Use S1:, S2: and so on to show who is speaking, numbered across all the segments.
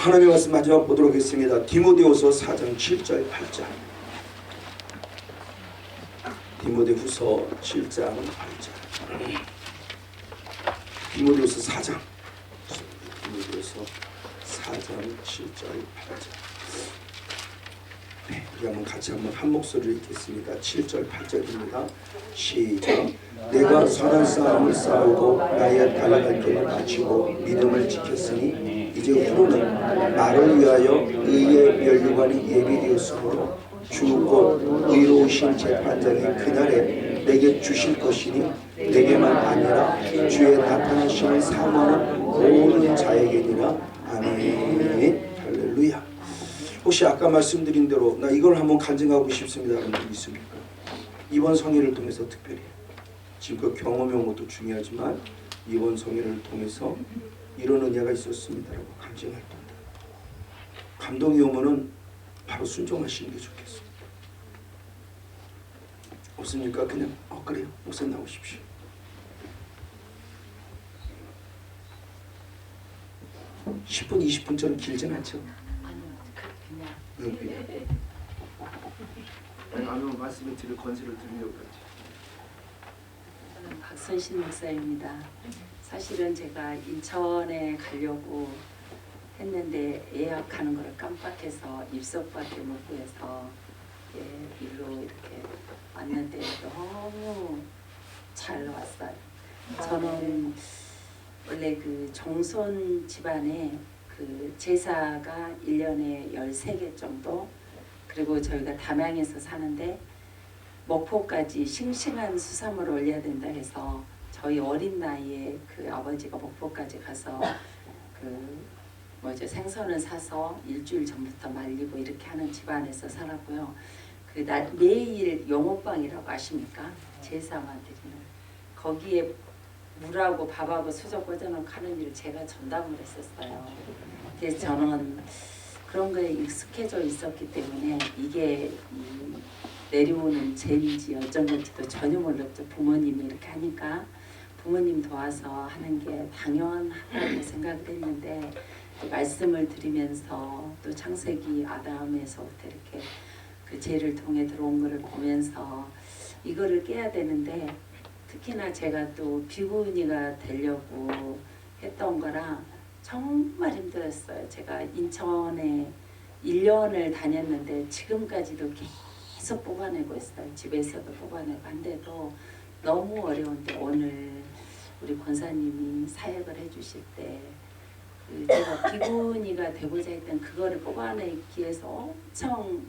S1: 하나님의 말씀 마지막 보도록 하겠습니다. 디모데후서 4장 7절 8절. 디모데후서 7장 8절. 디모데후서 4장 7절 8절. 네, 우리 한번 같이 한 목소리로 읽겠습니다. 7절 8절입니다. 시작. 내가 선한 싸움을 싸우고 나의 달려갈 길을 마치고 믿음을 지켰으니 이제 후로는 나를 위하여 의의 면류관이 예비되었으므로 주 곧 의로우신 재판장이 그날에 내게 주실 것이니 내게만 아니라 주의 나타나심을 사모하는 모든 자에게니라. 아멘. 할렐루야. 혹시 아까 말씀드린 대로 나 이걸 한번 간증하고 싶습니다 하는 분 있습니까? 이번 성회를 통해서 특별히 지금껏 경험해 온 것도 중요하지만 이번 성회를 통해서 이런 은혜가 있었습니다라고 간증할 텐데 감동이 오면은 바로 순종하시는 게 좋겠습니다. 없습니까? 그냥 그래요. 목사님 나오십시오. 음. 10분 20분처럼 길진 않죠? 아니면 말씀을 드릴 권세를 드리려고 하죠.
S2: 저는 박선신 목사입니다. 사실은 제가 인천에 가려고 했는데 예약하는 걸 깜빡해서 입석밖에 못 구해서 일로 이렇게 왔는데 너무 잘 왔어요. 저는 원래 그 종손 집안에 그 제사가 1년에 13개 정도, 그리고 저희가 담양에서 사는데 목포까지 싱싱한 수산물을 올려야 된다 해서 저희 어린 나이에 그 아버지가 목포까지 가서 생선을 사서 일주일 전부터 말리고 이렇게 하는 집안에서 살았고요. 그 날 매일 용호빵이라고 아십니까? 제사만 드리는 거기에 물하고 밥하고 수저 꽂아놓고 하는 일을 제가 전담을 했었어요. 그래서 저는 그런 거에 익숙해져 있었기 때문에 이게 내려오는 재미지 어쩐 건지도 전혀 몰랐죠. 부모님이 이렇게 하니까 부모님 도와서 하는 게 당연하다고 생각을 했는데 말씀을 드리면서 또 창세기 아담에서부터 이렇게 그 죄를 통해 들어온 거를 보면서 이거를 깨야 되는데 특히나 제가 또 비구니가 되려고 했던 거라 정말 힘들었어요. 제가 인천에 1년을 다녔는데 지금까지도 계속 뽑아내고 있어요. 집에서도 뽑아내고 한데도 너무 어려운데 오늘 우리 권사님이 사역을 해주실 때 제가 비구니가 되고자 했던 그거를 뽑아내기 위해서 엄청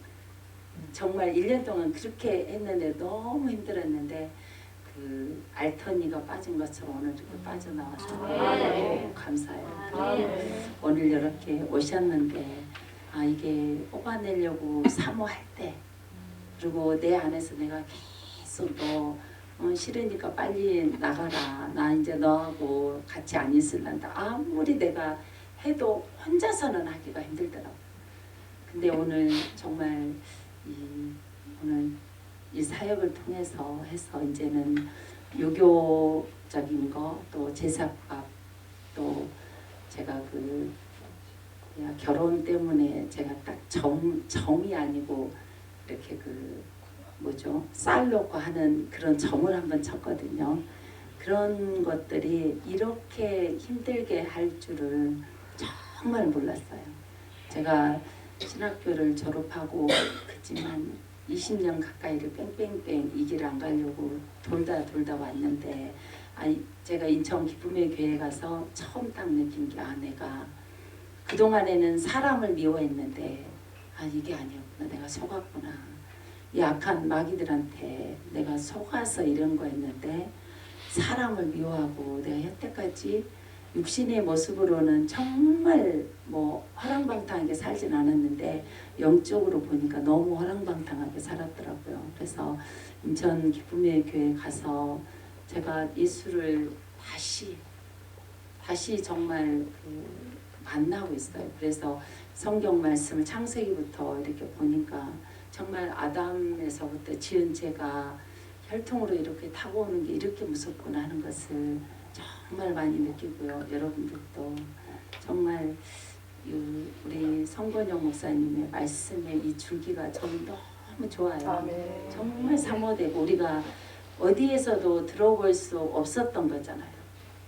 S2: 정말 1년 동안 그렇게 했는데 너무 힘들었는데 그 알터니가 빠진 것처럼 오늘 이렇게 빠져나와서 너무 감사해요. 오늘 이렇게 오셨는데 이게 뽑아내려고 사모할 때 그리고 내 안에서 내가 계속 너 싫으니까 빨리 나가라. 나 이제 너하고 같이 안 있을란다. 아무리 내가 해도 혼자서는 하기가 힘들더라고. 근데 오늘 정말 오늘 이 사역을 통해서 해서 이제는 유교적인 거 또 제사밥 또 제가 결혼 때문에 제가 딱 점이 아니고 이렇게 쌀 놓고 하는 그런 점을 한번 쳤거든요. 그런 것들이 이렇게 힘들게 할 줄은 정말 몰랐어요. 제가 신학교를 졸업하고 그치만 20년 가까이를 뺑뺑뺑 이 길 안 가려고 돌다 왔는데 제가 인천 기쁨의 교회 가서 처음 딱 느낀 게 내가 그동안에는 사람을 미워했는데 이게 아니었구나. 내가 속았구나. 이 악한 마귀들한테 내가 속아서 이런 거 했는데 사람을 미워하고 내가 여태까지 육신의 모습으로는 정말 허랑방탕하게 살진 않았는데 영적으로 보니까 너무 허랑방탕하게 살았더라고요. 그래서 인천 기쁨의 교회 가서 제가 예수를 다시 정말 만나고 있어요. 그래서 성경 말씀을 창세기부터 이렇게 보니까 정말 아담에서부터 지은 죄가 혈통으로 이렇게 타고 오는 게 이렇게 무섭구나 하는 것을 정말 많이 느끼고요. 여러분들도 정말 우리 성건영 목사님의 말씀의 이 줄기가 저는 너무 좋아요. 정말 사모되고 우리가 어디에서도 들어볼 수 없었던 거잖아요.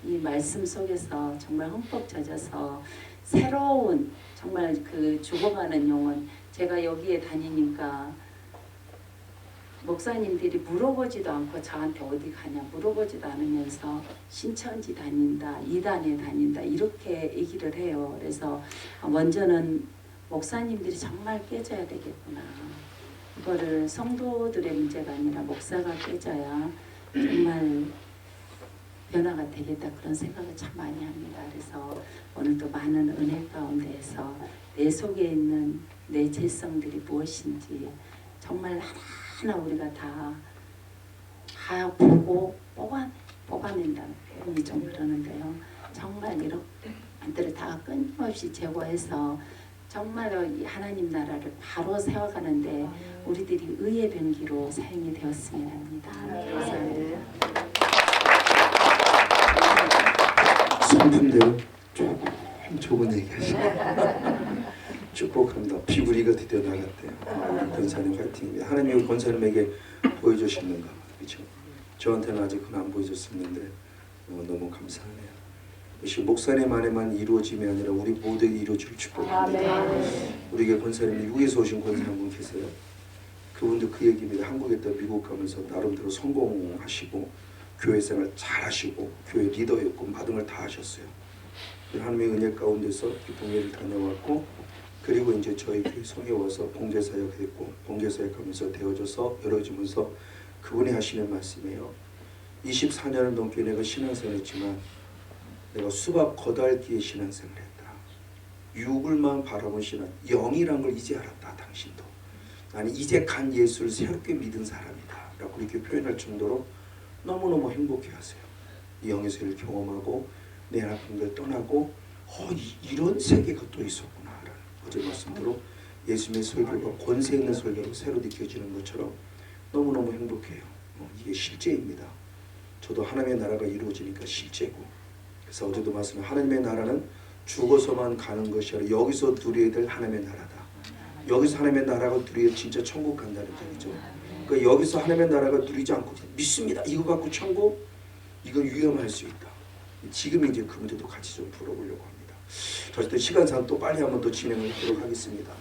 S2: 이 말씀 속에서 정말 흠뻑 젖어서 새로운 정말 그 죽어가는 영혼, 제가 여기에 다니니까 목사님들이 물어보지도 않고 저한테 어디 가냐 물어보지도 않으면서 신천지 다닌다, 이단에 다닌다 이렇게 얘기를 해요. 그래서 먼저는 목사님들이 정말 깨져야 되겠구나. 이거를 성도들의 문제가 아니라 목사가 깨져야 정말 변화가 되겠다 그런 생각을 참 많이 합니다. 그래서 오늘도 많은 은혜 가운데에서 내 속에 있는 내 죄성들이 무엇인지 정말 하나 우리가 다 보고 뽑아낸다는 표현이 좀 그러는데요. 정말 이런 것들을 다 끊임없이 제거해서 정말로 이 하나님 나라를 바로 세워가는데 우리들이 의의 변기로 사용이 되었으면 합니다. 감사합니다.
S1: 성품대로 조금 좋은 얘기 하시네. 축복합니다. 비구리가 드디어 나갔대요. 권사님 파이팅입니다. 하나님이 권사님에게 보여주시는가. 그렇죠? 저한테는 아직 그건 안 보여줬었는데 너무 감사하네요. 이것이 목사님 안에만 이루어짐이 아니라 우리 모두에게 이루어질 축복입니다. 우리에게 권사님이 미국에서 오신 권사 한 분 계세요. 그분도 그 얘기입니다. 한국에 있다 미국 가면서 나름대로 성공하시고 교회 생활 잘하시고 교회 리더였고 모든 걸 다 하셨어요. 하나님의 은혜 가운데서 봉회를 다녀왔고 그리고 이제 저희 교회 성에 와서 봉제사역 했고 봉제사역 하면서 되어져서 열어지면서 그분이 하시는 말씀이에요. 24년을 넘게 내가 신앙생활 했지만 내가 수박 거달기에 신앙생활 했다. 육을만 바라본 신앙, 영이란 걸 이제 알았다. 당신도. 나는 이제 간 예수를 새롭게 믿은 사람이다. 라고 이렇게 표현할 정도로 너무너무 행복해하세요. 이 영의 세를 경험하고 내 아픈 걸 떠나고 이런 세계가 또 있었구나 라는 어제 말씀대로 예수님의 설교가 권세 있는 설교로 새로 느껴지는 것처럼 너무너무 행복해요. 이게 실제입니다. 저도 하나님의 나라가 이루어지니까 실제고 그래서 어제도 말씀한 하나님의 나라는 죽어서만 가는 것이 아니라 여기서 누려야 될 하나님의 나라다. 여기서 하나님의 나라가 누려야 진짜 천국 간다는 얘기죠. 그러니까 여기서 하나님의 나라가 누리지 않고 믿습니다. 이거 갖고 천국? 이건 위험할 수 있다. 지금 이제 그 문제도 같이 좀 풀어보려고 합니다. 어쨌든 시간상 또 빨리 한번 더 진행을 하도록 하겠습니다.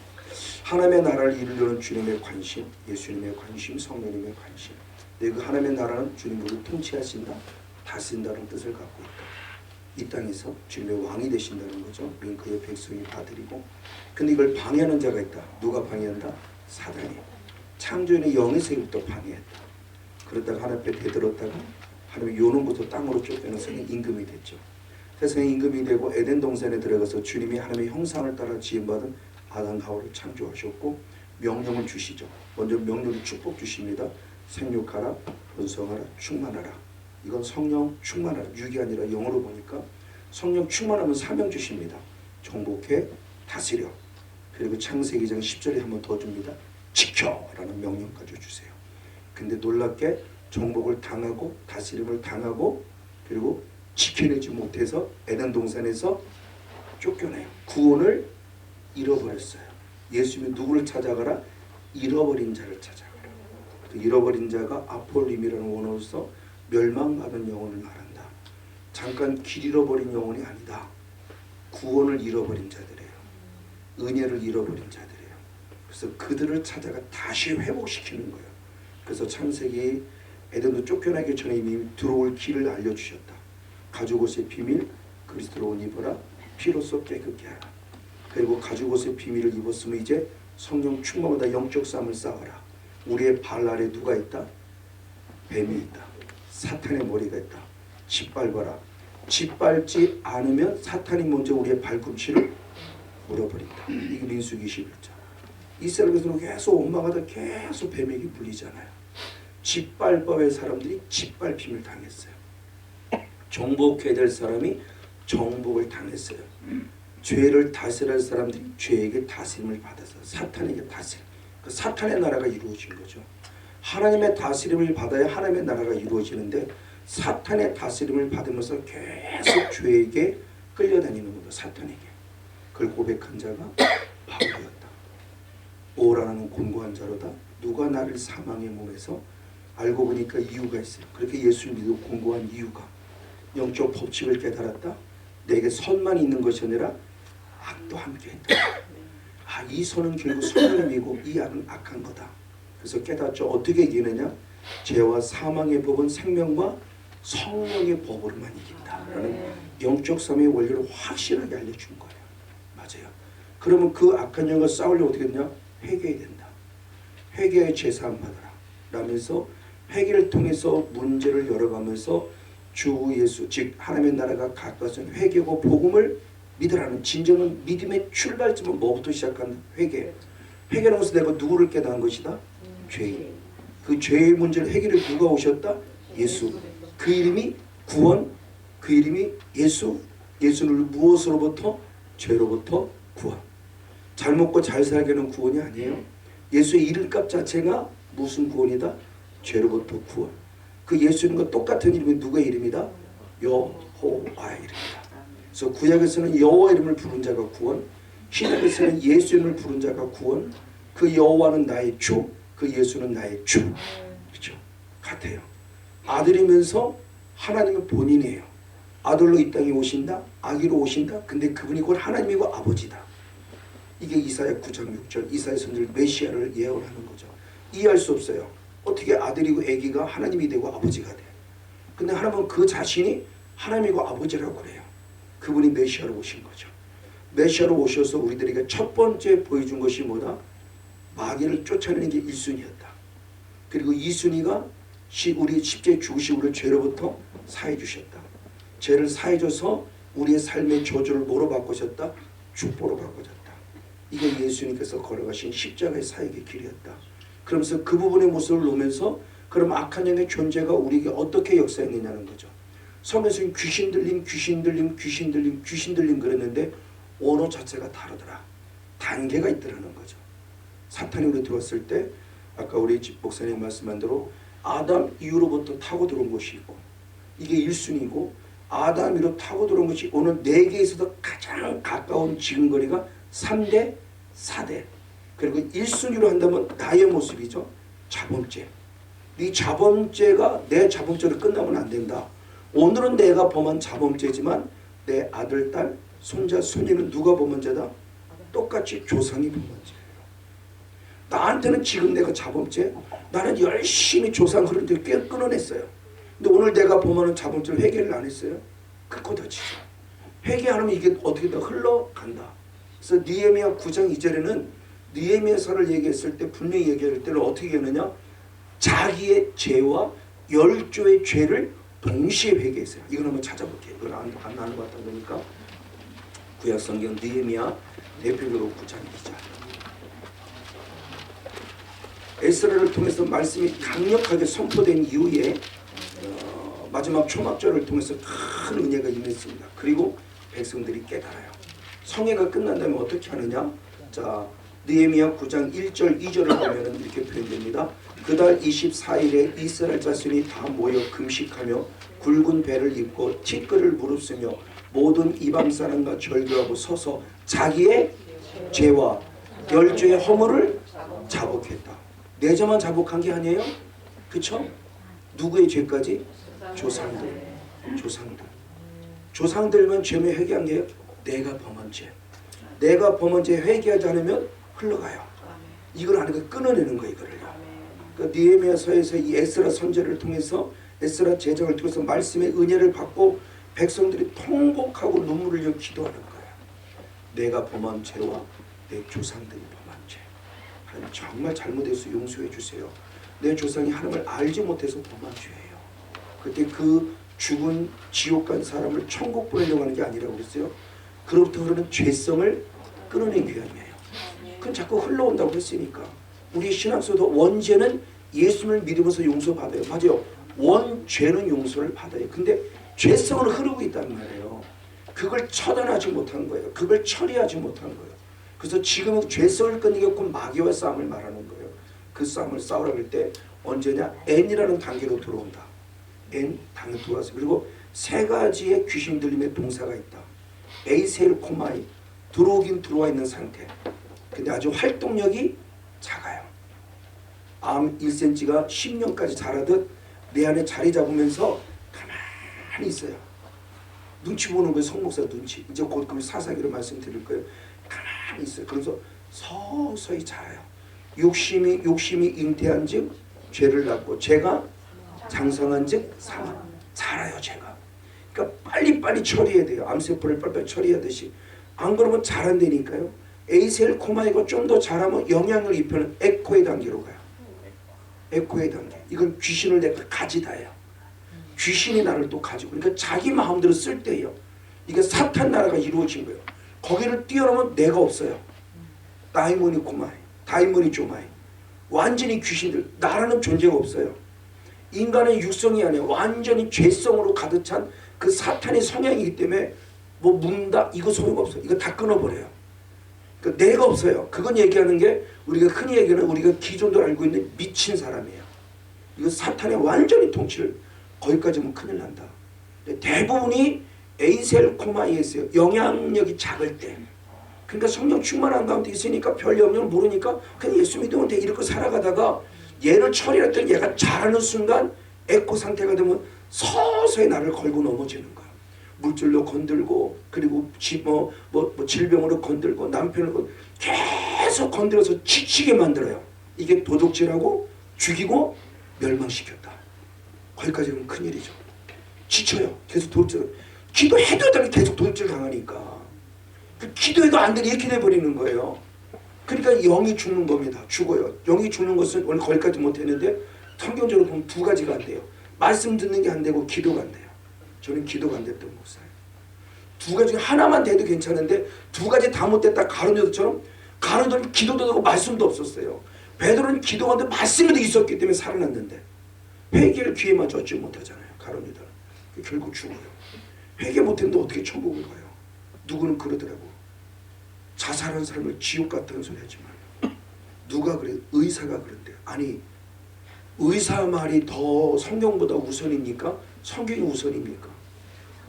S1: 하나님의 나라를 이루려는 주님의 관심, 예수님의 관심, 성령님의 관심. 네, 그 하나님의 나라는 주님으로 통치하신다, 다스린다는 뜻을 갖고 있다. 이 땅에서 주님의 왕이 되신다는 거죠. 이건 그의 백성이 받으리고 근데 이걸 방해하는 자가 있다. 누가 방해한다? 사단이. 창조인의 영의 세계부터 방해했다. 그러다가 하나님 앞에 대들었다가 하나님의 요놈부터 땅으로 쫓겨나서 임금이 됐죠. 세상에 임금이 되고 에덴 동산에 들어가서 주님이 하나님의 형상을 따라 지음받은 아담 하와를 창조하셨고 명령을 주시죠. 먼저 명령을 축복 주십니다. 생육하라, 번성하라, 충만하라. 이건 성령 충만하라. 육이 아니라 영어로 보니까 성령 충만하면 사명 주십니다. 정복해, 다스려. 그리고 창세기 2장 10절에 한 번 더 줍니다. 지켜라는 명령까지 주세요. 근데 놀랍게 정복을 당하고 다스림을 당하고 그리고 지켜내지 못해서 에덴 동산에서 쫓겨내요. 구원을 잃어버렸어요. 예수님이 누구를 찾아가라? 잃어버린 자를 찾아가라. 그 잃어버린 자가 아폴림이라는 원어로서 멸망받은 영혼을 말한다. 잠깐 길 잃어버린 영혼이 아니다. 구원을 잃어버린 자들이에요. 은혜를 잃어버린 자들이에요. 그래서 그들을 찾아가 다시 회복시키는 거예요. 그래서 창세기 에덴도 쫓겨나기 전에 이미 들어올 길을 알려주셨다. 가죽 옷의 비밀, 그리스도로 옷 입어라. 피로써 깨끗게 하라. 그리고 가죽 옷의 비밀을 입었으면 이제 성령 충만보다 영적 싸움을 싸워라. 우리의 발 아래 누가 있다? 뱀이 있다. 사탄의 머리가 있다. 짓밟아라. 짓밟지 않으면 사탄이 먼저 우리의 발꿈치를 물어버린다. 이게 민수기 21장. 이스라엘에서는 계속 원망하다 계속 뱀에게 물리잖아요. 짓밟아의 사람들이 짓밟힘을 당했어요. 정복해야 될 사람이 정복을 당했어요. 죄를 다스릴 사람들이 죄에게 다스림을 받아서 사탄에게 다스림. 그 사탄의 나라가 이루어진 거죠. 하나님의 다스림을 받아야 하나님의 나라가 이루어지는데 사탄의 다스림을 받으면서 계속 죄에게 끌려다니는 겁니다. 사탄에게. 그걸 고백한 자가 바보였다. 오라는 곤고한 자로다. 누가 나를 사망의 몸에서, 알고 보니까 이유가 있어요. 그렇게 예수를 믿고 공고한 이유가 영적 법칙을 깨달았다. 내게 선만 있는 것이 아니라 악도 함께했다. 이 선은 결국 선함이고 이 악은 악한 거다. 그래서 깨닫죠. 어떻게 이기느냐? 죄와 사망의 법은 생명과 성령의 법으로만 이긴다라는 영적 삶의 원리를 확실하게 알려준 거예요. 맞아요. 그러면 그 악한 영과 싸우려고 어떻게 되냐? 회개해야 된다. 회개의 제사함 받아라 라면서 회개를 통해서 문제를 열어가면서 주 예수, 즉 하나님의 나라가 가까워서 회개고 복음을 믿으라는 진정한 믿음의 출발점은 뭐부터 시작한다? 회개. 회개라는 것은 내가 누구를 깨달은 것이다? 죄인. 그 죄의 문제를 해결해 누가 오셨다? 예수. 그 이름이 구원, 그 이름이 예수. 예수를 무엇으로부터? 죄로부터 구원. 잘 먹고 잘 살게 하는 구원이 아니에요. 예수의 이름값 자체가 무슨 구원이다? 죄로부터 구원. 그 예수 이름과 똑같은 이름이 누구의 이름이다? 여호와의 이름이다. 그래서 구약에서는 여호와 이름을 부른 자가 구원, 신약에서는 예수 이름을 부른 자가 구원. 그 여호와는 나의 주, 그 예수는 나의 주. 그렇죠? 같아요. 아들이면서 하나님은 본인이에요. 아들로 이 땅에 오신다, 아기로 오신다. 근데 그분이 곧 하나님이고 아버지다. 이게 이사야 9장 6절 이사야 선지자 메시아를 예언하는 거죠. 이해할 수 없어요. 어떻게 아들이고 아기가 하나님이 되고 아버지가 돼? 근데 하나님은 그 자신이 하나님이고 아버지라고 그래요. 그분이 메시아로 오신 거죠. 메시아로 오셔서 우리들에게 첫 번째 보여준 것이 뭐다? 마귀를 쫓아내는 게 1순위였다. 그리고 2순위가 우리 십자가에 죽으시고 우리를 죄로부터 사해 주셨다. 죄를 사해 줘서 우리의 삶의 저주를 뭐로 바꾸셨다? 축복으로 바꾸셨다. 이게 예수님께서 걸어가신 십자가의 사역의 길이었다. 그러면서 그 부분의 모습을 놓으면서 그럼 악한 영의 존재가 우리에게 어떻게 역사했느냐는 거죠. 성경에서는 귀신 들림, 귀신 들림, 귀신 들림, 귀신 들림 그랬는데 언어 자체가 다르더라. 단계가 있더라는 거죠. 사탄이 우리 들어왔을 때 아까 우리 집 목사님 말씀한 대로 아담 이후로부터 타고 들어온 것이 있고 이게 1순위고 아담 이후로 타고 들어온 것이 오늘 4개에서도 가장 가까운 지근거리가 3대, 4대. 그리고 1순위로 한다면 나의 모습이죠. 자범죄. 이 자범죄가 내 자범죄로 끝나면 안 된다. 오늘은 내가 범한 자범죄지만 내 아들, 딸, 손자, 손녀는 누가 범한 죄다? 똑같이 조상이 범한 죄예요. 나한테는 지금 내가 자범죄, 나는 열심히 조상 흐름을 끊어냈어요. 근데 오늘 내가 범하는 자범죄를 회개를 안 했어요. 그거다치죠. 회개 안 하면 이게 어떻게 다 흘러간다. 그래서 느헤미야 9장 2절에는 느헤미야서를 얘기했을 때 분명히 얘기할 때는 어떻게 하느냐? 자기의 죄와 열조의 죄를 동시에 회개했어요. 이건 한번 찾아볼게요. 이건 안 나는 것 같다 보니까 구약성경 느헤미야 대표적으로 9장 2절. 에스라를 통해서 말씀이 강력하게 선포된 이후에 마지막 초막절을 통해서 큰 은혜가 임했습니다. 그리고 백성들이 깨달아요. 성회가 끝난 다음에 어떻게 하느냐? 자, 느헤미야 9장 1절 2절을 보면 이렇게 표현됩니다. 그달 24일에 이스라엘 자손이 다 모여 금식하며 굵은 배를 입고 티끌을 무릅쓰며 모든 이방 사람과 절규하고 서서 자기의 죄와 열조의 허물을 자복했다. 내 죄만 자복한 게 아니에요? 그쵸? 누구의 죄까지? 조상들만 죄면 회개한 게 내가 범한 죄. 내가 범한 죄 회개하지 않으면 흘러가요. 이걸 하니까 끊어내는 거예요. 이거를요. 그러니까 느헤미야서에서 이 에스라 선제를 통해서 에스라 제장을 통해서 말씀의 은혜를 받고 백성들이 통곡하고 눈물을 흘려 기도하는 거예요. 내가 범한 죄와 내 조상들이 범한 죄. 하나님 정말 잘못해서 용서해 주세요. 내 조상이 하나님을 알지 못해서 범한 죄예요. 그때 그 죽은 지옥 간 사람을 천국 보내려고 하는 게 아니라고 그랬어요. 그로부터 흐르는 죄성을 끊어내기 위함이에요. 그건 자꾸 흘러온다고 했으니까. 우리 신앙서도 원죄는 예수를 믿으면서 용서받아요. 맞아요. 원죄는 용서를 받아요. 근데 죄성으로 흐르고 있단 말이에요. 그걸 처단하지 못한 거예요. 그걸 처리하지 못한 거예요. 그래서 지금은 죄성을 끊는 게 곧 마귀와 싸움을 말하는 거예요. 그 싸움을 싸우라고 할 때 언제냐? N이라는 단계로 들어온다. N 단계 들어와서 그리고 3가지의 귀신 들림의 동사가 있다. 에이셀 코마이 들어오긴 들어와 있는 상태. 근데 아주 활동력이 작아요. 암 1cm가 10년까지 자라듯 내 안에 자리 잡으면서 가만히 있어요. 눈치 보는 거예요. 성목사 눈치. 이제 곧 그 사사기로 말씀드릴 거예요. 가만히 있어요. 그래서 서서히 자라요. 욕심이 잉태한 즉 죄를 낳고 죄가 장성한 즉 사망. 자라요 죄가. 그러니까 빨리빨리 처리해야 돼요. 암세포를 빨리빨리 처리하듯이. 안 그러면 자란다니까요. 에이셀 코마이가 좀 더 자라면 영향을 입히는 에코의 단계로 가요. 에코의 단계. 이건 귀신을 내가 가지다예요. 귀신이 나를 또 가지고. 그러니까 자기 마음대로 쓸 때예요. 이게 사탄 나라가 이루어진 거예요. 거기를 뛰어넘으면 내가 없어요. 다이모니 코마이, 다이모니 조마이. 완전히 귀신들. 나라는 존재가 없어요. 인간의 육성이 아니에요. 완전히 죄성으로 가득 찬 그 사탄의 성향이기 때문에 뭐 문다 이거 소용없어요. 이거 다 끊어버려요. 그러니까 내가 없어요. 그건 얘기하는 게 우리가 흔히 얘기하는 우리가 기존들 알고 있는 미친 사람이에요. 이거 사탄의 완전히 통치를 거기까지 하면 큰일 난다. 대부분이 에이셀 코마에 있어요. 영향력이 작을 때. 그러니까 성령 충만한 가운데 있으니까 별 영향을 모르니까 그냥 예수 믿으면 돼 이렇게 살아가다가 얘를 처리했더니 얘가 자라는 순간 에코 상태가 되면 서서히 나를 걸고 넘어지는 거야. 물질로 건들고 그리고 질병으로 건들고 남편을 계속 건드려서 지치게 만들어요. 이게 도둑질하고 죽이고 멸망시켰다. 거기까지 가면 큰일이죠. 지쳐요. 계속 도둑질. 기도해도 계속 도둑질 당하니까. 기도해도 안 되니 이렇게 돼버리는 거예요. 그러니까 영이 죽는 겁니다. 죽어요. 영이 죽는 것은 오늘 거기까지 못했는데 성경적으로 보면 두 가지가 안 돼요. 말씀 듣는 게 안 되고 기도가 안 돼요. 저는 기도가 안 됐던 목사예요. 두 가지 중에 하나만 돼도 괜찮은데 두 가지 다 못됐다. 가룟유다처럼 가룟유다는 기도도 되고 말씀도 없었어요. 베드로는 기도가 안 되고 말씀도 있었기 때문에 살아났는데 회개를 기회마저 얻지 못하잖아요. 가룟유다는. 결국 죽어요. 회개 못했는데 어떻게 천국을 가요. 누구는 그러더라고. 자살한 사람을 지옥 같다는 소리 하지 말고. 누가 그래? 의사가 그런데. 아니 의사 말이 더 성경보다 우선입니까? 성경이 우선입니까?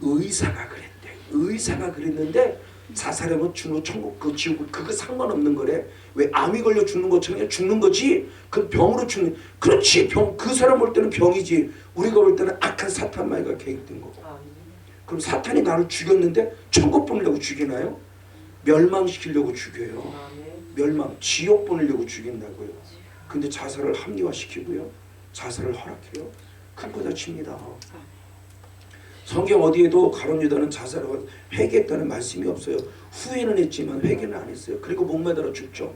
S1: 의사가 그랬대. 의사가 그랬는데 자살하면 죽는 천국 그 지옥 그거 상관없는 거래. 왜 암이 걸려 죽는 것처럼 죽는 거지. 그 병으로 죽는. 그렇지. 병 그 사람 볼 때는 병이지. 우리가 볼 때는 악한 사탄 마귀가 계획된 거고. 그럼 사탄이 나를 죽였는데 천국 보내려고 죽이나요? 멸망시키려고 죽여요. 멸망, 지옥 보내려고 죽인다고요. 근데 자살을 합리화시키고요. 자살을 허락해요. 큰 거 다칩니다. 성경 어디에도 가룟유다는 자살하고 회개했다는 말씀이 없어요. 후회는 했지만 회개는 안 했어요. 그리고 목매달아 죽죠.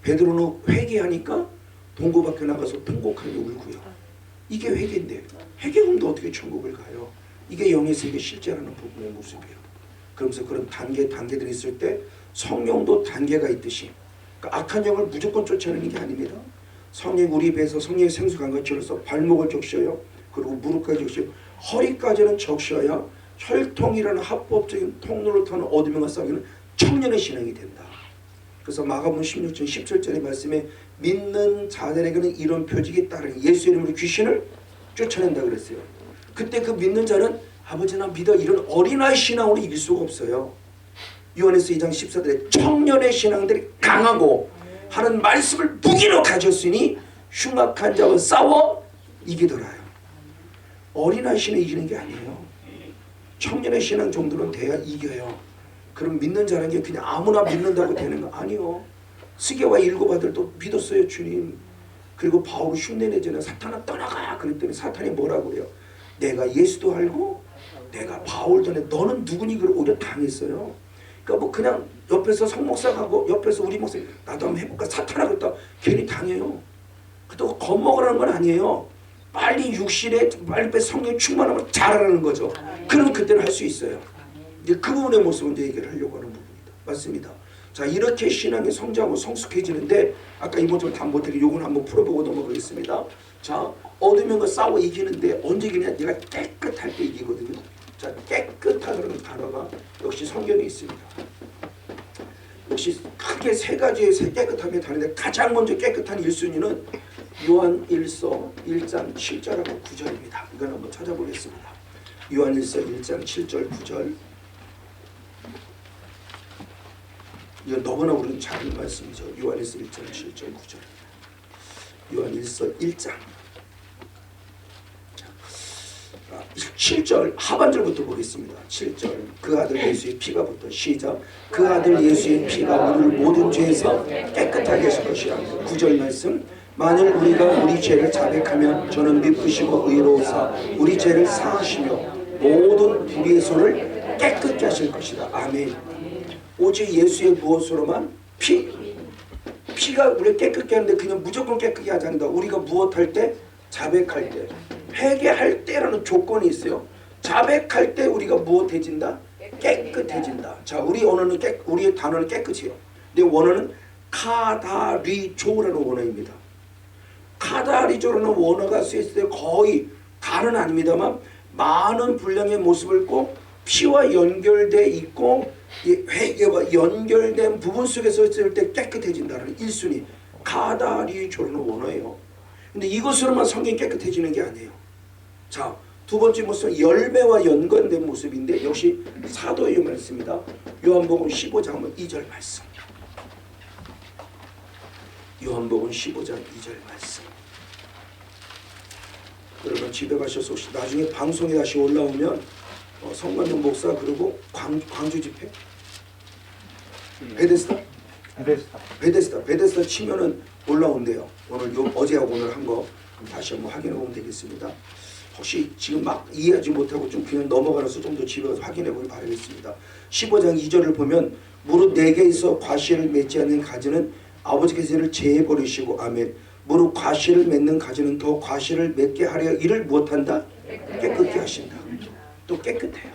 S1: 베드로는 회개하니까 동고 밖에 나가서 통곡하며 울고요. 이게 회개인데 회개금도 어떻게 천국을 가요? 이게 영의 세계 실제라는 부분의 모습이에요. 그러면서 그런 단계들이 있을 때 성령도 단계가 있듯이 그러니까 악한 영을 무조건 쫓아내는 게 아닙니다. 성령 우리 배에서 성령의 생수가 같이로서 발목을 적셔요. 그리고 무릎까지 적셔요. 허리까지는 적셔야 혈통이라는 합법적인 통로를 타는 어둠과 싸우기는 청년의 신앙이 된다. 그래서 마가복음 16장 17절의 말씀에 믿는 자들에게는 이런 표적이 따르니 예수 이름으로 귀신을 쫓아낸다 그랬어요. 그때 그 믿는 자는 아버지 나 믿어 이런 어린아이 신앙으로 이길 수가 없어요. 요한에서 2장 14절에 청년의 신앙들이 강하고 하는 말씀을 무기로 가졌으니 흉악한 자와 싸워 이기더라요. 어린아이 신앙 이기는 게 아니에요. 청년의 신앙 정도는 돼야 이겨요. 그럼 믿는 자라는 게 그냥 아무나 믿는다고 되는 거 아니요. 스게와 일곱 아들도 믿었어요 주님. 그리고 바울을 흉내내잖아요. 사탄아 떠나가 그랬더니 사탄이 뭐라고 해요. 내가 예수도 알고 내가 바울도 해. 너는 누구니? 그러고 오히려 당했어요. 그러니까 뭐 그냥 옆에서 성목사 가고 옆에서 우리 목사 나도 한번 해볼까 사탄아 그랬다 괜히 당해요. 그렇다고 겁먹으라는 건 아니에요. 빨리 육신에 빨리 성령 충만하면 잘하라는 거죠. 그러면 그때는 할 수 있어요. 이제 그 부분의 모습을 이제 얘기를 하려고 하는 부분입니다. 맞습니다. 자 이렇게 신앙이 성장하고 성숙해지는데 아까 이 모습을 다 못하게 요건 한번 풀어보고 넘어가겠습니다. 자 얻으면 싸워 이기는데 언제 이기냐? 내가 깨끗할 때 이기거든요. 자 깨끗하다는 단어가 역시 성경에 있습니다. 역시 크게 세 가지의 깨끗함이 다른데 가장 먼저 깨끗한 1순위는 요한 1서 1장 7절하고 9절입니다. 이건 한번 찾아보겠습니다. 요한 1서 1장 7절 9절 이건 너무나 우리는 작은 말씀이죠. 요한일서 1장 7절 9절. 요한일서 1장 7절 하반절부터 보겠습니다. 7절 그 아들 예수의 피가부터 시작. 그 아들 예수의 피가 우리를 모든 죄에서 깨끗하게 하실 것이라. 9절 말씀 만일 우리가 우리 죄를 자백하면 저는 미쁘시고 의로우사 우리 죄를 사하시며 모든 불의의 손을 깨끗게 하실 것이다. 아멘. 오직 예수의 무엇으로만? 피가 우리를 깨끗게 하는데 그냥 무조건 깨끗게 하지 않는다. 우리가 무엇할 때? 자백할 때, 회개할 때라는 조건이 있어요. 자백할 때 우리가 무엇해진다? 깨끗해진다. 자, 우리 언어는 우리의 단어는 깨끗이에요. 근데 원어는 카다리조라는 원어입니다. 카다리조라는 원어가 쓰였을 때 거의 다는 아닙니다만 많은 분량의 모습을 꼭 피와 연결돼 있고 회개와 연결된 부분 속에서 쓸 때 깨끗해진다는 1순위 카다리조라는 원어예요. 근데 이것으로만 성경이 깨끗해지는 게 아니에요. 자, 두 번째 모습은 열매와 연관된 모습인데 역시 사도의 말씀입니다. 요한복음 15장 2절 말씀. 요한복음 15장 2절 말씀. 여러분 집에 가셔서 혹시 나중에 방송에 다시 올라오면 성관영 목사 그리고 광주 집회 베데스다 치면은 올라온대요. 오늘 어제하고 오늘 한 거 다시 한번 확인해 보면 되겠습니다. 혹시 지금 막 이해하지 못하고 좀 그냥 넘어가는 수정도 집에 가서 확인해 보길 바라겠습니다. 15장 2절을 보면 무릇 내게 있어 과실을 맺지 않는 가지는 아버지께서 이를 제해 버리시고 아멘. 무릇 과실을 맺는 가지는 더 과실을 맺게 하려 이를 무엇한다? 깨끗게 하신다. 또 깨끗해요.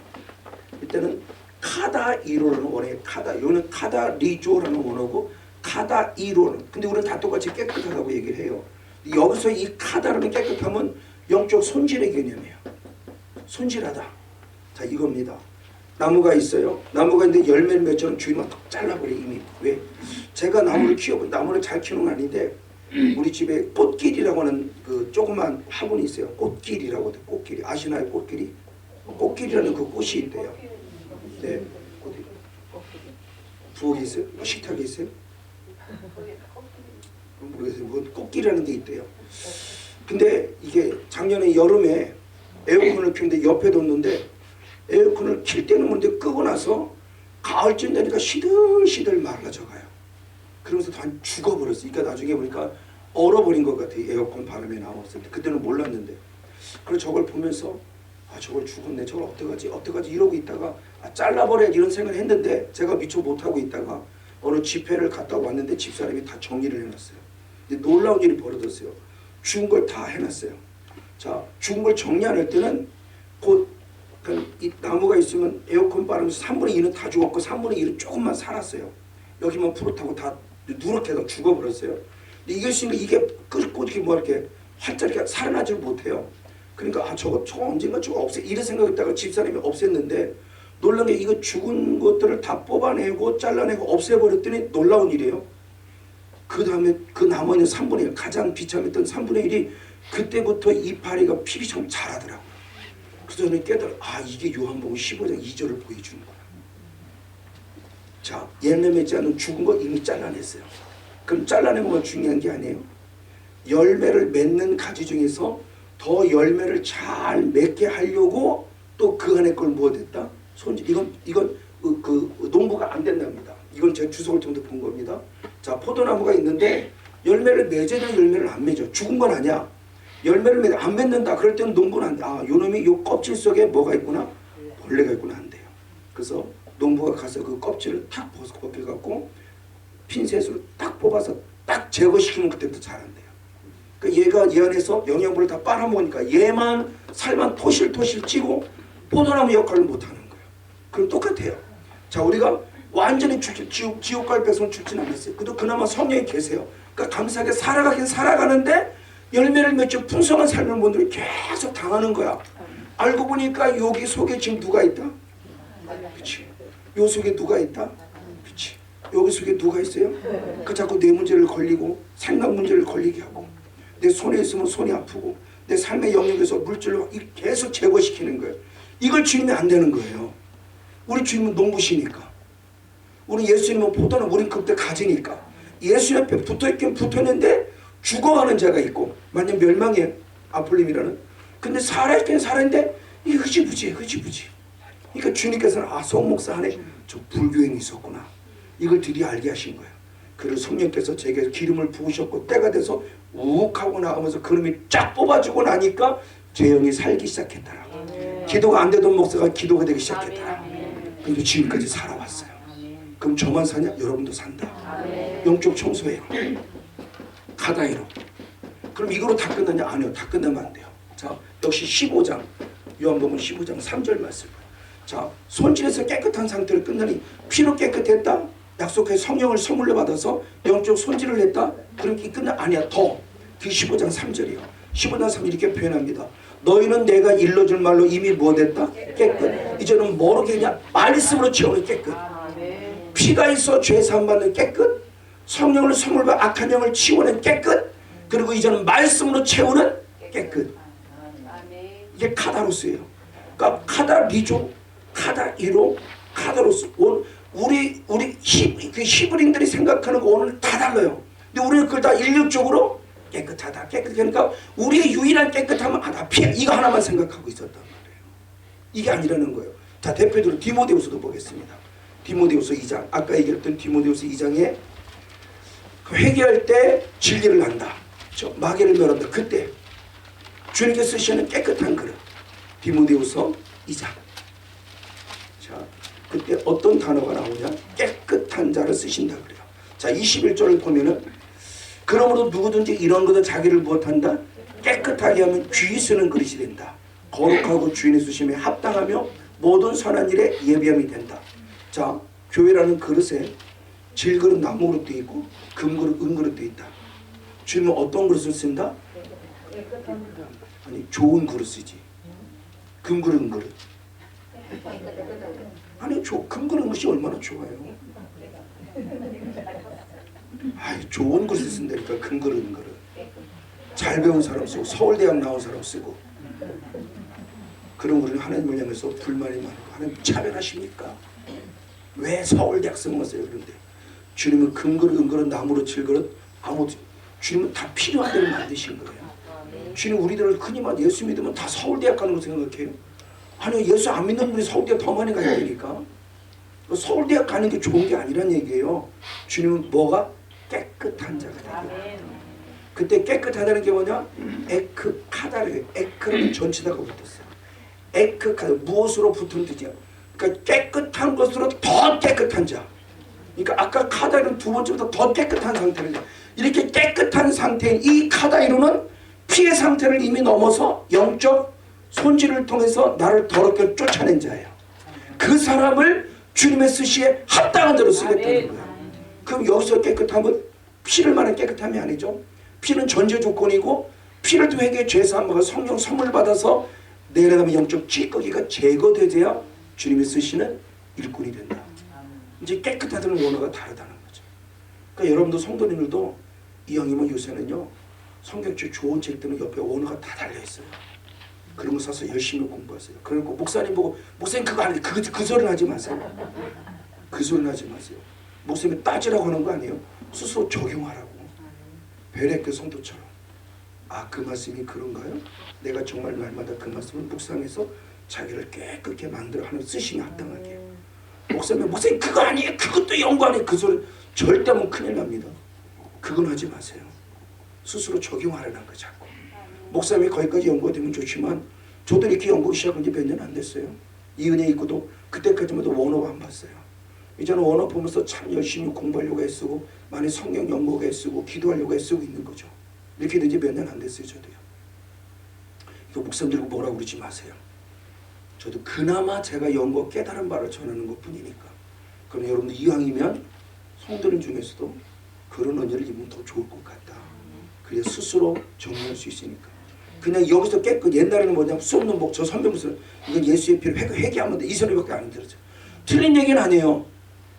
S1: 이때는 카다이로라는 원어예요. 이거는 카다리조라는 원어고 카다이로는. 근데 우리는 다 똑같이 깨끗하다고 얘기를 해요. 여기서 이 카다라는 깨끗함은 영적 손질의 개념이에요. 손질하다. 자, 이겁니다. 나무가 있어요. 나무가 있는데 열매를 맺으면 주인은 딱 잘라버려 이미. 왜? 제가 나무를 키워본 나무를 잘 키우는 건 아닌데 우리 집에 꽃길이라고 하는 그 조그만 화분이 있어요. 꽃길이라고 해요. 꽃길이. 아시나요? 꽃길이? 꽃길이라는 그 꽃이 있대요. 네. 부엌에 있어요? 식탁에 있어요? 모르겠어요. 뭐 꽃길이라는 게 있대요. 근데 이게 작년에 여름에 에어컨을 켰는데 옆에 뒀는데 에어컨을 킬 때는 문제 끄고 나서 가을쯤 되니까 시들시들 말라져가요. 그러면서 다 죽어버렸어요. 그러니까 나중에 보니까 얼어버린 것 같아요. 에어컨 바람에 나왔을 때. 그때는 몰랐는데. 그래서 저걸 보면서 저걸 죽었네. 저걸 어떡하지 이러고 있다가 잘라버려야지 이런 생각을 했는데 제가 미처 못하고 있다가 어느 집회를 갔다 왔는데 집사람이 다 정리를 해놨어요. 근데 놀라운 일이 벌어졌어요. 죽은 걸 다 해놨어요. 자, 죽은 걸 정리 안 할 때는 곧 이 나무가 있으면 에어컨 바람에서 3분의 2는 다 죽었고 3분의 1은 조금만 살았어요. 여기만 푸릇하고 다 누렇게 해서 죽어버렸어요. 근데 이게 있으니까 이게 끓고 이렇게 뭐 이렇게 활짝 이렇게 살아나질 못해요. 그러니까 저거 언젠가 저거 없애 이런 생각했다가 집사람이 없앴는데 놀란 게 이거 죽은 것들을 다 뽑아내고 잘라내고 없애버렸더니 놀라운 일이에요. 그 다음에 그 나머지 3분의 1 가장 비참했던 3분의 1이 그때부터 이파리가 피리처럼 자라더라고요. 그래서 저는 깨달아 이게 요한복음 15장 2절을 보여주는 거야. 자, 열매 맺지 않은 죽은 거 이미 잘라냈어요. 그럼 잘라낸 것만 중요한 게 아니에요. 열매를 맺는 가지 중에서 더 열매를 잘 맺게 하려고 또 그 안에 걸 무엇했다? 손질. 이건 농부가 안 된답니다. 이건 제가 주석을 통해서 본 겁니다. 자, 포도나무가 있는데 열매를 맺어야 열매를 안 맺어. 죽은 건 아니야. 열매를 안 맺는다. 그럴 때는 농부는 안 돼. 요놈이 요 껍질 속에 뭐가 있구나? 벌레가 있구나 한대요. 그래서 농부가 가서 그 껍질을 탁 벗겨갖고 핀셋으로 딱 뽑아서 딱 제거시키면 그때부터 자란대요. 그러니까 얘가 이 안에서 영양분을 다 빨아먹으니까 얘만 살만 토실토실 찌고 포도나무 역할을 못하는 거예요. 그럼 똑같아요. 자, 우리가 완전히 지옥 갈 백성은 죽진 않았어요. 그래도 그나마 성령이 계세요. 그러니까 감사하게 살아가긴 살아가는데 열매를 맺죠. 풍성한 삶을 분들이 계속 당하는 거야. 알고 보니까 여기 속에 지금 누가 있다? 그렇지. 요 속에 누가 있다? 그렇지. 여기 속에 누가 있어요? 그 자꾸 내 문제를 걸리고 생각 문제를 걸리게 하고 내 손에 있으면 손이 아프고 내 삶의 영역에서 물질로 계속 제거시키는 거예요. 이걸 주님이 안 되는 거예요. 우리 주님은 농부시니까. 우리 예수님은 보다는 우린 그때 가지니까 예수 옆에 붙어있긴 붙었는데 죽어가는 자가 있고 만약 멸망해 아폴림이라는. 근데 살아있긴 살아있는데 이게 흐지부지. 그러니까 주님께서는 송 목사 안에 저 불교행이 있었구나. 이걸 드디어 알게 하신 거예요. 그를 성령께서 제게 기름을 부으셨고 때가 돼서 우욱하고 나가면서 그놈이 쫙 뽑아주고 나니까 제 영이 살기 시작했더라. 기도가 안 되던 목사가 기도가 되기 시작했더라. 근데 지금까지 살아왔어요. 그럼 저만 사냐? 여러분도 산다. 영적 청소예요. 가다이로. 그럼 이거로 다 끝나냐? 아니요. 다 끝나면 안 돼요. 자, 역시 15장 요한복음 15장 3절 말씀. 자, 손질해서 깨끗한 상태로 끝나니 피로 깨끗했다. 약속해 성령을 선물로 받아서 영적 손질을 했다. 그렇게 끝나? 아니야. 더. 그 15장 3절이요. 15장 3절 이렇게 표현합니다. 너희는 내가 일러줄 말로 이미 뭐 됐다? 깨끗. 이제는 뭐로 깨냐? 말씀으로 채우는 깨끗. 피가 있어 죄 사함받는 깨끗. 성령을 선물 받아 악한 영을 치워낸 깨끗. 그리고 이제는 말씀으로 채우는 깨끗. 이게 카다로스예요. 그러니까 카다리조, 카다이로, 카다로스. 우리 히브리인들이 생각하는 거 오늘 다 달라요. 근데 우리는 그걸 다 일률적으로 깨끗하다. 그러니까 우리의 유일한 깨끗함은 나 피해. 이거 하나만 생각하고 있었단 말이에요. 이게 아니라는 거예요. 자, 대표적으로 디모데후서도 보겠습니다. 디모데후서 2장. 아까 얘기했던 디모데후서 2장에 회개할 때 진리를 한다. 마귀를 멸한다. 그때 주님께서 쓰시는 깨끗한 그릇. 디모데후서 2장. 자, 그때 어떤 단어가 나오냐? 깨끗한 자를 쓰신다 그래요. 자, 21절을 보면은 그러므로 누구든지 이런 것은 자기를 무엇한다? 깨끗하게 하면 귀 쓰는 그릇이 된다. 거룩하고 주인의 수심에 합당하며 모든 선한 일에 예비함이 된다. 자, 교회라는 그릇에 질그릇 나무 그릇도 있고 금그릇 은그릇도 있다. 주님은 어떤 그릇을 쓴다? 아니, 좋은 그릇 쓰지. 금그릇 은그릇. 아니, 금그릇 은그릇이 얼마나 좋아요. 아이, 좋은 그릇을 쓴다니까. 금그릇 은그릇. 잘 배운 사람 쓰고 서울대학 나온 사람 쓰고. 그런 우리는 하나님을 향해서 불만이 많고 하나님 차별하십니까? 왜 서울대학 쓰면서요? 그런데 주님은 금그릇 은그릇 나무로 질그릇 아무도 주님은 다 필요한 대로 만드신 거예요. 주님 우리들을 흔히 말 예수 믿으면 다 서울대학 가는 거 생각해요? 아니요, 예수 안 믿는 분이 서울대학 더 많이 가야 되니까. 서울대학 가는 게 좋은 게 아니란 얘기예요. 주님은 뭐가? 깨끗한 자가 되게. 그때 깨끗하다는 게 뭐냐? 에크카다래요. 에크는 전치다가 붙었어요. 에크카다, 무엇으로 붙은 뜻이야? 그러니까 깨끗한 것으로 더 깨끗한 자. 그러니까 아까 카다이로는 두 번째보다 더 깨끗한 상태를. 이렇게 깨끗한 상태인 이 카다이로는 피의 상태를 이미 넘어서 영적 손질을 통해서 나를 더럽게 쫓아낸 자예요. 그 사람을 주님의 스시에 합당한 대로 쓰겠다는 거예요. 그럼 여기서 깨끗함은 피를 말하는 깨끗함이 아니죠. 피는 전제 조건이고 피를 통해 죄사함과 성령 선물 받아서 내려가면 영적 찌꺼기가 제거되어야 주님이 쓰시는 일꾼이 된다. 이제 깨끗하다는 원어가 다르다는 거죠. 그러니까 여러분도 성도님들도 이왕이면 요새는요 성경책 좋은 책들은 옆에 원어가 다 달려있어요. 그런 거 사서 열심히 공부하세요. 그러니까 목사님 보고 목사님 그거 안 해. 그 소리는 하지 마세요. 그 소리는 하지 마세요. 목사님이 따지라고 하는 거 아니에요. 스스로 적용하라고. 베레크 성도처럼. 아, 그 말씀이 그런가요? 내가 정말 날마다 그 말씀을 묵상해서 자기를 깨끗게 만들어 하는 쓰심이 합당하게. 목사님 그거 아니에요. 그것도 연구 안 해. 그 소리 절대 하면 큰일 납니다. 그건 하지 마세요. 스스로 적용하라는 거 자꾸. 목사님이 거기까지 연구가 되면 좋지만 저도 이렇게 연구 시작한 지 몇 년 안 됐어요. 이 은혜 있고도 그때까지만 해도 원어가 안 봤어요. 이제는 원어 보면서 참 열심히 공부하려고 애쓰고 많이 성경 연구하고 애쓰고 기도하려고 애쓰고 있는 거죠. 이렇게 된 지 몇 년 안 됐어요. 저도요. 이거 목사님들 뭐라고 그러지 마세요. 저도 그나마 제가 연구와 깨달은 바를 전하는 것뿐이니까. 그럼 여러분들 이왕이면 성도님 중에서도 그런 은혜를 입으면 더 좋을 것 같다. 그래야 스스로 정리할 수 있으니까. 그냥 여기서 깨끗. 옛날에는 뭐냐면 쏟는 복, 저 선배무슨 이건 예수의 피를 회개하면 돼. 이 소리밖에 안 들었죠. 틀린 얘기는 아니에요.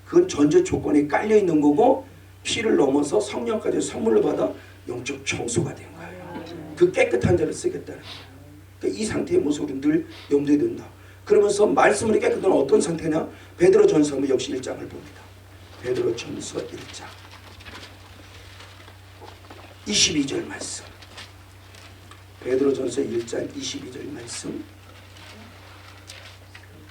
S1: 그건 전제 조건에 깔려 있는 거고 피를 넘어서 성령까지 선물로 받아 영적 청소가 된 거예요. 그 깨끗한 자를 쓰겠다는 거예요. 그러니까 이 상태의 모습을 늘 염두에 둔다. 그러면서 말씀으로 깨끗한 어떤 상태냐? 베드로전서 역시 1장을 봅니다. 베드로전서 1장 22절 말씀. 베드로전서 1장 22절 말씀.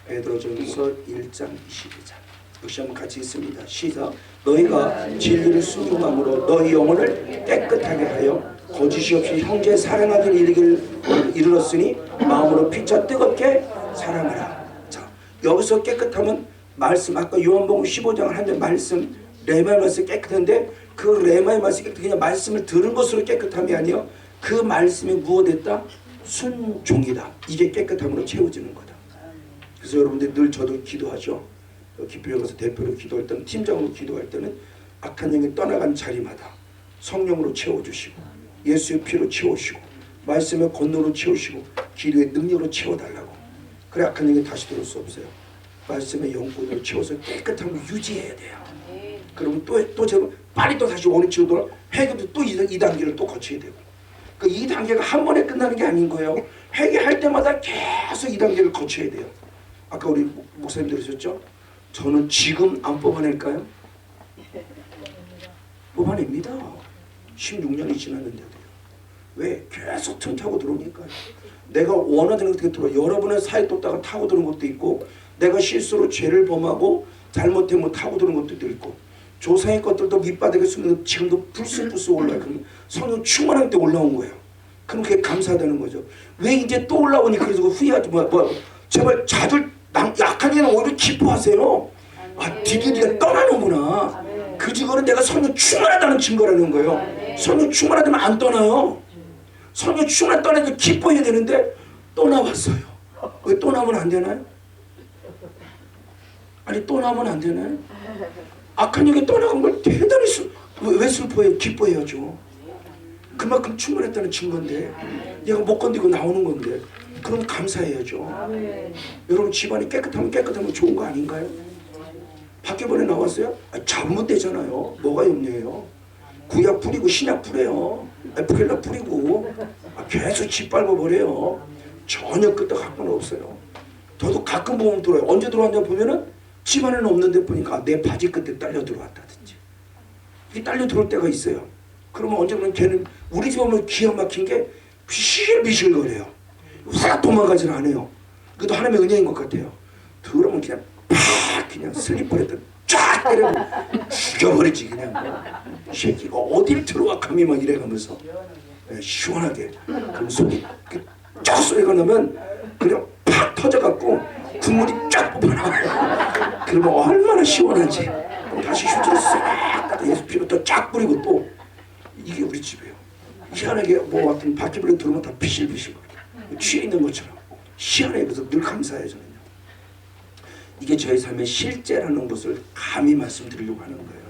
S1: 베드로전서 1장 22절. 역시 한번 같이 있습니다. 시작. 너희가 진리를 순종함으로 너희 영혼을 깨끗하게 하여 거짓이 없이 형제 사랑하기를 이르렀으니 마음으로 피차 뜨겁게 사랑하라. 자, 여기서 깨끗하면 말씀, 아까 요한복음 15장 한 말씀, 레마의 말씀 깨끗한데 그 레마의 말씀이 깨끗해 그냥 말씀을 들은 것으로 깨끗함이 아니요, 그 말씀이 무엇됐다? 순종이다. 이게 깨끗함으로 채워지는 거다. 그래서 여러분들 늘 저도 기도하죠. 기표에 가서 대표로 기도할 때는, 팀장으로 기도할 때는 악한 영이 떠나간 자리마다 성령으로 채워주시고 예수의 피로 채우시고 말씀의 권능으로 채우시고 기도의 능력으로 채워달라고. 그래 악한 영이 다시 들어올 수 없어요. 말씀의 영권으로 채워서 깨끗함을 유지해야 돼요. 그러면 또 제가 빨리 또 다시 원위치로 돌아 회개도 또 2단계를 또 거쳐야 되고, 그 2단계가 한 번에 끝나는 게 아닌 거예요. 회개할 때마다 계속 2단계를 거쳐야 돼요. 아까 우리 목사님 들으셨죠? 저는 지금 안 뽑아낼까요? 뽑아냅니다. 16년이 지났는데도요. 왜? 계속 틈 타고 들어오니까요. 내가 원하는 것 들어. 여러분의 사이 뒀다가 타고 드는 것도 있고, 내가 실수로 죄를 범하고 잘못하면 타고 드는 것도 있고, 조상의 것들도 밑바닥에 숨겨서 지금도 불쑥불쑥 올라요. 그럼 성령 충만할 때 올라온 거예요. 그럼 그게 감사하다는 거죠. 왜 이제 또 올라오니? 그래서 후회하지 마. 제발 자들 약한 애는 오히려 기뻐하세요. 아, 드디어 네가 떠나는구나. 그 증거는 내가 성령 충만하다는 증거라는 거예요. 성령 충만하다면 안 떠나요. 성령 충만 떠나서 기뻐해야 되는데 또 나왔어요. 왜 또 나오면 안 되나요? 아니 또 나오면 안 되나요? 악한 영이 떠나간 걸 대단히 왜 슬퍼해요? 기뻐해야죠. 그만큼 충만했다는 증거인데 얘가 못 건드리고 나오는 건데 그럼 감사해야죠. 여러분 집안이 깨끗하면 좋은 거 아닌가요? 밖에번에 나왔어요? 잘못되잖아요. 뭐가 염려해요? 구약 뿌리고 신약 뿌려요. 에프겔라 뿌리고 계속 짓밟아버려요. 전혀 끄떡할 없어요. 저도 가끔 보면 들어요. 언제 들어왔냐 보면은 집안에는 없는데 보니까 내 바지 끝에 딸려 들어왔다든지 이게 딸려 들어올 때가 있어요. 그러면 언제 보면 걔는 우리 집 오면 기가 막힌 게 비실비실거려요. 확 도망가질 않아요. 그것도 하나님의 은혜인 것 같아요. 들어오면 그냥 팍 그냥 슬리퍼에다 쫙 때리고 죽여버리지 그냥. 이 새끼가 어딜 들어와 감히 막 이래가면서 시원하게. 그럼 속이 쫙 소리가 나면 그냥 팍 터져갖고 국물이 쫙 뽑아나와요. 그러면 얼마나 시원한지. 다시 휴지를 싹 예수 피로 또 쫙 뿌리고 또 이게 우리 집이에요. 희한하게 뭐 같은 바퀴벌레 들어오면 다 비실비실 취해 있는 것처럼 희한하게. 그래서 늘 감사해요 저는요. 이게 저의 삶의 실제라는 것을 감히 말씀드리려고 하는 거예요.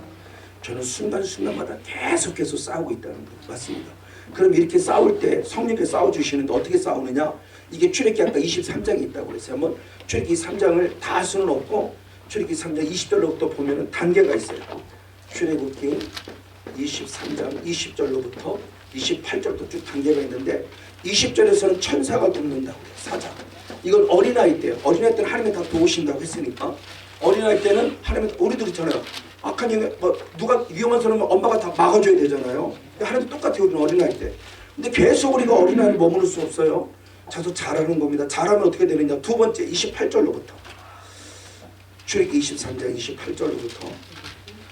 S1: 저는 순간순간마다 계속해서 싸우고 있다는 거 맞습니다. 그럼 이렇게 싸울 때 성령께서 싸워주시는데 어떻게 싸우느냐? 이게 출애굽기 아까 23장이 있다고 그랬어요. 한번 출애굽기 3장을 다 할 수는 없고 출애굽기 3장 20절로부터 보면은 단계가 있어요. 출애굽기 23장 20절로부터 28절부터 쭉 단계가 있는데 20절에서는 천사가 돕는다고 그래요. 사자. 이건 어린아이 때예요. 어린아이 때는 하나님이 다 도우신다고 했으니까 어린아이 때는 하나님이, 우리도 그렇잖아요. 악한 영에 누가 위험한 사람은 엄마가 다 막아줘야 되잖아요. 하나님도 똑같아요. 우리는 어린아이 때. 근데 계속 우리가 어린아이를 머무를 수 없어요. 자도 잘하는 겁니다. 잘하면 어떻게 되느냐. 두 번째 28절로부터 출애굽기 23장 28절로부터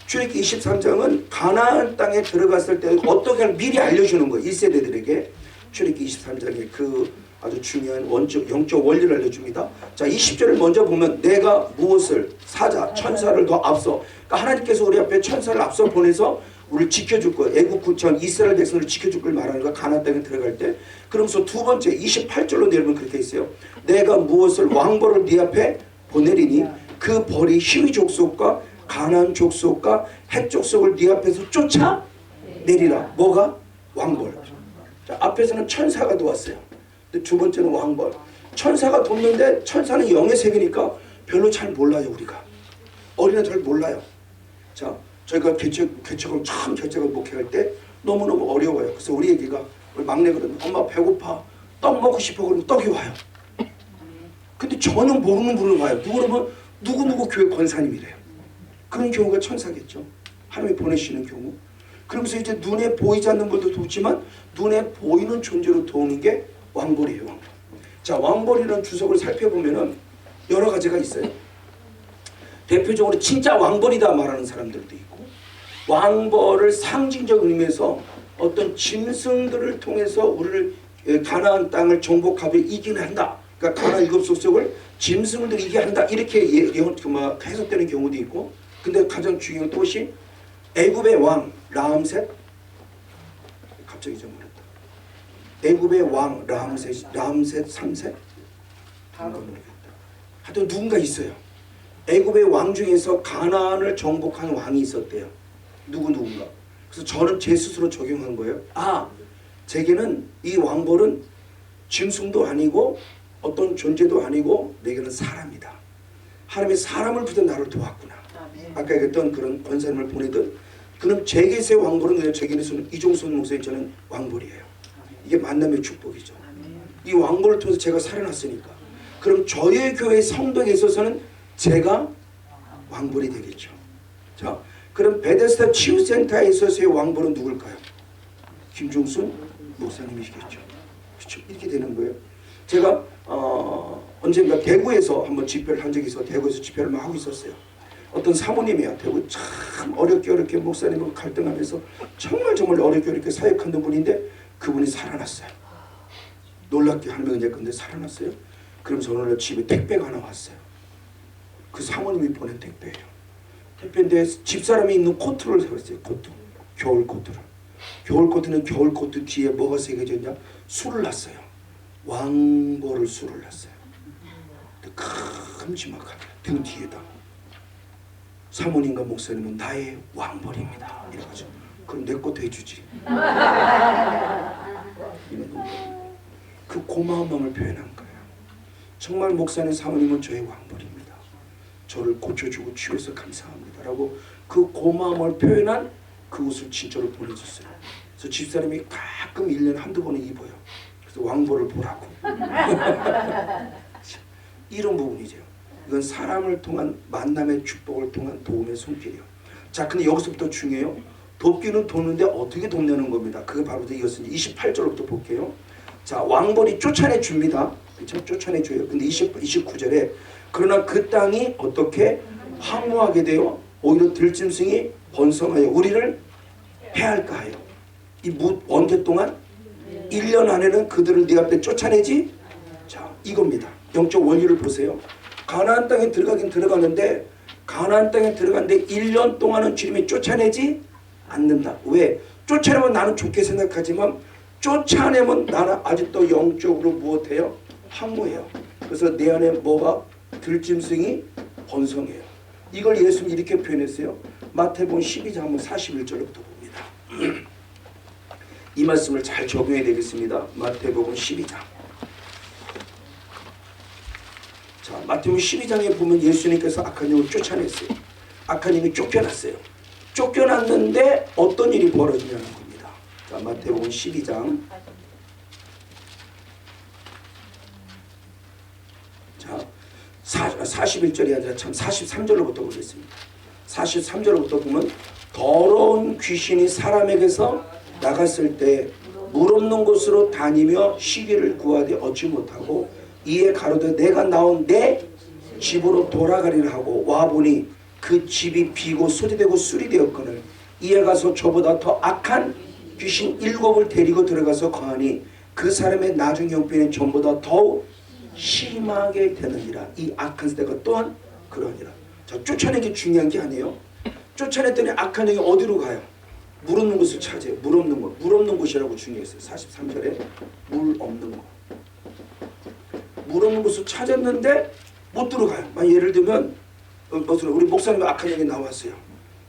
S1: 출애굽기 23장은 가나안 땅에 들어갔을 때 어떻게 하면 미리 알려주는 거예요. 1세대들에게. 출애굽기 23장에 그 아주 중요한 영적 원리를 알려줍니다. 자, 20절을 먼저 보면 내가 무엇을 사자 천사를 더 앞서, 그러니까 하나님께서 우리 앞에 천사를 앞서 보내서 우리를 지켜줄 거예요. 애국 구청 이스라엘 백성을 지켜줄 걸 말하는 거야. 가나안 땅에 들어갈 때. 그러면서 두 번째 28절로 내려면 그렇게 있어요. 내가 무엇을 왕벌을 네 앞에 보내리니 그 벌이 히위 족속과 가나안 족속과 헷 족속을 네 앞에서 쫓아 내리라. 뭐가? 왕벌. 자, 앞에서는 천사가 도왔어요. 근데 두 번째는 왕벌. 천사가 돕는데 천사는 영의 세계니까 별로 잘 몰라요. 우리가 어린애 잘 몰라요. 자, 저희가 개척을 처음 개척을 목회할 때 너무너무 어려워요. 그래서 우리 애기가 우리 막내가 그러면 엄마 배고파 떡 먹고 싶어 그러면 떡이 와요. 근데 전혀 모르는 분을 와요. 누구 그러면 누구누구 교회 권사님이래요. 그런 경우가 천사겠죠. 하나님이 보내시는 경우. 그러면서 이제 눈에 보이지 않는 분도 돕지만 눈에 보이는 존재로 도우는 게 왕벌이에요. 왕벌. 자, 왕벌이라는 주석을 살펴보면은 여러 가지가 있어요. 대표적으로 진짜 왕벌이다 말하는 사람들도 있고, 왕벌을 상징적 의미에서 어떤 짐승들을 통해서 우리를 가나안 땅을 정복하며 이기게 한다. 그러니까 가나안 일곱 족속을 짐승들 이기게 한다. 이렇게 해석되는 경우도 있고, 근데 가장 중요한 것이 애굽의 왕 라암셋, 갑자기 잊어버렸다. 애굽의 왕 라암셋 3세? 하여튼 누군가 있어요. 애굽의 왕 중에서 가나안을 정복한 왕이 있었대요. 누군가. 그래서 저는 제 스스로 적용한 거예요. 아, 제게는 이 왕벌은 짐승도 아니고 어떤 존재도 아니고 내게는 사람이다. 하나님의 사람을 부터 나를 도왔구나. 아까 얘기했던 그런 권사님을 보내듯, 그럼 제게서의 왕벌은 그냥 제게서는 이종선 목사님 저는 왕벌이에요. 이게 만남의 축복이죠. 이 왕벌을 통해서 제가 살아났으니까, 그럼 저의 교회 성도에 있어서는 제가 왕벌이 되겠죠. 자, 그럼 베데스다 치유센터에 있어서의 왕벌은 누굴까요? 김종순 목사님이시겠죠. 그렇죠. 이렇게 되는 거예요. 제가 언젠가 대구에서 한번 집회를 한 적이 있어. 대구에서 집회를 막 하고 있었어요. 어떤 사모님이야. 대구 참 어렵게 목사님하고 갈등하면서 정말 어렵게 사역하는 분인데 그분이 살아났어요. 놀랍게 하나님의 은혜 건데 살아났어요. 그러면서 오늘 집에 택배가 하나 왔어요. 그 사모님이 보낸 택배예요. 택배인데 집사람이 입는 코트를 사왔어요. 코트. 겨울 코트를. 겨울 코트는 겨울 코트 뒤에 뭐가 새겨져 있냐? 술을 놨어요. 왕벌을 술을 놨어요. 큼지막하게 등 뒤에다. 사모님과 목사님은 나의 왕벌입니다. 이래가지고 그럼 내 것도 해주지. 그 고마운 마음을 표현한 거예요. 정말 목사님 사모님은 저의 왕벌입니다. 저를 고쳐주고 치유해서 감사합니다. 라고 그 고마움을 표현한 그 옷을 진짜로 보내줬어요. 그래서 집사람이 가끔 1년에 한두 번은 입어요. 그래서 왕벌을 보라고. 이런 부분이죠. 이건 사람을 통한 만남의 축복을 통한 도움의 손길이에요. 자, 근데 여기서부터 중요해요. 돕기는 돕는데 어떻게 돕냐는 겁니다. 그게 바로 이것은 28절부터 볼게요. 자, 왕벌이 쫓아내 줍니다. 그렇죠? 쫓아내 줘요. 근데 29절에 그러나 그 땅이 어떻게 황무하게 되어 오히려 들짐승이 번성하여 우리를 해할까 하여. 언제 동안? 1년 안에는 그들을 네 앞에 쫓아내지? 자, 이겁니다. 영적 원리를 보세요. 가나안 땅에 들어가긴 들어가는데 가나안 땅에 들어갔는데 1년 동안은 주님이 쫓아내지 않는다. 왜? 쫓아내면 나는 좋게 생각하지만 쫓아내면 나는 아직도 영적으로 무엇해요? 황무해요. 그래서 내 안에 뭐가? 들짐승이 번성해요. 이걸 예수님이 이렇게 표현했어요. 마태복음 12장 한번 41절부터 봅니다. 이 말씀을 잘 적용해야 되겠습니다. 마태복음 12장. 자, 마태복음 12장에 보면 예수님께서 악한 영을 쫓아냈어요. 악한 영이 쫓겨났어요. 쫓겨났는데 어떤 일이 벌어지냐는 겁니다. 자, 마태복음 12장. 자, 41절이 아니라 참 43절로부터 보겠습니다. 43절로부터 보면 더러운 귀신이 사람에게서 나갔을 때 물 없는 곳으로 다니며 쉬기를 구하되 얻지 못하고 이에 가로되 내가 나온 내 집으로 돌아가리라 하고 와보니 그 집이 비고 소리되고 술이 되었거늘 이에 가서 저보다 더 악한 귀신 7을 데리고 들어가서 거하니 그 사람의 나중 형편이 전보다 더욱 심하게 되느니라. 이 악한 세대가 또한 그러니라. 자, 쫓아낸 게 중요한 게 아니에요. 쫓아냈더니 악한 영이 어디로 가요? 물 없는 곳을 찾아요. 물 없는 곳. 물 없는 곳이라고 중요했어요. 43절에 물 없는 곳. 물 없는 곳을 찾았는데 못 들어가요. 예를 들면 우리 목사님 악한 영이 나왔어요.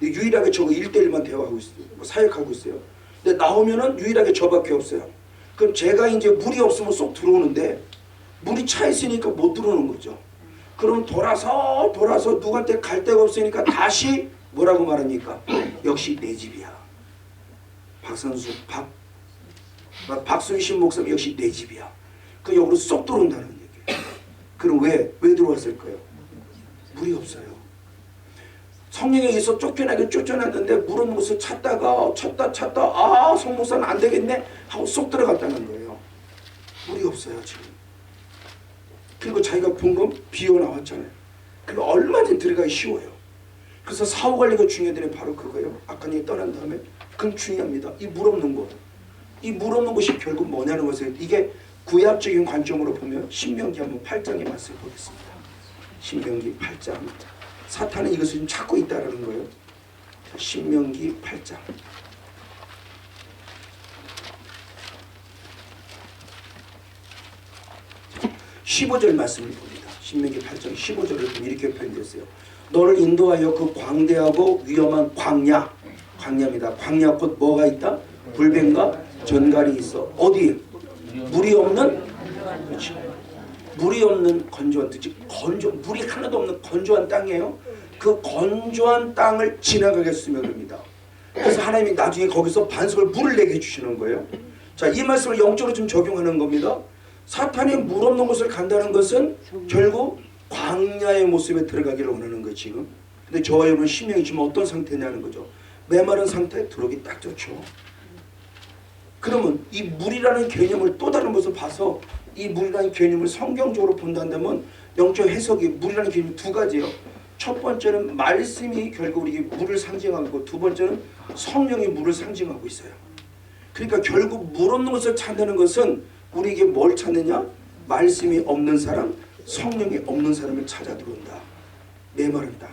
S1: 유일하게 저거 1대1만 대화하고 있어요. 사역하고 있어요. 근데 나오면은 유일하게 저밖에 없어요. 그럼 제가 이제 물이 없으면 쏙 들어오는데 물이 차 있으니까 못 들어오는 거죠. 그럼 돌아서 누구한테 갈 데가 없으니까 다시 뭐라고 말합니까? 역시 내 집이야. 박순신 목사님 역시 내 집이야. 그 역으로 쏙 들어온다는 얘기예요. 그럼 왜 들어왔을까요? 물이 없어요. 성령에 의해서 쫓겨났는데 물 없는 곳을 찾다가 찾다 성목사는 안 되겠네 하고 쏙 들어갔다는 거예요. 물이 없어요 지금. 그리고 자기가 본 건 비어 나왔잖아요. 그리고 얼마든지 들어가기 쉬워요. 그래서 사후 관리가 중요한 바로 그거예요. 아칸이 떠난 다음에 그건 중요합니다. 이 물 없는 곳, 이 물 없는 곳이 결국 뭐냐는 것을, 이게 구약적인 관점으로 보면 신명기 한번 8장의 말씀 보겠습니다. 신명기 8장. 사탄은 이것을 지금 찾고 있다는 거예요. 신명기 8장. 15절 말씀을 봅니다. 신명기 8장 15절을 보면 이렇게 표현되었어요. 너를 인도하여 그 광대하고 위험한 광야입니다. 광야 곧 뭐가 있다? 불뱀과 전갈이 있어. 어디? 물이 없는, 그렇지. 물이 없는 건조한, 즉 물이 하나도 없는 건조한 땅이에요. 그 건조한 땅을 지나가게 했으면 됩니다. 그래서 하나님이 나중에 거기서 반석을 물을 내게 해주시는 거예요. 자, 이 말씀을 영적으로 좀 적용하는 겁니다. 사탄이 물 없는 곳을 간다는 것은 결국 광야의 모습에 들어가기를 원하는 거예요 지금. 근데 저와 여러분 심령이 지금 어떤 상태냐는 거죠. 메마른 상태에 들어오기 딱 좋죠. 그러면 이 물이라는 개념을 또 다른 것을 봐서 이 물이라는 개념을 성경적으로 본다면 영적 해석이 물이라는 개념이 두 가지예요. 첫 번째는 말씀이 결국 우리에게 물을 상징하고, 두 번째는 성령이 물을 상징하고 있어요. 그러니까 결국 물 없는 것을 찾는 것은 우리에게 뭘 찾느냐? 말씀이 없는 사람, 성령이 없는 사람을 찾아 들어온다. 메마른 땅.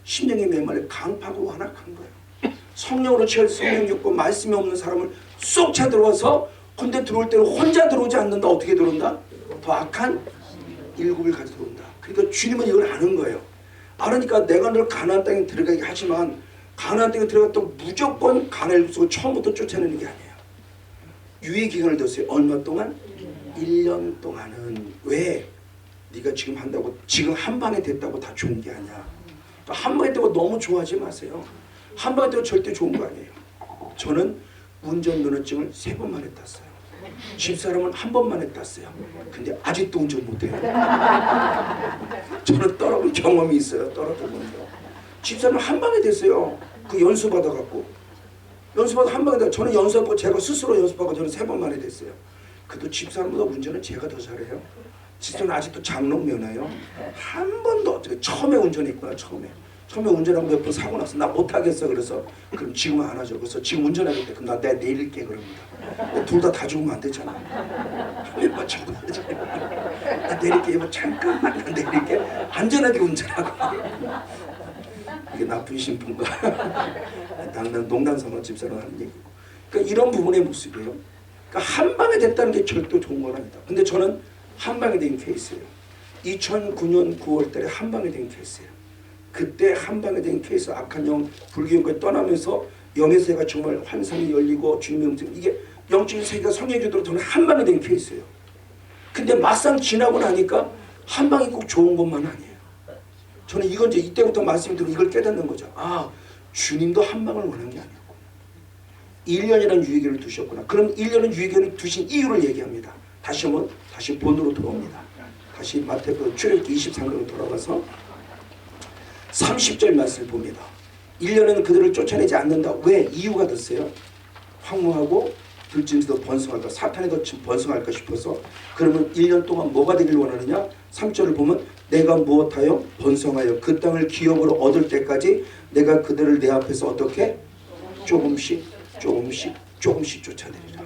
S1: 심령이 메말라 강파고 완악한 거예요. 성령으로 채울 성령 욕구, 말씀이 없는 사람을 쏙 차 들어와서, 근데 들어올 때는 혼자 들어오지 않는다. 어떻게 들어온다? 더 악한 일곱을 가지고 들어온다. 그러니까 주님은 이걸 아는 거예요. 알으니까 내가 널 가나안 땅에 들어가게 하지만 가나안 땅에 들어갔다고 무조건 가나안을 쓰고 처음부터 쫓아내는 게 아니에요. 유예 기간을 뒀어요. 얼마 동안? 1년 동안은. 왜? 네가 지금 한다고 지금 한 방에 됐다고 다 좋은 게 아니야. 한 방에 됐다고 너무 좋아하지 마세요. 한 방에 됐다고 절대 좋은 거 아니에요. 저는 운전면허증을 3번 만에 땄어요. 집사람은 한 번 만에 땄어요. 근데 아직도 운전 못해요. 저는 떨어본 경험이 있어요. 떨어본 거. 집사람은 한 방에 됐어요. 그 연수 받아갖고. 연수받아 한 방에 돼. 저는 연수하고 제가 스스로 연습하고 저는 3번 만에 됐어요. 그래도 집사람보다 운전은 제가 더 잘해요. 집사람은 아직도 장롱 면허요. 한 번도 처음에 운전했구나. 처음에 운전하고 몇 번 사고 났어. 나 못하겠어. 그래서 그럼 지금은 안 하죠. 그래서 지금 운전하겠대. 그럼 나 내가 내릴게. 그럽니다. 둘 다 죽으면 안 되잖아. 나 내릴게. 잠깐만 나 내릴게. 안전하게 운전하고. 이게 나쁜 신분가. 난 농담삼아 집사람 하는 얘기고. 그러니까 이런 부분의 모습이에요. 그러니까 한 방에 됐다는 게 절대 좋은 건 아니다. 근데 저는 한 방에 된 케이스예요. 2009년 9월 달에 한 방에 된 케이스예요. 그때 한 방에 된 케이스, 악한 영, 불교인까지 떠나면서 영의 세계가 정말 환상이 열리고 주님의 음성, 이게 영적인 세계가 성령주도로 저는 한 방에 된 케이스예요. 근데 막상 지나고 나니까 한 방이 꼭 좋은 것만 아니에요. 저는 이건 이제 이때부터 말씀이 들으면 이걸 깨닫는 거죠. 아, 주님도 한 방을 원한 게 아니었고 1년이라는 유예기를 두셨구나. 그럼 1년은 유예기를 두신 이유를 얘기합니다. 다시 본으로 돌아옵니다. 다시 마태복음 출애굽기 23장으로 돌아가서 30절 말씀을 봅니다. 1년은 그들을 쫓아내지 않는다. 왜? 이유가 됐어요. 황무하고 들짐승도 번성할까, 사탄이 더 번성할까 싶어서. 그러면 1년 동안 뭐가 되길 원하느냐? 3절을 보면 내가 무엇하여 번성하여 그 땅을 기업으로 얻을 때까지 내가 그들을 내 앞에서 어떻게? 조금씩 쫓아내리라.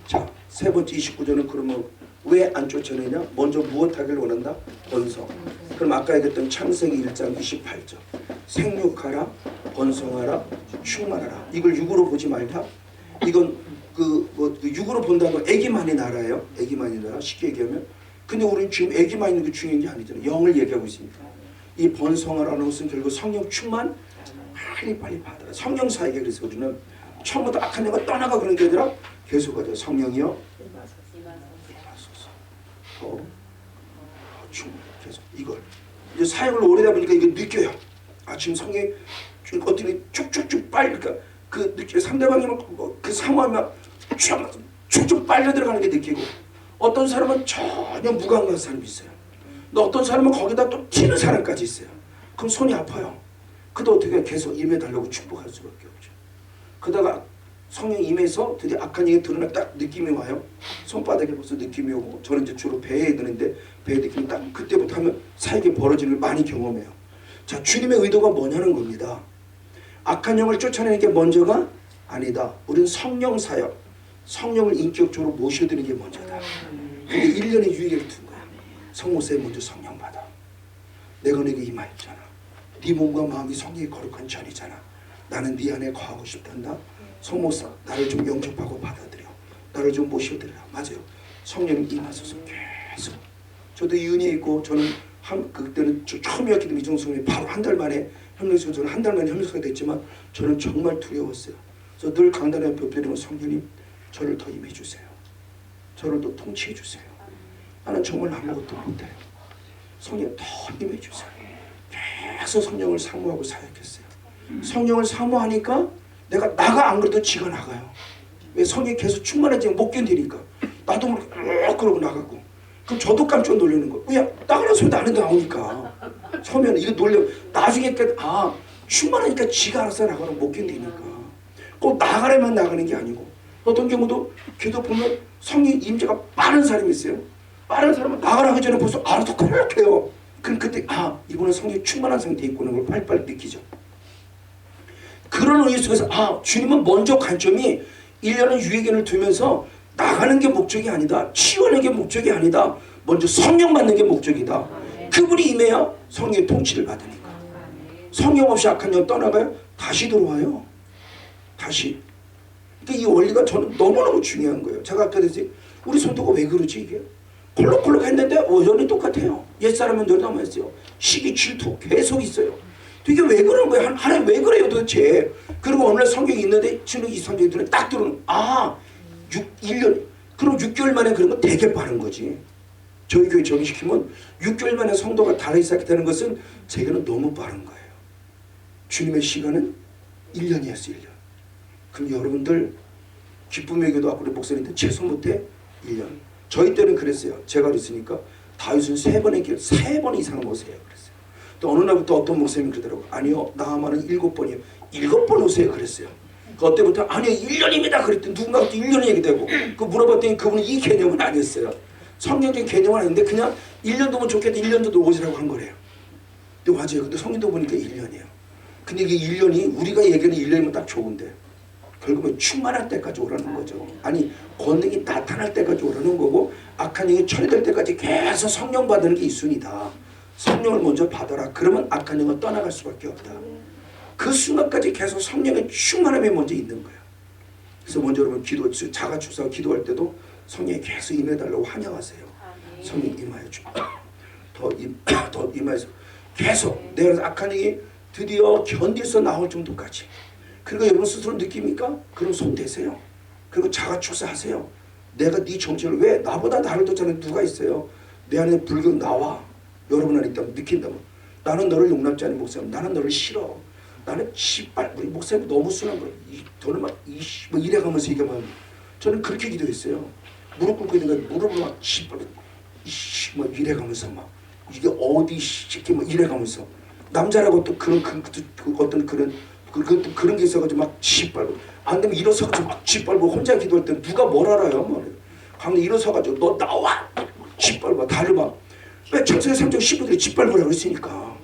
S1: 자, 세 번째 29절은 그러면 왜 안 쫓아내냐? 먼저 무엇하길 원한다? 번성. 그럼 아까 얘기했던 창세기 1장 28절 생육하라, 번성하라, 충만하라. 이걸 육으로 보지 말자. 이건 육으로 본다면 애기만이 나라예요. 애기만이 나라. 쉽게 얘기하면. 근데 우리는 지금 애기만 있는 게 중요한 게 아니잖아요. 영을 얘기하고 있습니다. 이 번성하라는 것은 결국 성령 충만 빨리 받아라. 성령사에게 그래서 우리는 처음부터 악한 영가 떠나가 그런 게 아니라 계속 하죠. 성령이요. 더 충만 계속 이걸 이제 사역을 오래다 보니까 이게 느껴요. 아 지금 성령이 어떻게 쭉쭉쭉 빨리 그러니까 그 느껴 상대방이 그 상황이 쭉쭉 빨려 들어가는 게 느끼고 어떤 사람은 전혀 무감각한 사람이 있어요. 또 어떤 사람은 거기다 또 튀는 사람까지 있어요. 그럼 손이 아파요. 그도 어떻게 계속 임해달라고 축복할 수밖에 없죠. 그러다가 성령 임해서 드디어 악한 영이 드러나 딱 느낌이 와요. 손바닥에 벌써 느낌이 오고, 저는 이제 주로 배에 드는데 배에 느낌이 딱 그때부터 하면 사역이 벌어지는 걸 많이 경험해요. 자, 주님의 의도가 뭐냐는 겁니다. 악한 영을 쫓아내는 게 먼저가 아니다. 우리는 성령 사역, 성령을 인격적으로 모셔드리는 게 먼저다. 그게 1년의 유예를 둔 거야. 성모세 먼저 성령 받아. 내가 네게 임하였잖아. 네 몸과 마음이 성령의 거룩한 전이잖아. 나는 네 안에 거하고 싶단다. 성모사, 나를 좀 영접하고 받아들여. 나를 좀 모셔드리라. 맞아요. 성령님 임하소서 계속. 저도 이 은혜 있고, 저는 그때는 처음이었기 때문에 이정성이 바로 한 달 만에 협력소, 저는 한 달 만에 협력소가 됐지만 저는 정말 두려웠어요. 그래서 늘 강단에 엎드리면 성령님 저를 더 임해 주세요. 저를 더 통치해 주세요. 나는 정말 아무것도 못해요. 성령 더 임해 주세요. 계속 성령을 사모하고 사역했어요. 성령을 사모하니까 나가 안 그래도 지가 나가요. 왜? 성령이 계속 충만해지면 못 견디니까. 나도 모르게 그러고 나가고. 그럼 저도 깜짝 놀라는 거예요. 왜? 나가는 소리도 안 해도 나오니까. 처음에는 이거 놀려. 나중에 충만하니까 지가 알아서 나가는 못 견디니까. 꼭 나가려면 나가는 게 아니고, 어떤 경우도 기도 보면 성령 임재가 빠른 사람이 있어요. 빠른 사람은 나가라기 전에 벌써 알아서 그렇게요. 그럼 그때 이분은 성령이 충만한 상태에 있구나 걸 빨리빨리 느끼죠. 그런 의미 속에서 주님은 먼저 관점이 1년의 유예기간을 두면서 나가는 게 목적이 아니다. 치유하는 게 목적이 아니다. 먼저 성령 받는 게 목적이다. 그분이 임해야 성령의 통치를 받으니까. 성령 없이 악한 영 떠나가요? 다시 들어와요. 다시. 그러니까 이 원리가 저는 너무너무 중요한 거예요. 제가 아까 그랬지, 우리 성도가 왜 그러지 이게? 콜록콜록 했는데 여전히 똑같아요. 옛사람은 늘 남아있어요. 시기 질투 계속 있어요. 이게 왜 그러는 거예요? 하나님 왜 그래요 도대체? 그리고 어느 날 성경이 있는데 지금 이 성경이 딱 들어오는 1년, 그럼 6개월 만에 그런 건 되게 빠른 거지. 저희 교회 정의시키면 6개월 만에 성도가 다르기 시작했다는 것은 제게는 너무 빠른 거예요. 주님의 시간은 1년이었어요. 1년. 그럼 여러분들 기쁨의 기도 앞으로 목사님들 최소 못해 1년. 저희 때는 그랬어요. 제가 그랬으니까 다윗은 3번 이상은 오세요 그랬어요. 또 어느 날부터 어떤 목사님이 그러더라고요. 아니요, 나아만은 7번이에요. 7번 오세요 그랬어요. 그때부터 아니요 1년입니다 그랬더니 누군가 또 1년 얘기되고, 그 물어봤더니 그분은 이 개념은 아니었어요. 성경적인 개념은 아닌데 그냥 1년 도면 좋겠다, 1년 도 오시라고 한 거래요. 근데 맞아요. 근데 성경도 보니까 1년이에요. 근데 이게 1년이 우리가 얘기하는 1년이면 딱 좋은데 결국은 충만할 때까지 오라는 거죠. 아니, 권능이 나타날 때까지 오라는 거고, 악한 영이 처리될 때까지 계속 성령 받는 게 이 순이다. 성령을 먼저 받아라. 그러면 악한 영은 떠나갈 수밖에 없다. 그 순간까지 계속 성령의 충만함이 먼저 있는 거예요. 그래서 먼저 여러분 자가 추사 기도할 때도 성령이 계속 임해달라고 환영하세요. 성령 임하여 주. 더 임하여서 계속 내가 악한 영이 드디어 견딜 수 나올 정도까지. 그리고 여러분 스스로 느낍니까? 그럼 손 대세요. 그리고 자가 추사하세요. 내가 네 정체를 왜 나보다 나를 더 잘하는 누가 있어요? 내 안에 불경 나와. 여러분 안에 있다면 느낀다면 나는 너를 용납지 않는 목사님, 나는 너를 싫어. 나는 씨발 우리 목사님 너무 순한 거예요. 저는 막 이래가면서 얘기하면 저는 그렇게 기도했어요. 무릎 꿇고 있는 거 무릎을 막 씨발 막 이래가면서 막 이게 어디 시키 막 이래가면서 남자라고 또 어떤 그런 게 있어가지고 막 짓밟고 안 되면 일어서가지고 막 짓밟고 혼자 기도할 때 누가 뭘 알아요? 말이에요. 강대 일어서가지고 너 나와! 짓밟아 달려봐. 왜 창세기 3장 15절에 짓밟으라고 했으니까.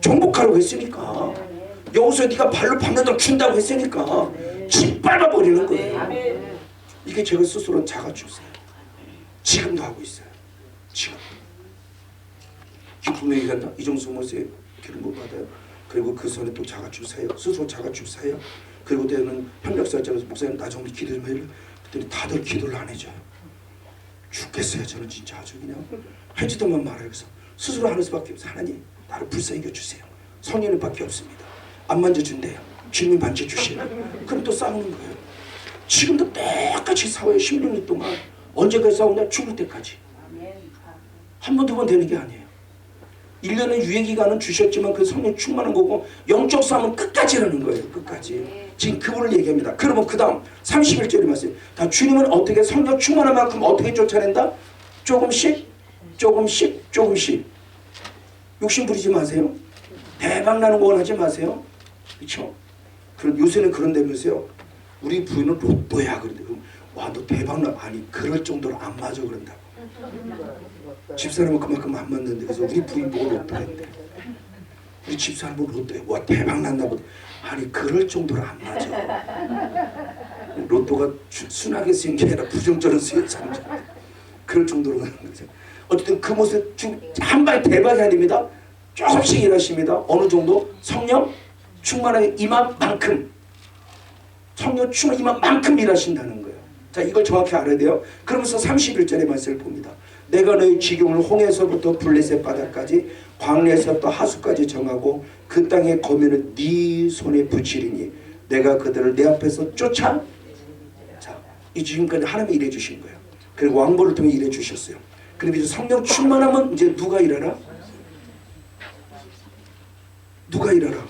S1: 정복하라고 했으니까. 여호수아 네가 발로 밟는 걸 준다고 했으니까 짓밟아 버리는 거예요. 이게 제가 스스로 자가주세요. 지금도 하고 있어요. 지금. 기쁨의 기간다. 이정수 목사님 기름 부음 받아요. 그리고 그 손에 또 자가주세요. 스스로 자가주세요. 그리고 때는 협력사장에서 목사님 나 좀 기도 좀 해요. 그랬더니 다들 기도를 안 해줘요. 죽겠어요. 저는 진짜 아주 그냥 해주더만 말아요. 그래서 스스로 하는 수밖에 없어요. 하나님 나를 불쌍히 여겨주세요. 성령님 밖에 없습니다. 안 만져준대요. 주님이 만져주시라. 그럼 또 싸우는 거예요. 지금도 똑같이 싸워요. 16년 동안. 언제까지 싸우냐? 죽을 때까지. 한 번, 두 번 되는 게 아니에요. 1년의 유예기간은 주셨지만 그 성령 충만한 거고 영적 싸움은 끝까지라는 거예요. 끝까지. 지금 그분을 얘기합니다. 그러면 그 다음 31절에 말씀. 다 주님은 어떻게 성령 충만한 만큼 어떻게 쫓아낸다? 조금씩 조금씩 조금씩. 욕심 부리지 마세요. 대박 나는 거 원하지 마세요. 그렇죠? 그런 요새는 그런다면서요. 우리 부인은 로또야 그런데 와 너 대박나 아니 그럴 정도로 안 맞아 그런다고. 집사람은 그만큼 안 맞는데 그래서 우리 부인 보고 로또했대. 우리 집사람은 로또야 와 대박 났나 보다. 아니 그럴 정도로 안 맞아. 로또가 순하게 쓰인 게 아니라 부정적으로 쓰인 사람. 그럴 정도로 가는 거죠. 어쨌든 그 모습 한 방에 대박이 아닙니다. 조금씩 일하십니다. 어느 정도 성령 충만한 이만큼 성령 충만 이만큼 일하신다는 거예요. 자 이걸 정확히 알아야 돼요. 그러면서 31절의 말씀을 봅니다. 내가 너희 지경을 홍해서부터 블레셋 바다까지 광야에서부터 하수까지 정하고 그 땅의 거민을 네 손에 붙이리니 내가 그들을 내 앞에서 쫓아. 자, 이 지금까지 하나님이 일해 주신 거예요. 그리고 왕보를 통해 일해 주셨어요. 그리고 이제 성령 충만하면 이제 누가 일하라? 누가 일하라?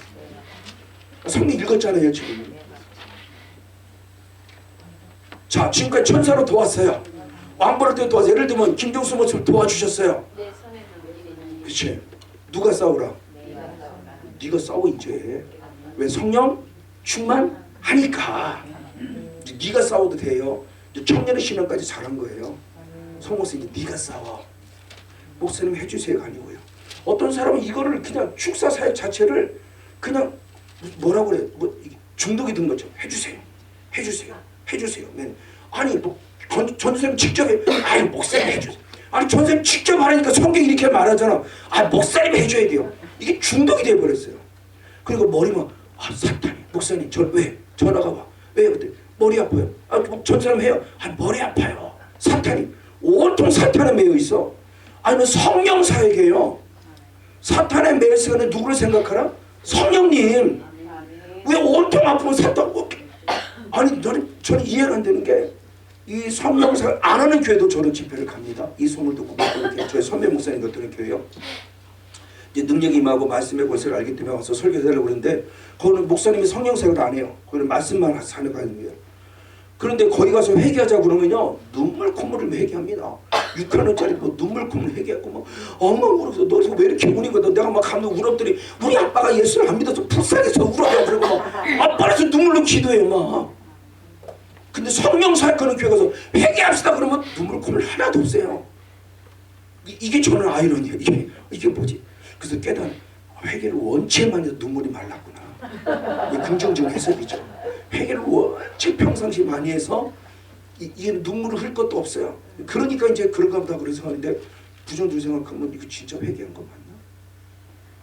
S1: 성령 읽었잖아요 지금. 자 지금까지 천사로 도왔어요. 왕보를 통해 도와서 예를 들면 김종수 모습을 도와주셨어요. 그치? 누가 싸우라? 네가 싸워 이제. 왜? 성령 충만하니까. 네가 싸워도 돼요. 청년의 신앙까지 잘한 거예요. 성목사님 네가 싸워. 목사님 해주세요가 아니고요. 어떤 사람은 이거를 그냥 축사 사역 자체를 그냥 뭐라고 그래? 뭐 중독이 든 거죠. 해주세요. 해주세요. 해주세요. 아니 뭐 전선생님 직접 해. 아니 목사님 해주세요. 아니 전선생님 직접 하라니까 성경 이렇게 말하잖아. 아 목사님 해줘야 돼요. 이게 중독이 돼버렸어요. 그리고 머리만 사탄이 목사님 저 왜? 전화가 와. 왜? 그때 머리 아파요. 전 사람 해요. 머리 아파요. 사탄이 온통 사탄에 매여 있어. 아니면 성령 사역이에요. 사탄에 매여 있으면 누구를 생각하라? 성령님. 왜 온통 아프면 사탄 아니 저는 이해가 안 되는 게 이 성령 사역 안 하는 교회도 저는 집회를 갑니다. 이 소문 듣고 이렇게 저희 선배 목사님 같은 교회요. 이제 능력이 임하고 말씀의 권세를 알기 때문에 와서 설교해달라고 그러는데 거기는 목사님이 성령 사역을 안 해요. 거기는 말씀만 하는 거예요. 그런데 거기 가서 회개하자 그러면요 눈물 콧물을 회개합니다. 6,000원짜리 뭐 눈물 콧물 회개하고 뭐 엄마 울어서 너 왜 이렇게 우는 거야? 내가 막 가면 울었더니 우리 아빠가 예수를 안 믿어서 불쌍해서 울어요. 그러고 막 아빠라서 눈물로 기도해요 막. 근데 성령 사역하는 교회 가서 회개합시다 그러면 눈물 콧물 하나도 없어요. 이게 저는 아이러니예요. 이게 뭐지? 그래서 깨달아 회개를 원체만 해도 눈물이 말랐구나. 이게 긍정적인 해석이죠. 회개를 원체 평상시 많이 해서 이게 눈물을 흘 것도 없어요. 그러니까 이제 그런가 보다 그래서 하는데 부정적으로 생각하면 이거 진짜 회개한 거 맞나?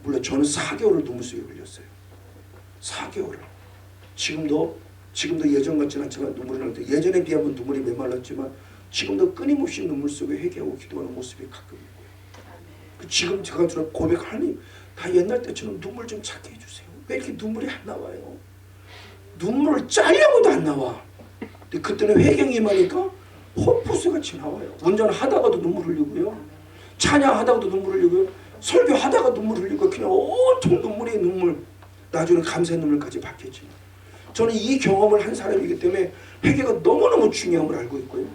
S1: 몰라. 저는 4개월을 눈물 속에 흘렸어요. 4개월을. 지금도 예전 같지는 않지만 눈물이 날 때 예전에 비하면 눈물이 메말랐지만 지금도 끊임없이 눈물 속에 회개하고 기도하는 모습이 가끔 있고요. 지금 제가 고백하니 다 옛날 때처럼 눈물 좀 찾게 해주세요. 왜 이렇게 눈물이 안 나와요? 눈물을 짜려고도 안 나와. 근데 그때는 회개가 임하니까 호푸스같이 나와요. 운전하다가도 눈물 흘리고요. 찬양하다가도 눈물 흘리고요. 설교하다가 눈물 흘리고 그냥 온통 눈물이 눈물. 나중에 감사의 눈물까지 받겠지만 저는 이 경험을 한 사람이기 때문에 회개가 너무너무 중요함을 알고 있고요.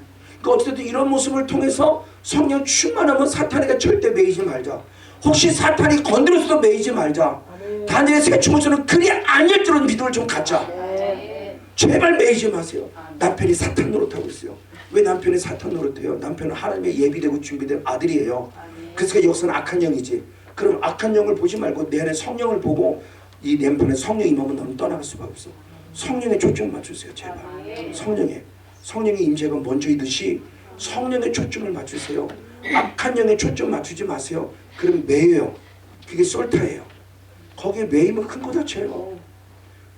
S1: 그러니까 어쨌든 이런 모습을 통해서 성령 충만하면 사탄에게 절대 매이지 말자. 혹시 사탄이 건드려서도 매이지 말자. 다니엘의 새 추모처럼 그리 아닐 줄은 믿음을 좀 갖자. 제발 매이지 마세요. 남편이 사탄 노릇하고 있어요. 왜 남편이 사탄 노릇해요? 남편은 하나님의 예비되고 준비된 아들이에요. 그래서 그 역사는 악한 영이지. 그럼 악한 영을 보지 말고 내 안에 성령을 보고 이 남편의 성령이 임하면 너는 떠나갈 수가 없어. 성령에 초점 맞추세요. 제발. 성령의 임재가 먼저이듯이 성령에 초점을 맞추세요. 악한 영에 초점 맞추지 마세요. 그럼 매여요. 그게 솔타예요. 거기에 매이면 큰 거 다쳐요.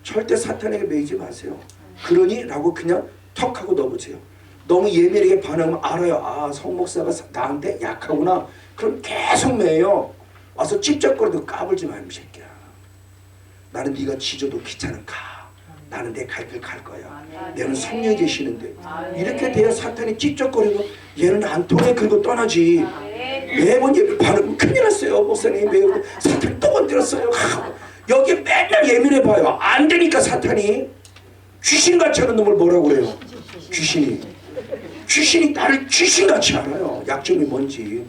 S1: 절대 사탄에게 매이지 마세요. 그러니? 라고 그냥 턱 하고 넣어보세요. 너무 예민하게 반응하면 알아요. 아, 성목사가 나한테 약하구나. 그럼 계속 매요. 와서 찝쩍거려도 까불지 마, 이 새끼야. 나는 네가 지져도 귀찮은 가. 나는 내 갈 길 갈 거야. 얘는 성령이 계시는데. 이렇게 돼야 사탄이 찝쩍거리고 얘는 안 통해. 그리고 떠나지. 매번 예배 바르면 큰일 났어요. 목사님 매번 사탄이 또 건드렸어요. 여기 맨날 예민해 봐요. 안 되니까 사탄이. 귀신같이 하는 놈을 뭐라고 그래요? 귀신이 나를 귀신같이 알아요. 약점이 뭔지.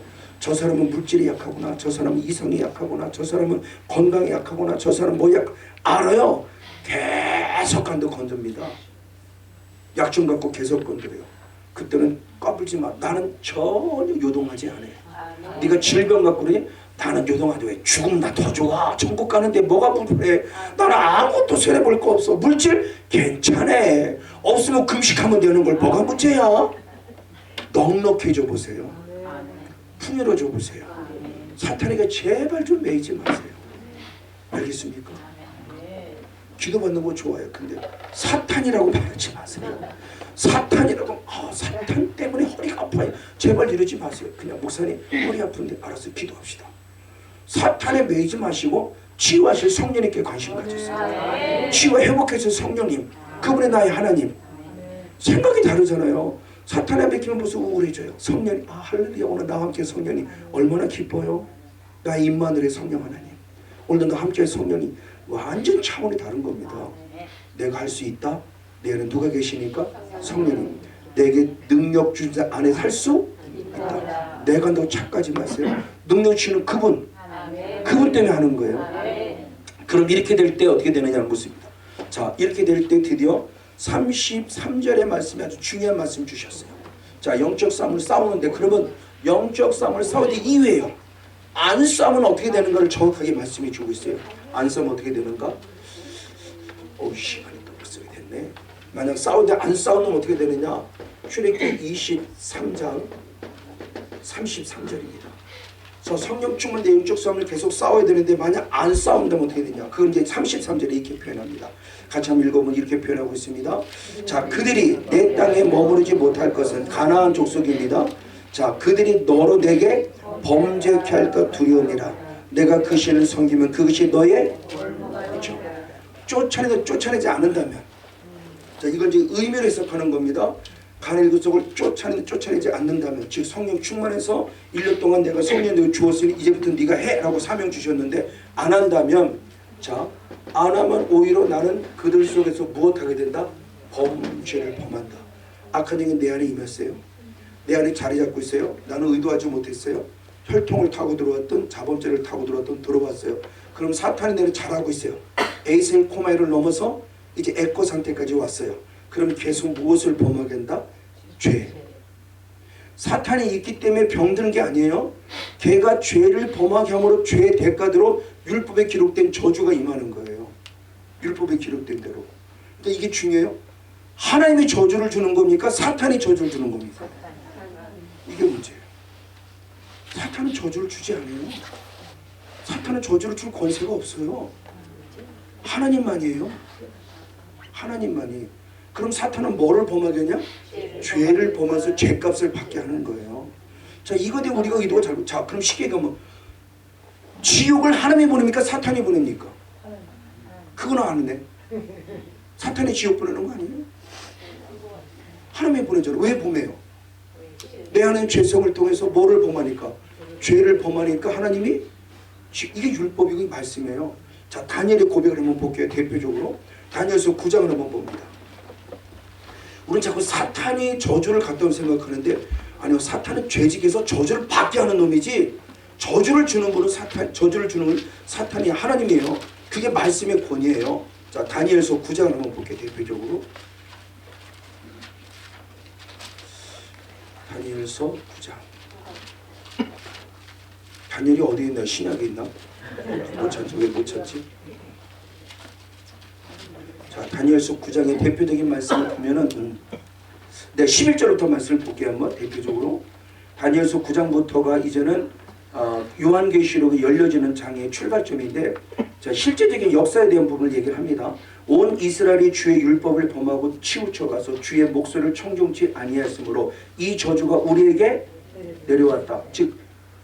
S1: 저 사람은 물질이 약하구나, 저 사람은 이성이 약하구나, 저 사람은 건강이 약하구나, 저 사람은 뭐 알아요. 계속 건듭니다. 약 좀 갖고 계속 건드려요. 그때는 까불지 마. 나는 전혀 요동하지 않아요. 네가 질병 갖고 그러니 나는 요동하지. 왜? 죽으면 나 더 좋아. 천국 가는데 뭐가 불편해. 나는 아무것도 손해볼 거 없어. 물질 괜찮아. 없으면 금식하면 되는 걸 뭐가 문제야. 넉넉해져 보세요. 풍요로워져 보세요. 사탄에게 제발 좀 매이지 마세요. 알겠습니까? 기도받는 거 좋아요. 근데 사탄이라고 말하지 마세요. 사탄이라고 사탄 때문에 허리가 아파요. 제발 이러지 마세요. 그냥 목사님 허리 아픈데 알아서 기도합시다. 사탄에 매이지 마시고 치유하실 성령님께 관심 가졌어요. 치유와 회복하실 성령님, 그분의 나의 하나님. 생각이 다르잖아요. 사탄에 맡기면 무슨 우울해져요. 성령님, 할렐루야, 오늘 나와 함께 성령님 얼마나 기뻐요. 나의 임마누엘의 성령 하나님, 오늘도 나와 함께 성령님. 완전 차원이 다른 겁니다. 내가 할 수 있다. 내 안에 누가 계시니까? 성령님. 내게 능력 주신 자 안에 살 수 있다. 내가 너 착하지 마세요. 능력 주시는 그분 때문에 하는 거예요. 그럼 이렇게 될 때 어떻게 되느냐는 묻습니다. 자, 이렇게 될 때 드디어 33절의 말씀이 아주 중요한 말씀 주셨어요. 자, 영적 싸움을 싸우는데 그러면 영적 싸움을 싸우기 이외에요. 안 싸우면 어떻게 되는가를 정확하게 말씀해 주고 있어요. 안 싸우면 어떻게 되는가? 시간이 또 벌써 됐네. 만약 싸우는데 안 싸우면 어떻게 되느냐? 출애굽기 23장 33절입니다. 저 성령 충만된 영적 싸움을 계속 싸워야 되는데 만약 안 싸운다면 어떻게 되냐? 그건 이제 33절에 이렇게 표현합니다. 같이 한번 읽어보면 이렇게 표현하고 있습니다. 자, 그들이 내 땅에 머무르지 못할 것은 가나안 족속입니다. 자, 그들이 너로 내게 범죄케 할까 두려우니라. 내가 그 신을 섬기면 그것이 너의 그렇죠. 쫓아내지 않는다면, 자, 이건 이제 의미로 해석하는 겁니다. 가나안 족속을 쫓아내지 않는다면, 즉 성령 충만해서 1년 동안 내가 성령을 주었으니 이제부터 네가 해라고 사명 주셨는데 안 한다면, 자, 안 하면 오히려 나는 그들 속에서 무엇하게 된다? 범죄를 범한다. 악한 영이 내 안에 임했어요. 내 안에 자리 잡고 있어요. 나는 의도하지 못했어요. 혈통을 타고 들어왔던, 자범죄를 타고 들어왔던 들어왔어요. 그럼 사탄이 내를 잘하고 있어요. 에이셀 코마이를 넘어서 이제 에코 상태까지 왔어요. 그럼 계속 무엇을 범하게 한다? 죄. 사탄이 있기 때문에 병드는 게 아니에요. 걔가 죄를 범하게 함으로 죄의 대가대로 율법에 기록된 저주가 임하는 거예요. 율법에 기록된 대로. 그러니까 이게 중요해요. 하나님이 저주를 주는 겁니까? 사탄이 저주를 주는 겁니까? 이게 문제예요. 사탄은 저주를 주지 않아요. 사탄은 저주를 줄 권세가 없어요. 하나님만이에요. 하나님만이. 그럼 사탄은 뭐를 범하겠냐? 죄를 범해서 죄값을 받게 하는 거예요. 자, 이거에 우리가 의도가 잘못. 자, 그럼 쉽게 가면 지옥을 하나님이 보냅니까? 사탄이 보냅니까? 그건 아는데. 사탄이 지옥 보내는 거 아니에요? 하나님이 보내잖아요. 왜 보내요? 내 안에 죄성을 통해서 뭐를 범하니까? 죄를 범하니까 하나님이, 이게 율법이고 말씀이에요. 자, 다니엘의 고백을 한번 볼게요. 대표적으로 다니엘서 9장을 한번 봅니다. 우리는 자꾸 사탄이 저주를 갖다고 생각하는데 아니요, 사탄은 죄직에서 저주를 받게 하는 놈이지 저주를 주는 분은 저주를 주는 건 사탄이 하나님이에요. 그게 말씀의 권위예요. 자, 다니엘서 9장을 한번 볼게요. 대표적으로 다니엘서 9장. 다니엘이 어디에 있나? 신약에 있나? 못 찾지. 왜 못 찾지? 자, 다니엘서 9장의 대표적인 말씀을 보면은 내가 11절부터 말씀을 볼게요. 한번 대표적으로 다니엘서 9장부터가 이제는 요한계시록이 열려지는 장의 출발점인데, 자, 실제적인 역사에 대한 부분을 얘기를 합니다. 온 이스라엘이 주의 율법을 범하고 치우쳐가서 주의 목소리를 청종치 아니하였으므로 이 저주가 우리에게 내려왔다. 즉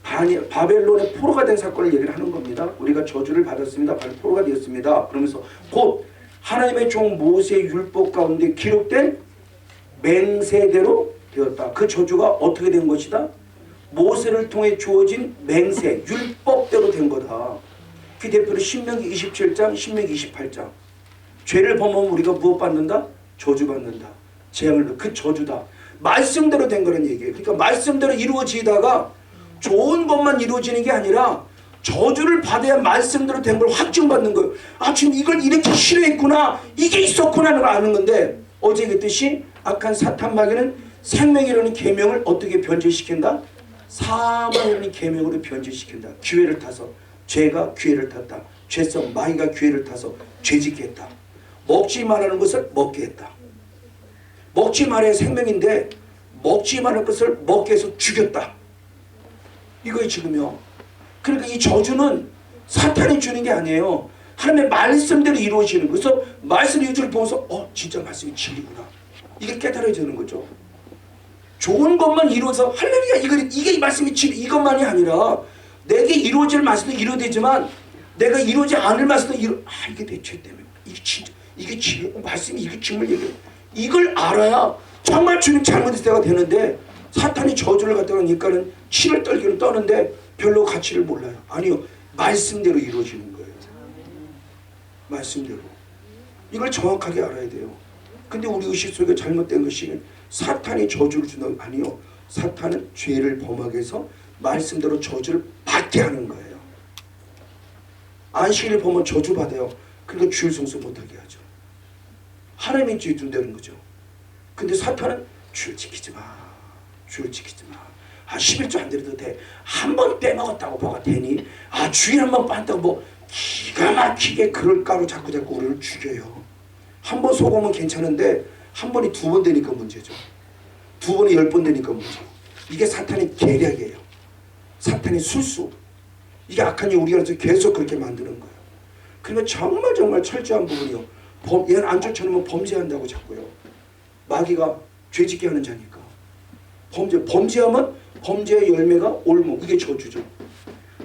S1: 바벨론의 포로가 된 사건을 얘기를 하는 겁니다. 우리가 저주를 받았습니다. 포로가 되었습니다. 그러면서 곧 하나님의 종 모세의 율법 가운데 기록된 맹세대로 되었다. 그 저주가 어떻게 된 것이다? 모세를 통해 주어진 맹세, 율법대로 된 거다. 그 대표로 신명기 27장, 신명기 28장. 죄를 범하면 우리가 무엇 받는다? 저주 받는다. 재앙을 받는다. 그 저주다. 말씀대로 된 거란 얘기예요. 그러니까 말씀대로 이루어지다가 좋은 것만 이루어지는 게 아니라 저주를 받아야 말씀대로 된 걸 확증받는 거예요. 아, 지금 이걸 이렇게 싫어했구나, 이게 있었구나를 아는 건데, 어제 그랬듯이 악한 사탄 마귀는 생명이라는 계명을 어떻게 변질시킨다? 사망이라는 계명으로 변질시킨다. 기회를 타서 죄가 기회를 탔다. 죄성 마귀가 기회를 타서 죄짓게 했다. 먹지 말라는 것을 먹게 했다. 먹지 말아야 생명인데 먹지 말할 것을 먹게 해서 죽였다. 이거에 지금요. 그러니까 이 저주는 사탄이 주는 게 아니에요. 하나님의 말씀대로 이루어지는 거예요. 그래서 말씀 이루어지는 보면서 진짜 말씀이 진리구나. 이게 깨달아지는 거죠. 좋은 것만 이루어서 할렐루야, 이게 말씀이 진리, 이것만이 아니라 내게 이루어질 말씀도 이루어지지만 내가 이루어지지 않을 말씀도 이게 내 죄 때문에 이게 진짜 이게 진리 말씀이 이게 정말 얘기해. 이걸 알아야 정말 주님 잘못했을 때가 되는데, 사탄이 저주를 갖다가 하니까는 치를 떨기는 떠는데 별로 가치를 몰라요. 아니요, 말씀대로 이루어지는 거예요. 말씀대로. 이걸 정확하게 알아야 돼요. 근데 우리 의식 속에 잘못된 것이 사탄이 저주를 준다고. 아니요, 사탄은 죄를 범하게 해서 말씀대로 저주를 받게 하는 거예요. 안식일을 보면 저주받아요. 그러니까 주일 성수 못하게 하죠. 하나님이 주의 둔다는 거죠. 근데 사탄은 주일 지키지 마. 주일 지키지 마. 11조 안 드려도 돼. 한 번 빼먹었다고 뭐가 되니? 주일 한 번 빤다고 뭐 기가 막히게 그럴까로 자꾸 우리를 죽여요. 한 번 속으면 괜찮은데 한 번이 두 번 되니까 문제죠. 두 번이 10번 되니까 문제죠. 이게 사탄의 계략이에요. 사탄의 술수. 이게 악한 일 우리가 계속 그렇게 만드는 거예요. 그러면 정말 철저한 부분이요. 얘는 안 쫓아내면 범죄한다고 자꾸요. 마귀가 죄짓게 하는 자니까. 범죄하면 범죄의 열매가 올무. 이게 저주죠.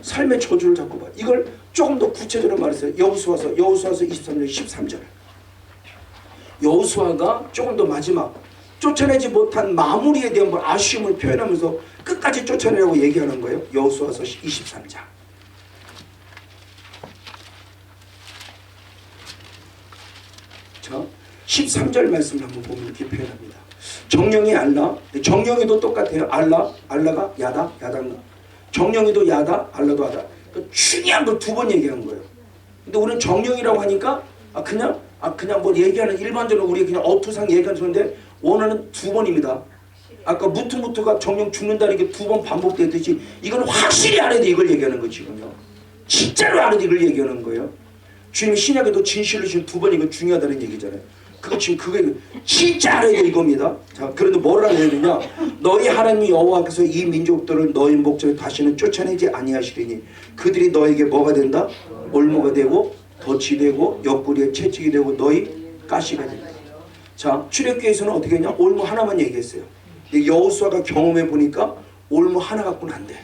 S1: 삶의 저주를 자꾸 봐. 이걸 조금 더 구체적으로 말했어요. 여호수아서 23장 13절. 여호수아가 조금 더 마지막 쫓아내지 못한 마무리에 대한 아쉬움을 표현하면서 끝까지 쫓아내라고 얘기하는 거예요. 여호수아서 23장. 자, 13절 말씀을 한번 보면 이렇게 표현합니다. 정령이 알라, 정령이도 똑같아요. 알라가 야다, 야단가. 정령이도 야다, 알라도 야다. 중요한 걸 두 번 얘기한 거예요. 근데 우리는 정령이라고 하니까 그냥 뭐 얘기하는 일반적으로 우리 그냥 어투상 얘기하는 건데 원어는 두 번입니다. 아까 무트가 정령 죽는다는 게 두 번 반복되듯이 이건 확실히 알아야 돼. 이걸 얘기하는 거 지금요. 진짜로 알아야 돼. 이걸 얘기하는 거예요. 주님이 신약에도 진실을 지금 두 번 이거 중요하다는 얘기잖아요. 그거 지금 그게 진짜 알아야 돼 이겁니다. 자, 그런데 뭐라 해야 되냐? 너희 하나님 여호와께서 이 민족들을 너희 목전에 다시는 쫓아내지 아니하시리니 그들이 너에게 뭐가 된다? 올무가 되고 덫이 되고 옆구리에 채찍이 되고 너희 가시가 된다. 자, 출애굽기에서는 어떻게 했냐? 올무 하나만 얘기했어요. 여호수아가 경험해 보니까 올무 하나 갖고는 안 돼.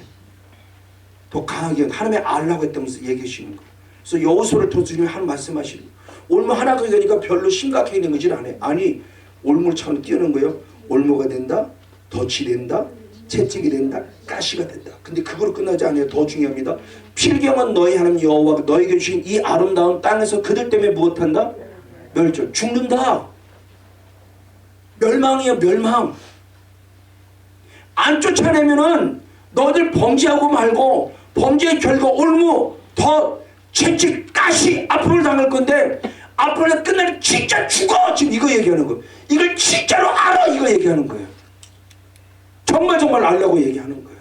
S1: 더 강하게 하나님의 알라고 했다면서 얘기해 주시는 거예요. 그래서 여호수아를 통해서 하는 말씀하시는 거예요. 올무 하나가 되니까 별로 심각하게 된 거지 않아요. 아니, 올무처럼 띄우는 거예요. 올무가 된다, 덫이 된다, 채찍이 된다, 가시가 된다. 근데 그걸로 끝나지 않아요. 더 중요합니다. 필경은 너희 하나님 여호와가 너에게 주신 이 아름다운 땅에서 그들 때문에 무엇한다? 멸절, 죽는다. 멸망이야, 멸망. 안 쫓아내면은 너희들 범죄하고 말고 범죄의 결과 올무, 더 채찍, 가시 앞으로 당할 건데 앞으로 끝나면 진짜 죽어. 지금 이거 얘기하는 거예요. 이걸 진짜로 알아. 이거 얘기하는 거예요. 정말 알라고 얘기하는 거예요.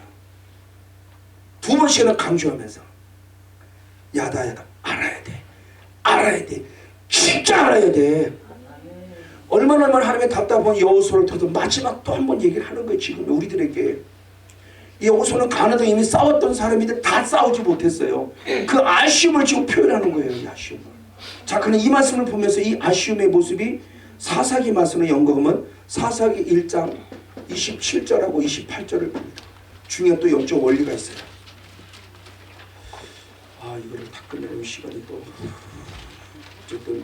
S1: 두 번씩이나 강조하면서 야다 알아야 돼. 진짜 알아야 돼. 얼마나 하나님의 답답한 여호수아를 통해서 마지막 또 한 번 얘기를 하는 거예요. 지금 우리들에게. 이 여호수아는 가나안에 이미 싸웠던 사람인데 다 싸우지 못했어요. 그 아쉬움을 지금 표현하는 거예요. 이 아쉬움을. 자, 그럼 이 말씀을 보면서 이 아쉬움의 모습이 사사기 말씀을 연구하면 사사기 1장 27절하고 28절을 봅니다. 중요한 또 영적 원리가 있어요. 이거를 다 끝내려면 시간이 또 어쨌든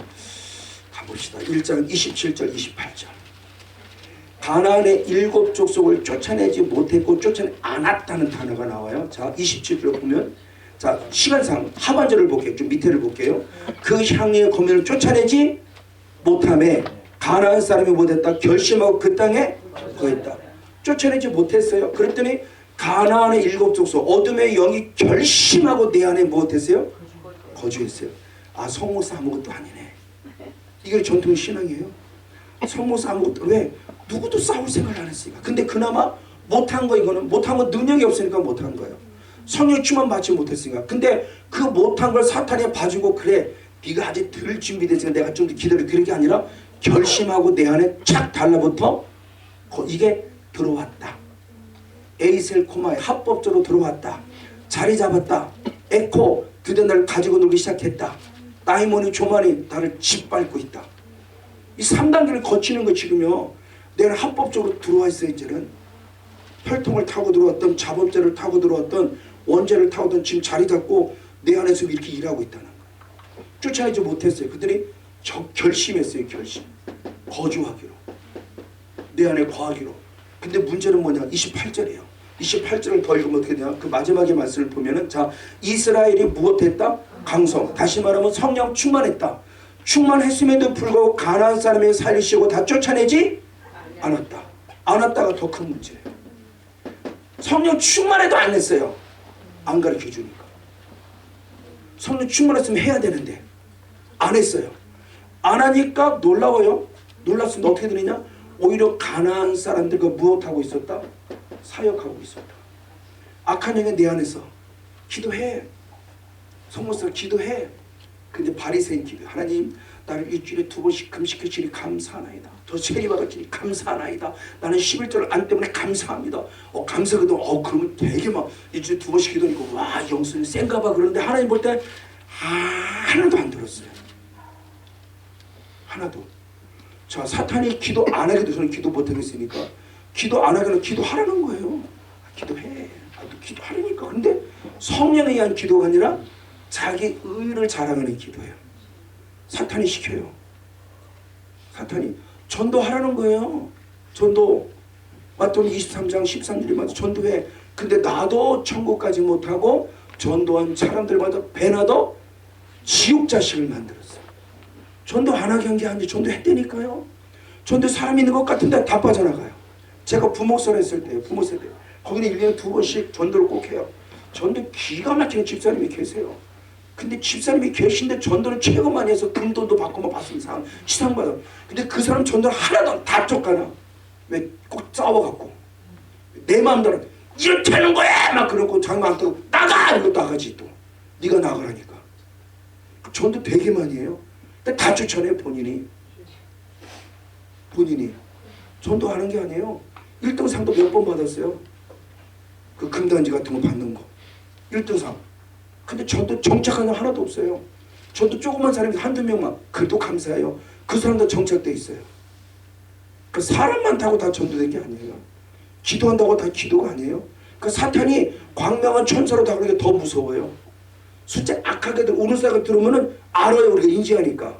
S1: 가봅시다. 1장 27절 28절. 가나안의 7 족속을 쫓아내지 못했고 쫓아내지 않았다는 단어가 나와요. 자, 27절을 보면, 자, 시간상 하반절을 볼게요. 좀 밑에를 볼게요. 그 향리의 거민을 쫓아내지 못함에 가나안 사람이 못했다 결심하고 그 땅에 거했다. 쫓아내지 못했어요. 그랬더니 가나안의 7 족속 어둠의 영이 결심하고 내 안에 무엇했어요? 거주했어요. 아, 성모사 아무것도 아니네. 이게 전통 신앙이에요. 성모사 아무것도, 왜? 누구도 싸울 생각을 안 했으니까. 근데 그나마 못한 거, 이거는 못한 건 능력이 없으니까 못한 거예요. 성령 충만 받지 못했으니까. 근데 그 못한 걸 사탄이 봐주고, 그래 네가 아직 덜 준비됐으니까 내가 좀 더 기다려, 그런 게 아니라 결심하고 내 안에 착 달라붙어 이게 들어왔다. 에이셀 코마에 합법적으로 들어왔다. 자리 잡았다. 에코 드디어 나를 가지고 놀기 시작했다. 다이모니 조만이 나를 짓밟고 있다. 이 3단계를 거치는 거 지금요. 내가 합법적으로 들어와 있어요. 이제는 혈통을 타고 들어왔던, 자범죄를 타고 들어왔던, 원죄를 타고 든 지금 자리 잡고 내 안에서 이렇게 일하고 있다는 거예요. 쫓아내지 못했어요. 그들이 결심했어요. 결심. 거주하기로. 내 안에 거하기로. 근데 문제는 뭐냐? 28절이에요. 28절을 더 읽으면 어떻게 되냐? 그 마지막의 말씀을 보면은, 자, 이스라엘이 무엇했다? 강성. 다시 말하면 성령 충만했다. 충만했음에도 불구하고 가나안 사람의 살리시고 다 쫓아내지 않았다. 안 왔다가 더 큰 문제예요. 성령 충만해도 안 했어요. 안 가르쳐 주니까. 성령 충만했으면 해야 되는데 안 했어요. 안 하니까 놀라워요. 놀랐으면 어떻게 되느냐? 오히려 가나안 사람들과 무엇하고 있었다? 사역하고 있었다. 악한 영이 내 안에서 기도해. 성모서 기도해. 근데 바리새인 기도. 하나님, 나를 일주일에 2번씩 금식해 주니 감사하나이다. 더 세리받아 주니 감사하나이다. 나는 11조를 안 때문에 감사합니다. 감사하거든. 그러면 되게 막 일주일에 2번씩 기도하니까 와, 영성이 센가 봐. 그런데 하나님 볼 때 하나도 안 들었어요. 하나도. 자, 사탄이 기도 안 하게도 저는 기도 못 하겠으니까 기도 안 하게는 기도하라는 거예요. 기도해. 너 기도하라니까. 근데 성령에 의한 기도가 아니라 자기 의를 자랑하는 기도예요. 사탄이 시켜요. 사탄이 전도하라는 거예요. 전도. 마태복음 23장 13절에 맞아 전도해. 근데 나도 천국 가지 못하고 전도한 사람들마다 배나도 지옥 자식을 만들었어요. 전도 안 하게 한 게 아니지. 전도했다니까요. 전도 사람 있는 것 같은데 다 빠져나가요. 제가 부목설 했을 때요. 부목설 때. 거기는 1년에 2번씩 전도를 꼭 해요. 전도 기가 막히는 집사님이 계세요. 근데 집사님이 계신데 전도를 최고 많이 해서 금돈도 받고 막 받습니다. 시상받아. 근데 그 사람 전도를 하나도 다 쫓가나. 왜? 꼭 싸워갖고. 내 마음대로 이렇게 하는 거야! 막 그러고 장난 안 뜨고 나가! 이거 나가지 또. 네가 나가라니까. 전도 되게 많이 해요. 근데 다 쫓아내요. 본인이. 전도하는 게 아니에요. 1등상도 몇 번 받았어요. 그 금단지 같은 거 받는 거. 1등상. 근데 전도 정착하는 거 하나도 없어요. 전도 조그만 사람이 한두 명만. 그래도 감사해요. 그 사람도 정착돼 있어요. 그 사람 많다고 다 전도된 게 아니에요. 기도한다고 다 기도가 아니에요. 그 사탄이 광명한 천사로 다루는 게 더 무서워요. 숫자 악하게들 우르사가 들어오면은 알아요. 우리가 인지하니까.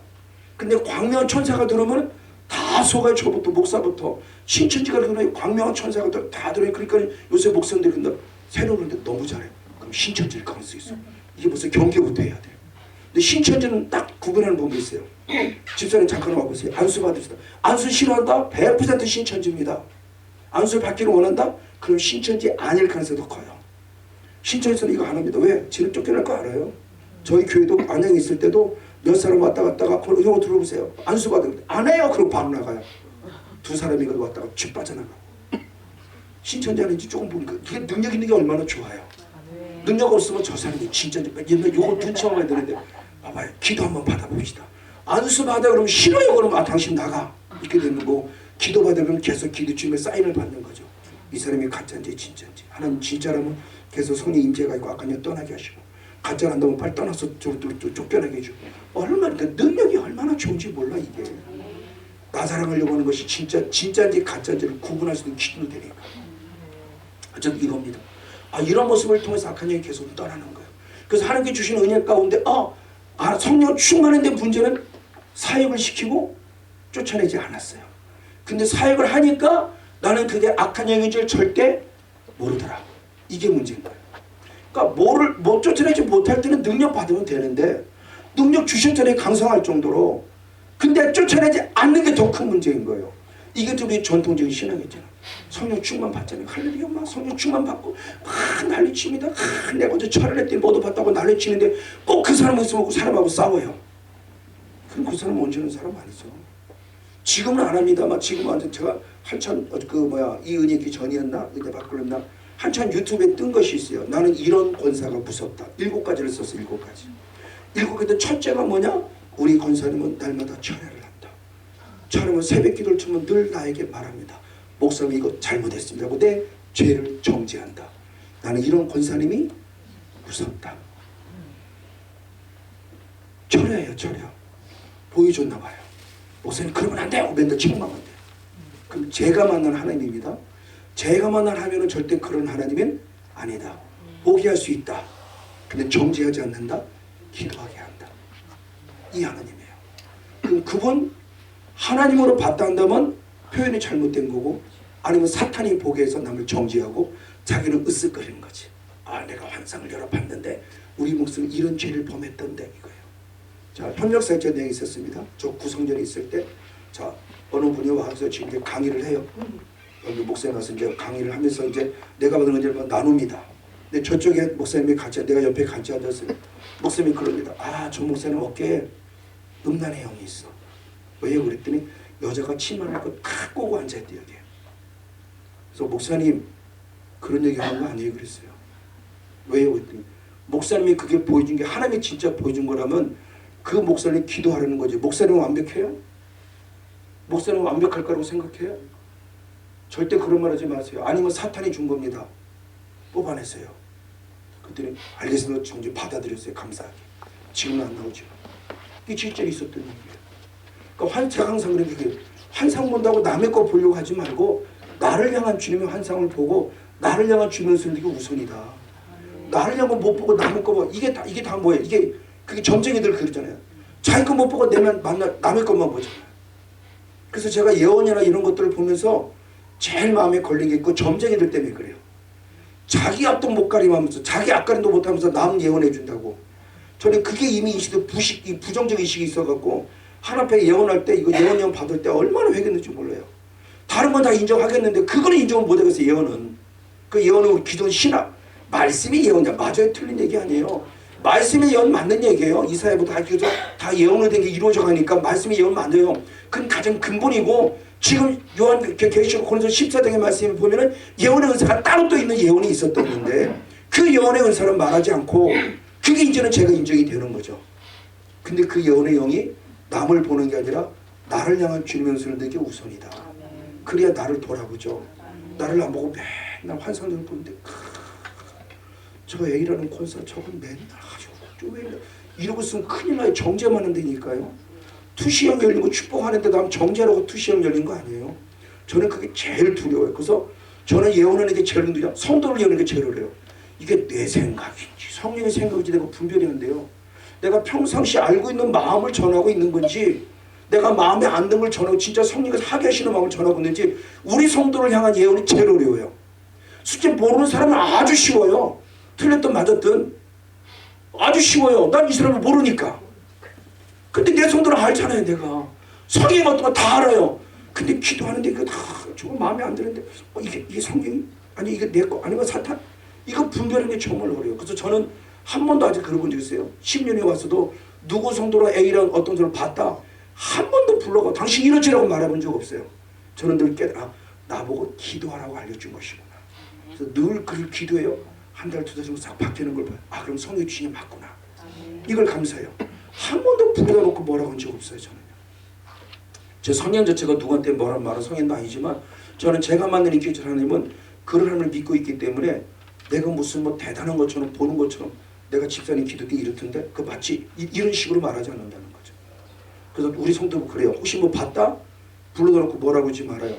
S1: 근데 광명한 천사가 들어오면 다 속아요. 저부터 목사부터 신천지가 들어오면 광명한 천사가 다 들어요. 그러니까 요새 목사님들이 근데 새로 그런데 너무 잘해요. 그럼 신천지를 가볼 수 있어. 이게 벌써 경계부터 해야 돼요. 근데 신천지는 딱 구분하는 법이 있어요. 집사님 잠깐 와보세요. 안수 받읍시다. 안수 싫어한다? 100% 신천지입니다. 안수 받기를 원한다? 그럼 신천지 아닐 가능성이 더 커요. 신천지에서는 이거 안 합니다. 왜? 지는 쫓겨날 거 알아요. 저희 교회도 안양에 있을 때도 몇 사람 왔다 갔다가 이거 들어보세요. 안수 받으면 안 해요. 그럼 바로 나가요. 2 사람이 거기 왔다가 쥐 빠져나가고. 신천지 아닌지 조금 보니까 이게 능력 있는 게 얼마나 좋아요. 능력 없으면 저 사람이 진짜인지 이거 눈치 봐야 되는데 봐봐요. 기도 한번 받아봅시다. 안수 받아 그러면 싫어요. 그러면 당신 나가. 이렇게 되는 거. 기도 받아 그러면 계속 기도 중에 사인을 받는 거죠. 이 사람이 가짜인지 진짜인지. 하나님 진짜라면 계속 성령 임재가 있고 아까는 떠나게 하시고 가짜란다면 빨리 떠나서 쫓겨나게 해주고 얼마나 능력이 얼마나 좋은지 몰라. 이게 나 자랑하려고 하는 것이 진짜인지 가짜인지를 구분할 수 있는 기준이 되니까. 어쨌든 이겁니다. 이런 모습을 통해서 악한 영이 계속 떠나는 거예요. 그래서 하나님께 주신 은혜 가운데 성령 충만한데 문제는 사역을 시키고 쫓아내지 않았어요. 근데 사역을 하니까 나는 그게 악한 영인 줄 절대 모르더라. 이게 문제인 거예요. 그러니까 못 쫓아내지 못할 때는 능력 받으면 되는데 능력 주셨잖아요. 강성할 정도로. 근데 쫓아내지 않는 게 더 큰 문제인 거예요. 이게 또 우리 전통적인 신앙이잖아. 성령 충만 받잖아요. 할렐루야, 막 성령 충만 받고 막 난리칩니다. 내가 어제 철을 했더니 뭐도 받다고 난리치는데 꼭 그 사람하고 있으면 사람하고 싸워요. 그럼 그 사람 원치는 사람 아니죠. 지금은 안 합니다만 지금은 제가 한참 이 은혜 있기 전이었나 은혜 바꾸었나 한참 유튜브에 뜬 것이 있어요. 나는 이런 권사가 무섭다. 7가지를 썼어. 7가지. 7가지 첫째가 뭐냐? 우리 권사님은 날마다 철회를 한다. 철회는 새벽 기도를 치면 늘 나에게 말합니다. 목사님 이거 잘못했습니다. 하고 내 죄를 정지한다. 나는 이런 권사님이 무섭다. 철회예요. 철회. 보여줬나 봐요. 목사님 그러면 안 돼요. 맨날 책망만 돼요. 그럼 제가 만난 하나님입니다. 제가 만난 하나님은 절대 그런 하나님은 아니다. 포기할 수 있다. 근데 정죄하지 않는다. 기도하게 한다. 이 하나님이에요. 그럼 그분 하나님으로 봤다 한다면 표현이 잘못된 거고 아니면 사탄이 보게 해서 남을 정죄하고 자기는 으쓱거리는 거지. 아 내가 환상을 여러 봤는데 우리 목사는 이런 죄를 범했던데 이거예요. 자, 협력사역자 내용이 있었습니다. 저 구성전에 있을 때, 자, 어느 분이 와서 지금 이제 강의를 해요. 여기 목사님 와서 이제 강의를 하면서 이제 내가 받은 은혜를 나눕니다. 근데 저쪽에 목사님이 내가 옆에 같이 앉았어요. 목사님이 그럽니다. 아, 저 목사님 어깨에 음란의 영이 있어. 왜요? 그랬더니 여자가 치마를 탁 꼬고 앉아있대 여기. 그래서 목사님 그런 얘기 하는 거 아니에요? 그랬어요. 왜요? 그랬더니 목사님이 그게 보여준 게 하나님이 진짜 보여준 거라면 그 목사님 기도하라는 거지. 목사님은 완벽해요? 목사님은 완벽할 거라고 생각해요? 절대 그런 말 하지 마세요. 아니면 사탄이 준 겁니다. 뽑아냈어요. 그랬더니 알겠습니다. 정말 받아들였어요. 감사하게. 지금은 안 나오지만. 이게 실제로 있었던 일이에요. 그러니까 제가 항상 그런 게 환상 본다고 남의 거 보려고 하지 말고 나를 향한 주님의 환상을 보고 나를 향한 주님의 소리가 우선이다. 나를 향한 못 보고 남의 거 봐. 이게 다 뭐예요? 그게 점쟁이들 그러잖아요. 자기 거 못 보고 남의 것만 보잖아요. 그래서 제가 예언이나 이런 것들을 보면서 제일 마음에 걸린 게 있고 점쟁이들 때문에 그래요. 자기 앞도 못 가림하면서 자기 앞가림도 못하면서 남 예언해 준다고. 저는 그게 이미 부정적 인식이 있어갖고 하나님께 예언할 때 이거 예언 받을 때 얼마나 회개했는지 몰라요. 다른 건 다 인정하겠는데 그거는 인정을 못하겠어요. 예언은. 그 예언은 기존 신학 말씀이 예언이야. 맞아요. 틀린 얘기 아니에요. 말씀의 예언 맞는 얘기예요. 이사야부터 다 예언으로 된 게 이루어져 가니까 말씀의 예언 맞아요. 그건 가장 근본이고 지금 계시록 고린도서 14장의 말씀을 보면은 예언의 은사가 따로 또 있는 예언이 있었던데 그 예언의 은사는 말하지 않고 그게 이제는 제가 인정이 되는 거죠. 근데 그 예언의 영이 남을 보는 게 아니라 나를 향한 주님의 은사를 내게 우선이다. 그래야 나를 돌아보죠. 나를 안 보고 맨날 환상을 보는데 저 A라는 콘서트 저건 맨날 가지고 이러고 있으면 큰일 나요. 정죄만 한다니까요. 투시형 열린 거 축복하는데 다음 정죄라고 투시형 열린 거 아니에요. 저는 그게 제일 두려워요. 그래서 저는 예언하는 게 제일 두려워요. 성도를 예언하는 게 제일 어려워요. 이게 내 생각인지 성령의 생각인지 내가 분별이 안 돼요. 내가 평상시 알고 있는 마음을 전하고 있는 건지 내가 마음에 안 든 걸 전하고 진짜 성령께서 하게 하시는 마음을 전하고 있는지 우리 성도를 향한 예언이 제일 어려워요. 솔직히 모르는 사람은 아주 쉬워요. 틀렸든 맞았든 아주 쉬워요. 난 이 사람을 모르니까. 근데 내 성도를 알잖아요. 내가 성경 같은 거 다 알아요. 근데 기도하는데 이거 다 저거 마음에 안 드는데 이게 성경이 아니 이게 내 거 아니면 사탄 이거 분별하는 게 정말 어려워요. 그래서 저는 한 번도 아직 그런 본 적 있어요. 10년에 와서도 누구 성도로 A랑 어떤 사람을 봤다 한 번도 불러가 당신 이러지라고 말해본 적 없어요. 저는 늘 깨달아 나보고 기도하라고 알려준 것이구나. 그래서 늘 그를 기도해요. 한 달, 2달 정도 싹 바뀌는 걸 봐요. 아 그럼 성령의 주인이 맞구나. 이걸 감사해요. 한 번도 불러다 놓고 뭐라고 한 적 없어요. 저는요. 제 성향 자체가 누구한테 뭐라 말한 성향도 아니지만 저는 제가 만난 인격적 하나님은 그런 하나님을 믿고 있기 때문에 내가 무슨 뭐 대단한 것처럼 보는 것처럼 내가 집사님 기도 때 이렇던데 그거 맞지? 이런 식으로 말하지 않는다는 거죠. 그래서 우리 성도도 그래요. 혹시 뭐 봤다? 불러다 놓고 뭐라고 하지 말아요.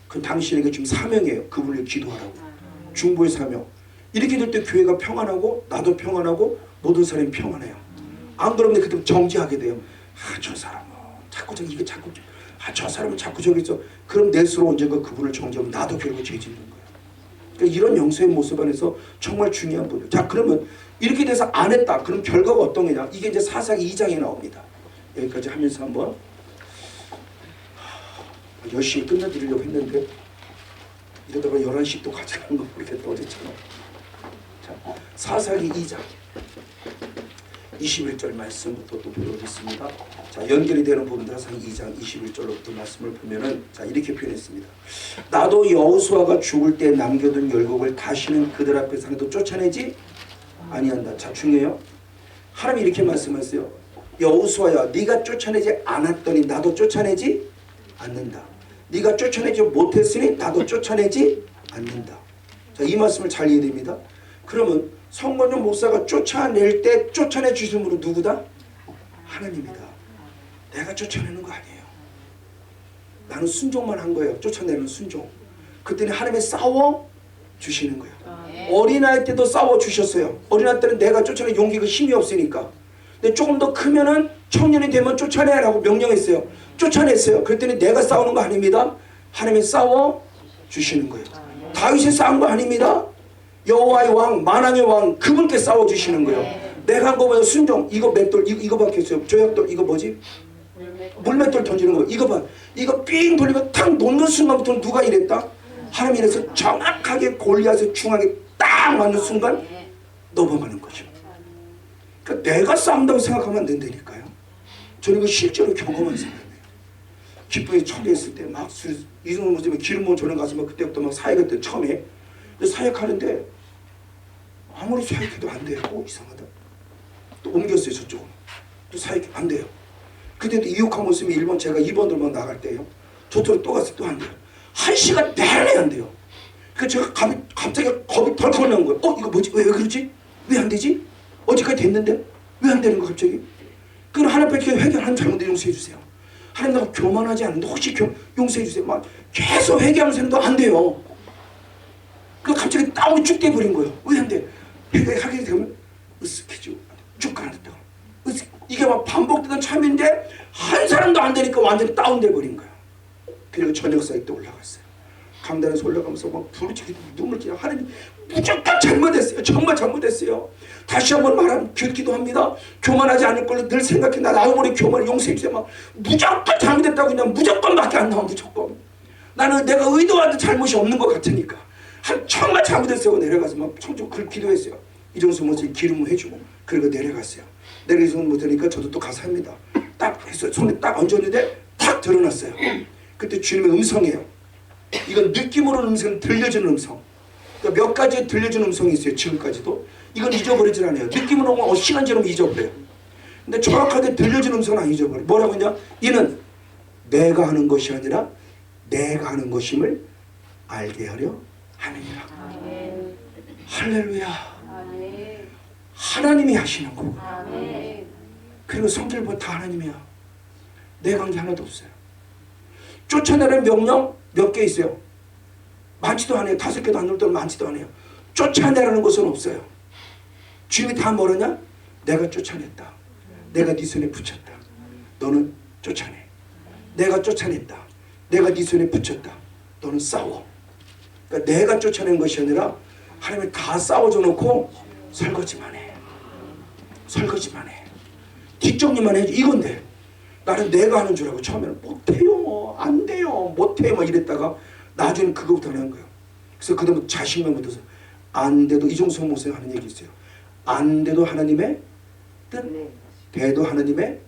S1: 그 당신에게 지금 사명이에요. 그분을 기도하라고. 중보의 사명. 이렇게 될 때 교회가 평안하고 나도 평안하고 모든 사람이 평안해요. 안 그러면 그때 정지하게 돼요. 아 저 사람은 자꾸 이게 자꾸 저 사람은 자꾸 저기 있어. 그럼 내 스스로 언젠가 그분을 정지하면 나도 결국 죄 짓는 거예요. 그러니까 이런 영성의 모습 안에서 정말 중요한 분이에요. 자 그러면 이렇게 돼서 안 했다. 그럼 결과가 어떤 거냐. 이게 이제 사사기 2장에 나옵니다. 여기까지 하면서 한번 10시에 끝내드리려고 했는데 이러다가 11시 또 가져가는 거 모르겠다 어제처럼. 자, 사사기 2장 21절 말씀부터 또 보여드리겠습니다. 자, 연결이 되는 부분 사사기 2장 21절로부터 말씀을 보면은 자, 이렇게 표현했습니다. 나도 여호수아가 죽을 때 남겨둔 열국을 다시는 그들 앞에서 하나도 쫓아내지 아니한다. 자, 중요해요. 하나님이 이렇게 말씀하세요. 여호수아야, 네가 쫓아내지 않았더니 나도 쫓아내지 않는다. 네가 쫓아내지 못했으니 나도 쫓아내지 않는다. 자, 이 말씀을 잘 이해해야 됩니다. 그러면 성건용 목사가 쫓아낼 때 쫓아내 주신 분은 누구다? 하나님이다. 내가 쫓아내는 거 아니에요. 나는 순종만 한 거예요. 쫓아내는 순종. 그때는 하나님이 싸워 주시는 거예요. 어린아이 때도 싸워 주셨어요. 어린아이 때는 내가 쫓아낼 용기가 힘이 없으니까. 근데 조금 더 크면은 청년이 되면 쫓아내라고 명령했어요. 쫓아냈어요. 그랬더니 내가 싸우는 거 아닙니다. 하나님이 싸워 주시는 거예요. 다윗이 싸운 거 아닙니다. 여호와의 왕, 만왕의 왕, 그분께 싸워 주시는 거예요. 내가 한 거 뭐예요? 순종. 이거 맷돌, 이거 박혔어요. 조약돌, 이거 뭐지? 물맷돌 던지는 거. 이거 봐. 이거 삥 돌리고 탁 놓는 순간부터 누가 이랬다? 하나님이 이래서 정확하게 골리앗의 중앙에 딱 맞는 순간 넘어가는 거죠. 그러니까 내가 싸운다고 생각하면 안 된다니까요. 저는 이거 실제로 경험한 사람이에요. 기쁘게 처리했을 때 막 이승훈 목사님 기름부은 전에 가서 막 그때부터 막 사역했대 처음에. 근데 사역하는데 아무리 사역해도 안 돼요. 이상하다. 또 옮겼어요 저쪽으로. 또 사역이 안 돼요. 그때도 이육한 모습이 1번 제가 2번으로만 나갈 때요. 저쪽으로 또 갔을 때 또 안 돼요. 1시간 내내 안 돼요. 그래서 제가 갑자기 겁이 덜컥 나는 거예요. 이거 뭐지? 왜 그러지? 왜 안 되지? 어제까지 됐는데 왜 안 되는 거 갑자기? 그럼 하나님께 회개하는 잘못을 용서해 주세요. 하나님 나가 교만하지 않는데 혹시 용서해 주세요. 막 계속 회개하면서 했는데 안 돼요. 그 갑자기 다운이 쭉 돼버린 거예요. 왜 안 돼? 회개하게 되면 으쓱해지고 쭉 가는다고. 이게 막 반복되던 참인데 한 사람도 안 되니까 완전히 다운돼 버린 거예요. 그리고 저녁 사이 때 올라갔어요. 강단에서 올라가면서 막 부르짖고 눈물 찌려. 하나님 무조건 잘못했어요. 정말 잘못했어요. 다시 한번 말하면 기도합니다. 교만하지 않을 걸로 늘 생각해. 나 나오버린 교만을 용서해 주세요. 막 무조건 잘못했다고 그냥 무조건밖에 안 나와. 무조건. 나는 내가 의도한 잘못이 없는 것 같으니까. 정말 잘못했어요. 내려가서 막 청주 기도했어요. 이정수 목사님 기름을 해주고 그리고 내려갔어요. 내려가서 못하니까 저도 또 가서 합니다. 딱 해서 손에 딱 얹었는데 탁 드러났어요. 그때 주님의 음성이에요. 이건 느낌으로 음성, 들려주는 음성. 그러니까 몇 가지 들려주는 음성이 있어요. 지금까지도. 이건 잊어버리질 않아요. 느낌으로 오면 시간 지나면 잊어버려요. 근데 정확하게 들려주는 음성은 안 잊어버려요. 뭐라고 했냐? 이는 내가 하는 것이 아니라 내가 하는 것임을 알게 하려 하느니라.
S3: 아멘.
S1: 할렐루야.
S3: 아멘.
S1: 하나님이 하시는 거고.
S3: 아멘.
S1: 그리고 성질 보면 다 하나님이야. 내 관계 하나도 없어요. 쫓아내는 명령 몇 개 있어요. 많지도 않아요. 5개도 안 넘도록 많지도 않아요. 쫓아내라는 것은 없어요. 주님이 다 뭐라냐? 내가 쫓아냈다. 내가 네 손에 붙였다. 너는 쫓아내. 내가 쫓아냈다. 내가 네 손에 붙였다. 너는 싸워. 그러니까 내가 쫓아낸 것이 아니라 하나님이 다 싸워줘 놓고 설거지만 해. 설거지만 해. 뒷정리만 해. 이건데 나는 내가 하는 줄 알고 처음에는 못해요. 안 돼요. 못해요. 막 이랬다가 나중에는 그거부터 하는 거예요. 그래서 그다음부터 자신감 붙어서 안 돼도 이종석 목사님 하는 얘기 있어요. 안 돼도 하나님의 뜻, 돼도 하나님의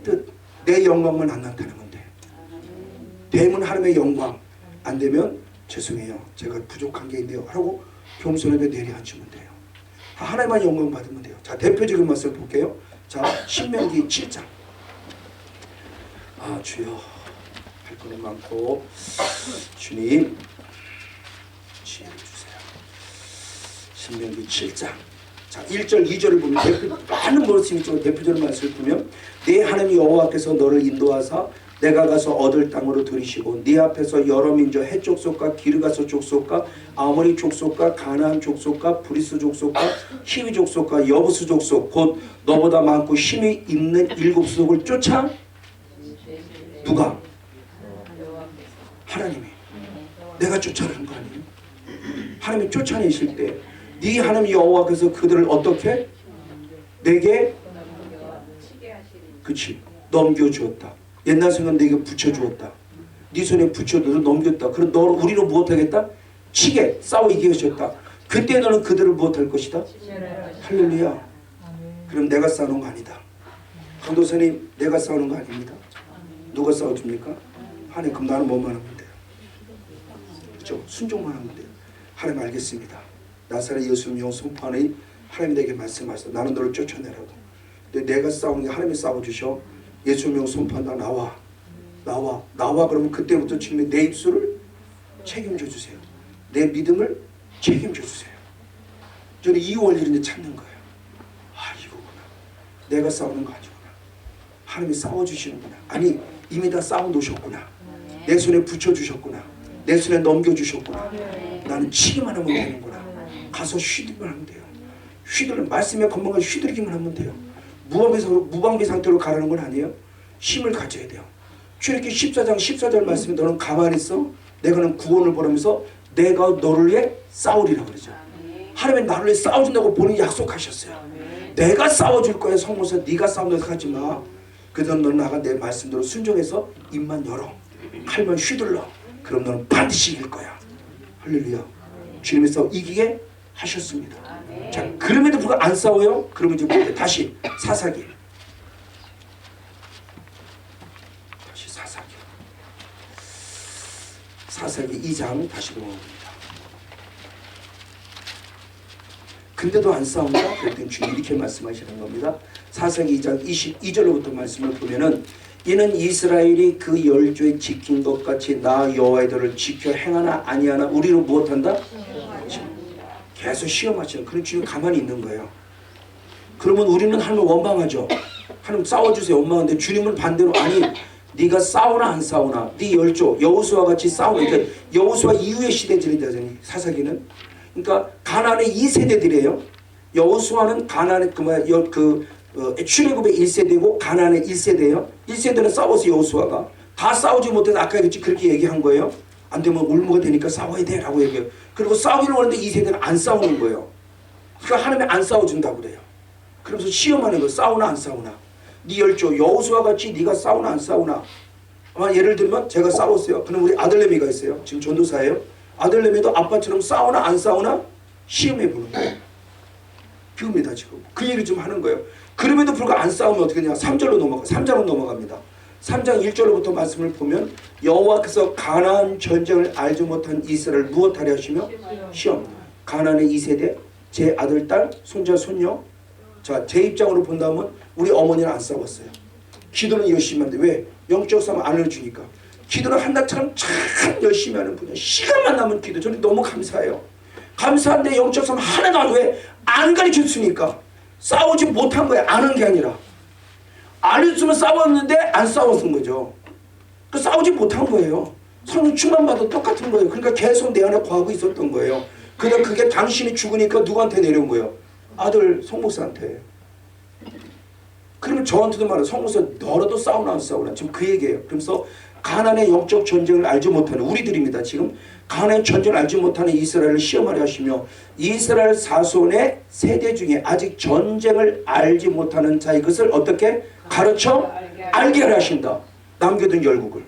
S1: 뜻. 내 영광만 안 나타나면 돼. 되면 하나님의 영광, 안 되면 죄송해요. 제가 부족한 게 있네요. 하고 겸손하게 내려앉으면 돼요. 하나님만 영광 받으면 돼요. 자, 대표적인 말씀을 볼게요. 자, 신명기 7장. 주여, 할 거는 많고 주님 지혜를 주세요. 신명기 7장. 자, 1절 2절을 보면 많은 말씀이 있지만 대표적인 말씀을 보면 네 하나님 여호와께서 너를 인도하사 내가 가서 얻을 땅으로 들이시고 네 앞에서 여러 민족 헷 족속과 기르가스 족속과 아모리 족속과 가나안 족속과 브리스 족속과 히위 족속과 여부스 족속 곧 너보다 많고 힘이 있는 7수족을 쫓아 누가? 하나님이. 내가 쫓아내는 거 아니에요? 하나님이 쫓아내실 때 네 하나님 여호와께서 그들을 어떻게? 내게 그치 넘겨주었다. 옛날 생각 내게 붙여주었다. 네 손에 붙여도 넘겼다. 그럼 너 우리로 무엇하겠다? 치게 싸워 이기게 하셨다. 그때 너는 그들을 무엇할 것이다? 할렐루야. 그럼 내가 싸우는 거 아니다. 강도사님 내가 싸우는 거 아닙니다. 누가 싸워줍니까? 하나님. 그럼 나는 뭐만 하면 돼요? 그렇죠? 순종만 하면 돼요. 하나님 알겠습니다. 나사렛 예수님 영 선포하니 하나님 내게 말씀하셨다. 나는 너를 쫓아내라고. 근데 내가 싸우는 게 하나님이 싸워주셔. 예수님 영 선포한다. 나와. 그러면 그때부터 지금 내 입술을 책임져 주세요. 내 믿음을 책임져 주세요. 저는 이 원리를 이제 찾는 거예요. 아, 이거구나. 내가 싸우는 거 아니구나. 하나님이 싸워주시는구나. 아니 이미 다 싸워놓으셨구나. 내 손에 붙여주셨구나. 내 손에 넘겨주셨구나. 나는 치기만 하면 되는구나. 가서 휘두르기만 하면 돼요. 말씀에 건방가 휘두르기만 하면 돼요. 무방비 상태로 가라는 건 아니에요. 힘을 가져야 돼요. 출애굽기 14장 말씀에 너는 가만히 있어. 내가는 구원을 보라면서 내가 너를 위해 싸우리라 그러죠. 하나님이 나를 위해 싸워준다고 본인이 약속하셨어요. 내가 싸워줄 거야. 성모서 네가 싸운다고 하지 마. 그래서 너는 나가 내 말씀대로 순종해서 입만 열어. 칼만 휘둘러. 그럼 너는 반드시 이길 거야. 할렐루야. 주님의 싸움 이기게 하셨습니다. 자, 그럼에도 불구하고 안 싸워요? 그러면 이제 뭐예요? 다시 사사기 2장 다시 넘어갑니다. 근데도 안 싸운다? 그랬더니 주님 이렇게 말씀하시는 겁니다. 사사기 2장 22절로부터 말씀을 보면은 이는 이스라엘이 그 열조에 지킨 것 같이 나 여호와의 도를 지켜 행하나 아니하나 우리로 무엇한다? 계속 시험하시는. 그럼 주님 가만히 있는 거예요. 그러면 우리는 하나님 원망하죠. 하나님 싸워주세요. 원망하는데 주님은 반대로 아니 네가 싸우나 안 싸우나 네 열조 여호수아와 같이 싸우는. 그러니까 여호수아 이후의 시대들이잖아요. 사사기는. 그러니까 가나안의 2세대들이에요. 여호수아는 가나안의 출애굽의 1세대고 가나안의 1세대예요. 1세대는 싸워서 여호수아가 다 싸우지 못해서 아까 그렇게 얘기한 거예요. 안 되면 울무가 되니까 싸워야 돼 라고 얘기해요. 그리고 싸우기로 하는데 2세대는 안 싸우는 거예요. 그러니까 하나님이 안 싸워준다고 그래요. 그러면서 시험하는 거예요. 싸우나 안 싸우나. 네 열조 여호수아 같이 네가 싸우나 안 싸우나. 예를 들면 제가 싸웠어요. 그럼 우리 아들내미가 있어요. 지금 전도사예요. 아들내미도 아빠처럼 싸우나 안 싸우나 시험해 보는 거예요. 비웁니다 지금. 그 얘기를 좀 하는 거예요. 그럼에도 불구하고 안 싸우면 어떻게 되냐. 3절로 넘어갑니다. 3장 1절로부터 말씀을 보면 여호와께서 가나안 전쟁을 알지 못한 이스라엘을 무엇하려 하시며 시험. 가나안의 2세대 제 아들 딸 손자 손녀. 자, 제 입장으로 본다면 우리 어머니는 안 싸웠어요. 기도는 열심히 하는데 왜? 영적 싸움 안 해주니까. 기도는 한나처럼 참 열심히 하는 분이에요. 시간만 나면 기도. 저는 너무 감사해요. 감사한데 영적 싸움 하나도 안 왜? 안 가르쳐주니까. 싸우지 못한 거예요. 아는 게 아니라. 알려주면 싸웠는데 안 싸웠은 거죠. 그 싸우지 못한 거예요. 성령 충만받아 똑같은 거예요. 그러니까 계속 내 안에 과거 있었던 거예요. 그러다 그게 당신이 죽으니까 누구한테 내려온 거예요? 아들 성목사한테. 그러면 저한테도 말해요. 성목사 너라도 싸우나 안 싸우나. 지금 그 얘기예요. 그러면서 가나안의 영적 전쟁을 알지 못하는 우리들입니다. 지금 가나안의 전쟁을 알지 못하는 이스라엘을 시험하려 하시며 이스라엘 사손의 세대 중에 아직 전쟁을 알지 못하는 자의 것을 어떻게 가르쳐 알게 하려 하신다. 남겨둔 열국을.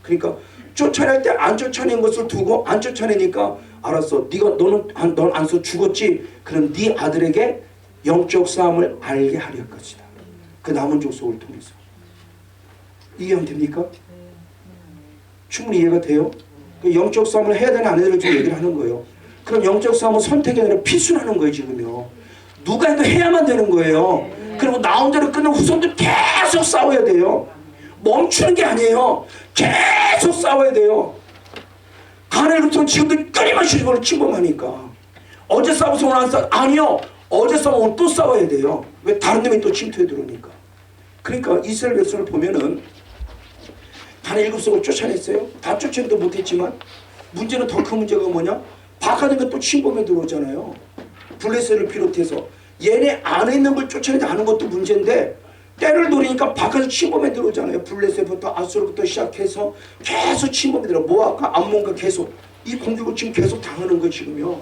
S1: 그러니까 쫓아낼 때 안 쫓아낸 것을 두고 안 쫓아내니까 알았어. 너는 안 써 죽었지. 그럼 네 아들에게 영적 싸움을 알게 하려 할 것이다. 그 남은 족속을 통해서. 이해하면 됩니까? 충분히 이해가 돼요? 그 영적 싸움을 해야 되나 안 해야 되나 좀 얘기를 하는 거예요. 그럼 영적 싸움은 선택이 아니라 필수라는 거예요. 지금요. 누가 해도 해야만 되는 거예요. 그리고 나 혼자로 끝나고 후손들 계속 싸워야 돼요. 멈추는 게 아니에요. 계속 싸워야 돼요. 가나안으로부터는 지금도 끊임없이 이걸 침범하니까. 어제 싸워서 오늘 안 싸워? 아니요. 어제 싸워 오늘 또 싸워야 돼요. 왜? 다른 놈이 또 침투해 들어오니까. 그러니까 이스라엘 백성을 보면은 가나안 7석을 쫓아냈어요. 다 쫓아내도 못했지만 문제는 더 큰 문제가 뭐냐? 바카드가 또 침범해 들어오잖아요. 블레셋을 비롯해서 얘네 안에 있는 걸 쫓아내지 않은 것도 문제인데 때를 노리니까 바깥에서 침범해 들어오잖아요. 블레셋부터 아수르부터 시작해서 계속 침범해 들어. 모압과 암몬과 계속 이 공격을 지금 계속 당하는 거예요. 지금요.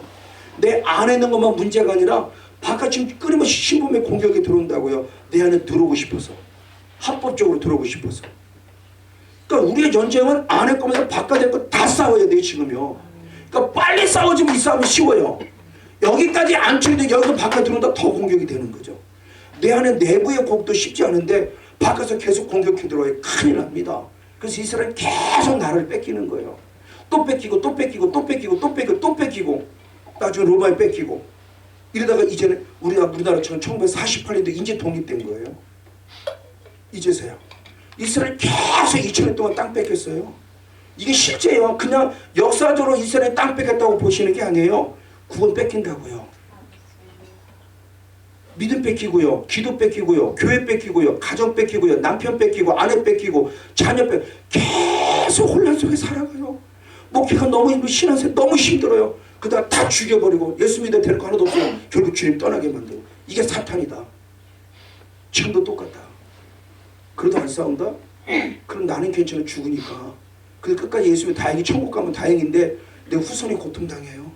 S1: 내 안에 있는 것만 문제가 아니라 바깥 지금 끊임없이 침범의 공격이 들어온다고요. 내 안에 들어오고 싶어서. 합법적으로 들어오고 싶어서. 그러니까 우리의 전쟁은 안에 거면서 바깥에 거 다 싸워야 돼요 지금요. 그러니까 빨리 싸워지면 이 싸움이 쉬워요. 여기까지 안 치는데 여기서 바깥 들어온다 더 공격이 되는 거죠. 내 안에 내부의 공격도 쉽지 않은데 바깥에서 계속 공격해 들어와요. 큰일 납니다. 그래서 이스라엘은 계속 나라를 뺏기는 거예요. 또 뺏기고 또 뺏기고 또 뺏기고 또 뺏기고 또 뺏기고 나중에 로마에 뺏기고 이러다가 이제는 우리나라처럼 1948년도 이제 독립된 거예요. 이제서야. 이스라엘 계속 2000년 동안 땅 뺏겼어요. 이게 실제예요. 그냥 역사적으로 이스라엘 땅 뺏겼다고 보시는 게 아니에요. 구원 뺏긴다고요. 믿음 뺏기고요. 기도 뺏기고요. 교회 뺏기고요. 가정 뺏기고요. 남편 뺏기고 아내 뺏기고 자녀 뺏기고 계속 혼란 속에 살아가요. 목회가 너무 힘들고 신앙생활 너무 힘들어요. 그다가 다 죽여버리고 예수 믿어 될 거 하나도 없어요. 결국 주님 떠나게 만들고 이게 사탄이다. 지금도 똑같다. 그래도 안 싸운다? 그럼 나는 괜찮아 죽으니까. 근데 끝까지 예수 믿어 다행히 천국 가면 다행인데 내 후손이 고통당해요.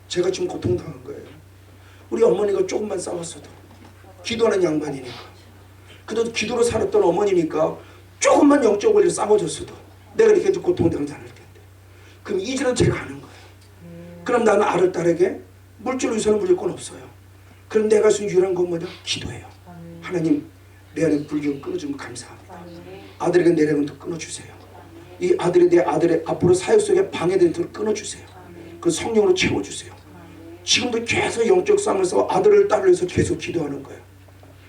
S1: 제가 지금 고통당한 거예요. 우리 어머니가 조금만 싸웠어도 기도하는 양반이니까 그래도 기도로 살았던 어머니니까 조금만 영적으로 싸워줬어도 내가 이렇게 고통당하지 않을 텐데 그럼 이제는 제가 하는 거예요. 그럼 나는 아들 딸에게 물질로 유산을 물릴 건 없어요. 그럼 내가 할 수 있는 유일한 건 뭐냐? 기도해요. 하나님 내 안에 불경 끊어주면 감사합니다. 아들에게 내려는 끊어주세요. 이 아들이 내 아들의 앞으로 사역 속에 방해되는 들 끊어주세요. 그 성령으로 채워주세요. 지금도 계속 영적 싸움을 싸워 아들을 딸을 위해서 계속 기도하는 거예요.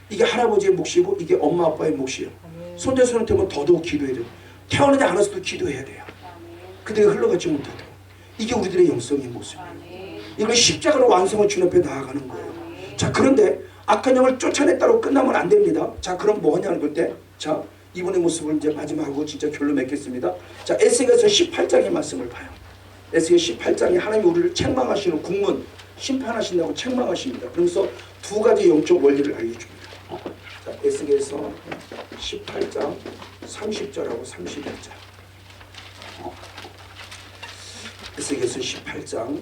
S1: 이게 할아버지의 몫이고 이게 엄마 아빠의 몫이에요. 손자손한테는 더더욱 기도해야 돼요. 태어나지 않아서도 기도해야 돼요. 그대가 흘러가지 못하도록. 이게 우리들의 영성의 모습이에요. 이걸 십자가로 완성을 주님 앞에 나아가는 거예요. 자 그런데 악한 영을 쫓아냈다고 끝나면 안 됩니다. 자 그럼 뭐 하냐는 건데 자 이분의 모습을 이제 마지막으로 진짜 결론 맺겠습니다. 자 에스겔서 18장의 말씀을 봐요. 에스겔 18장에 하나님이 우리를 책망하시는 국문 심판하신다고 책망하십니다. 그러면서 두 가지 영적 원리를 알려줍니다. 자 에스겔서 18장 30절하고 31절. 에스겔서 18장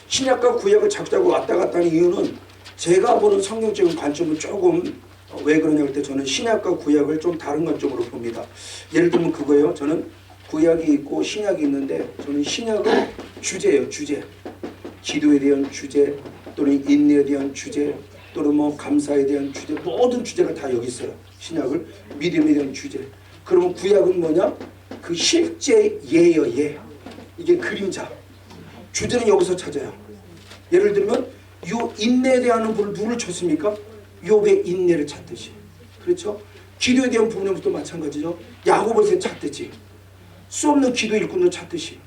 S1: 신약과 구약을 자꾸자꾸 왔다 갔다 하는 이유는 제가 보는 성경적인 관점은 조금 왜 그러냐 할 때 저는 신약과 구약을 좀 다른 관점으로 봅니다. 예를 들면 그거예요. 저는 구약이 있고 신약이 있는데 저는 신약은 주제예요. 주제. 기도에 대한 주제 또는 인내에 대한 주제 또는 뭐 감사에 대한 주제 모든 주제가 다 여기 있어요. 신약을 믿음에 대한 주제. 그러면 구약은 뭐냐? 그 실제 예요. 예. 이게 그림자. 주제는 여기서 찾아요. 예를 들면 요 인내에 대한 부분을 누구를 쳤습니까? 욥의 인내를 찾듯이. 그렇죠? 기도에 대한 부분부터 마찬가지죠. 야고보에서 찾듯이. 수 없는 기도 일꾼을 찾듯이.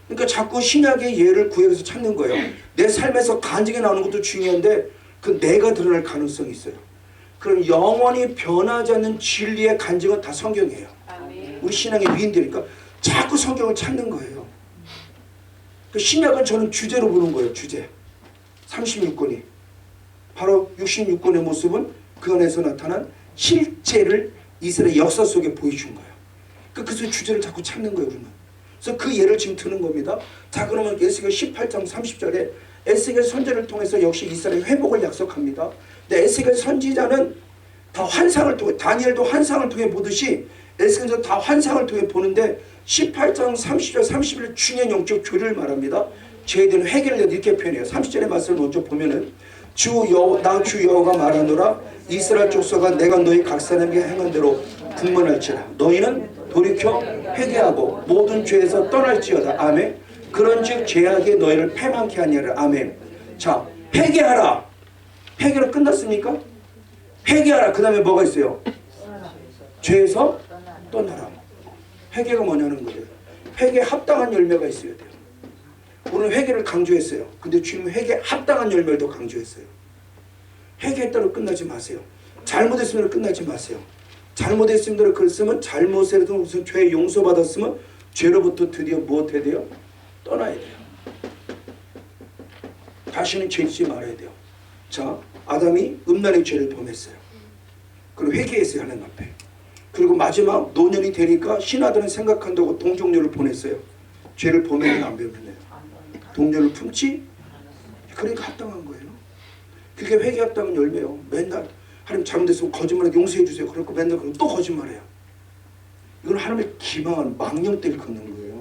S1: 그러니까 자꾸 신약의 예를 구약에서 찾는 거예요. 내 삶에서 간증이 나오는 것도 중요한데 그 내가 드러날 가능성이 있어요. 그럼 영원히 변하지 않는 진리의 간증은 다 성경이에요. 우리 신앙의 위인들이니까 자꾸 성경을 찾는 거예요. 그 신약은 저는 주제로 보는 거예요. 주제. 36권이. 바로 66권의 모습은 그 안에서 나타난 실제를 이스라엘 역사 속에 보여준 거예요. 그래서 주제를 자꾸 찾는 거예요. 우리는. 그래서 그 예를 지금 드는 겁니다. 자 그러면 에스겔 18장 30절에 에스겔 선지자를 통해서 역시 이스라엘 회복을 약속합니다. 근데 에스겔 선지자는 다 환상을 통해 다니엘도 환상을 통해 보듯이 에스겔도 다 환상을 통해 보는데 18장 30절 31절 중요한 영적 교리를 말합니다. 죄에 대한 회개를 이렇게 표현해요. 30절의 말씀을 먼저 보면은 주 여호와가 말하노라 이스라엘 족속아 내가 너희 각 사람에게 행한 대로 분문할지라 너희는 돌이켜 회개하고 모든 죄에서 떠날지어다. 아멘. 그런즉 죄악이 너희를 패망케 하니라. 아멘. 자 회개하라. 회개로 끝났습니까? 회개하라. 그 다음에 뭐가 있어요? 죄에서 떠나라. 회개가 뭐냐는 거예요. 회개에 합당한 열매가 있어야 돼요. 오늘 회개를 강조했어요. 근데 주님은 회개에 합당한 열매를 더 강조했어요. 회개했다고 끝나지 마세요. 잘못했으면 끝나지 마세요. 잘못했으면 그랬으면 잘못에서 무슨 죄 용서받았으면 죄로부터 드디어 무엇해야 돼요? 떠나야 돼요. 다시는 죄 짓지 말아야 돼요. 자, 아담이 음란의 죄를 범했어요. 그리고 회개했어요. 하나님 앞에. 그리고 마지막 노년이 되니까 신하들은 생각한다고 동정녀를 보냈어요. 죄를 범했냐 안 범했냐. 동료를 품지? 그러니까 합당한 거예요. 그게 회개 합당한 열매요. 맨날 하나님 잘못했으면 거짓말하게 용서해 주세요. 그러고 맨날 그러고 또 거짓말해요. 이건 하나님의 기망한 망령때를 걷는 거예요.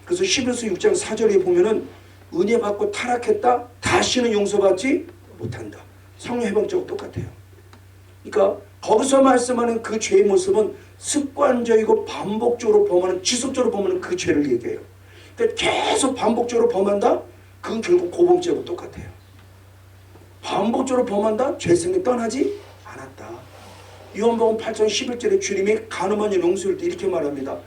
S1: 그래서 히브리서 6장 4절에 보면은 은혜 받고 타락했다 다시는 용서받지 못한다. 성령 해방적으로 똑같아요. 그러니까 거기서 말씀하는 그 죄의 모습은 습관적이고 반복적으로 범하는, 지속적으로 범하는 그 죄를 얘기해요. 그러니까 계속 반복적으로 범한다? 그건 결국 고범죄하고 똑같아요. 반복적으로 범한다? 죄성이 떠나지 않았다. 요한복음 8장 11절에 주님이 가늠한 일 용서할 때 이렇게 말합니다.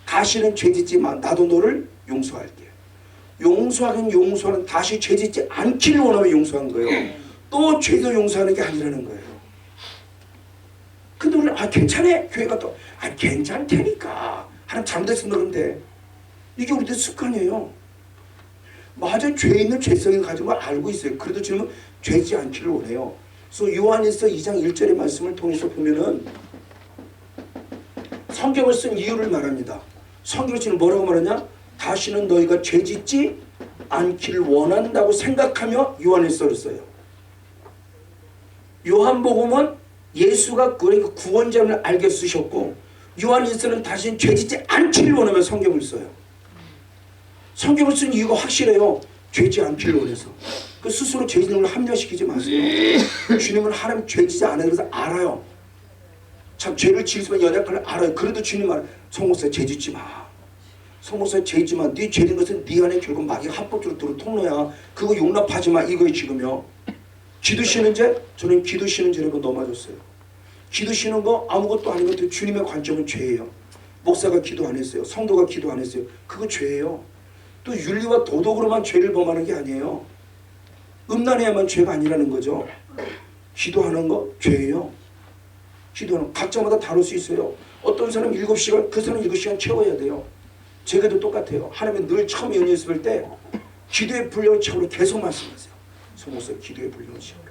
S1: 다시는 죄짓지 마. 나도 너를 용서할게. 용서하긴 용서하는, 다시 죄짓지 않기를 원하면 용서한 거예요. 또 죄도 용서하는 게 아니라는 거예요. 근데 우리는 괜찮아. 교회가 또 괜찮다니까. 하나님 잘못했으면 그런데 이게 우리들 습관이에요. 맞아, 죄 있는 죄성을 가지고 알고 있어요. 그래도 주님은 죄지 않기를 원해요. 그래서 요한일서 2장 1절의 말씀을 통해서 보면은 성경을 쓴 이유를 말합니다. 성경을 지금 뭐라고 말하냐? 다시는 너희가 죄짓지 않기를 원한다고 생각하며 요한일서를 써요. 요한복음은 예수가 구원자를 알게 쓰셨고, 요한일서는 다시는 죄짓지 않기를 원하며 성경을 써요. 성경을 쓴 이유가 확실해요. 죄지 않기를 원해서. 그 스스로 죄짓는 걸 합리화시키지 마세요. 주님은 하나님 죄지지 않아요. 그래서 알아요. 참 죄를 지으면 연약한 걸 알아요. 그래도 주님 말, 성목사 죄짓지 마. 성목사 죄짓지 마. 네 죄된 것은 네 안에 결국 마귀가 합법적으로 들어 통로야. 그거 용납하지 마. 이거예요 지금요. 기도 쉬는 죄? 저는 기도 쉬는 죄라고 넘어졌어요. 기도 쉬는 거 아무것도 아닌 것도 주님의 관점은 죄예요. 목사가 기도 안 했어요. 성도가 기도 안 했어요. 그거 죄예요. 또 윤리와 도덕으로만 죄를 범하는 게 아니에요. 음란해야만 죄가 아니라는 거죠. 기도하는 거 죄예요. 기도하는 거 각자마다 다룰 수 있어요. 어떤 사람 7시간, 그 사람 7시간 채워야 돼요. 제게도 똑같아요. 하나님은 늘 처음 연습할 때 기도의 분량을 채우러 계속 말씀하세요. 성모사 기도의 분량을 채우러.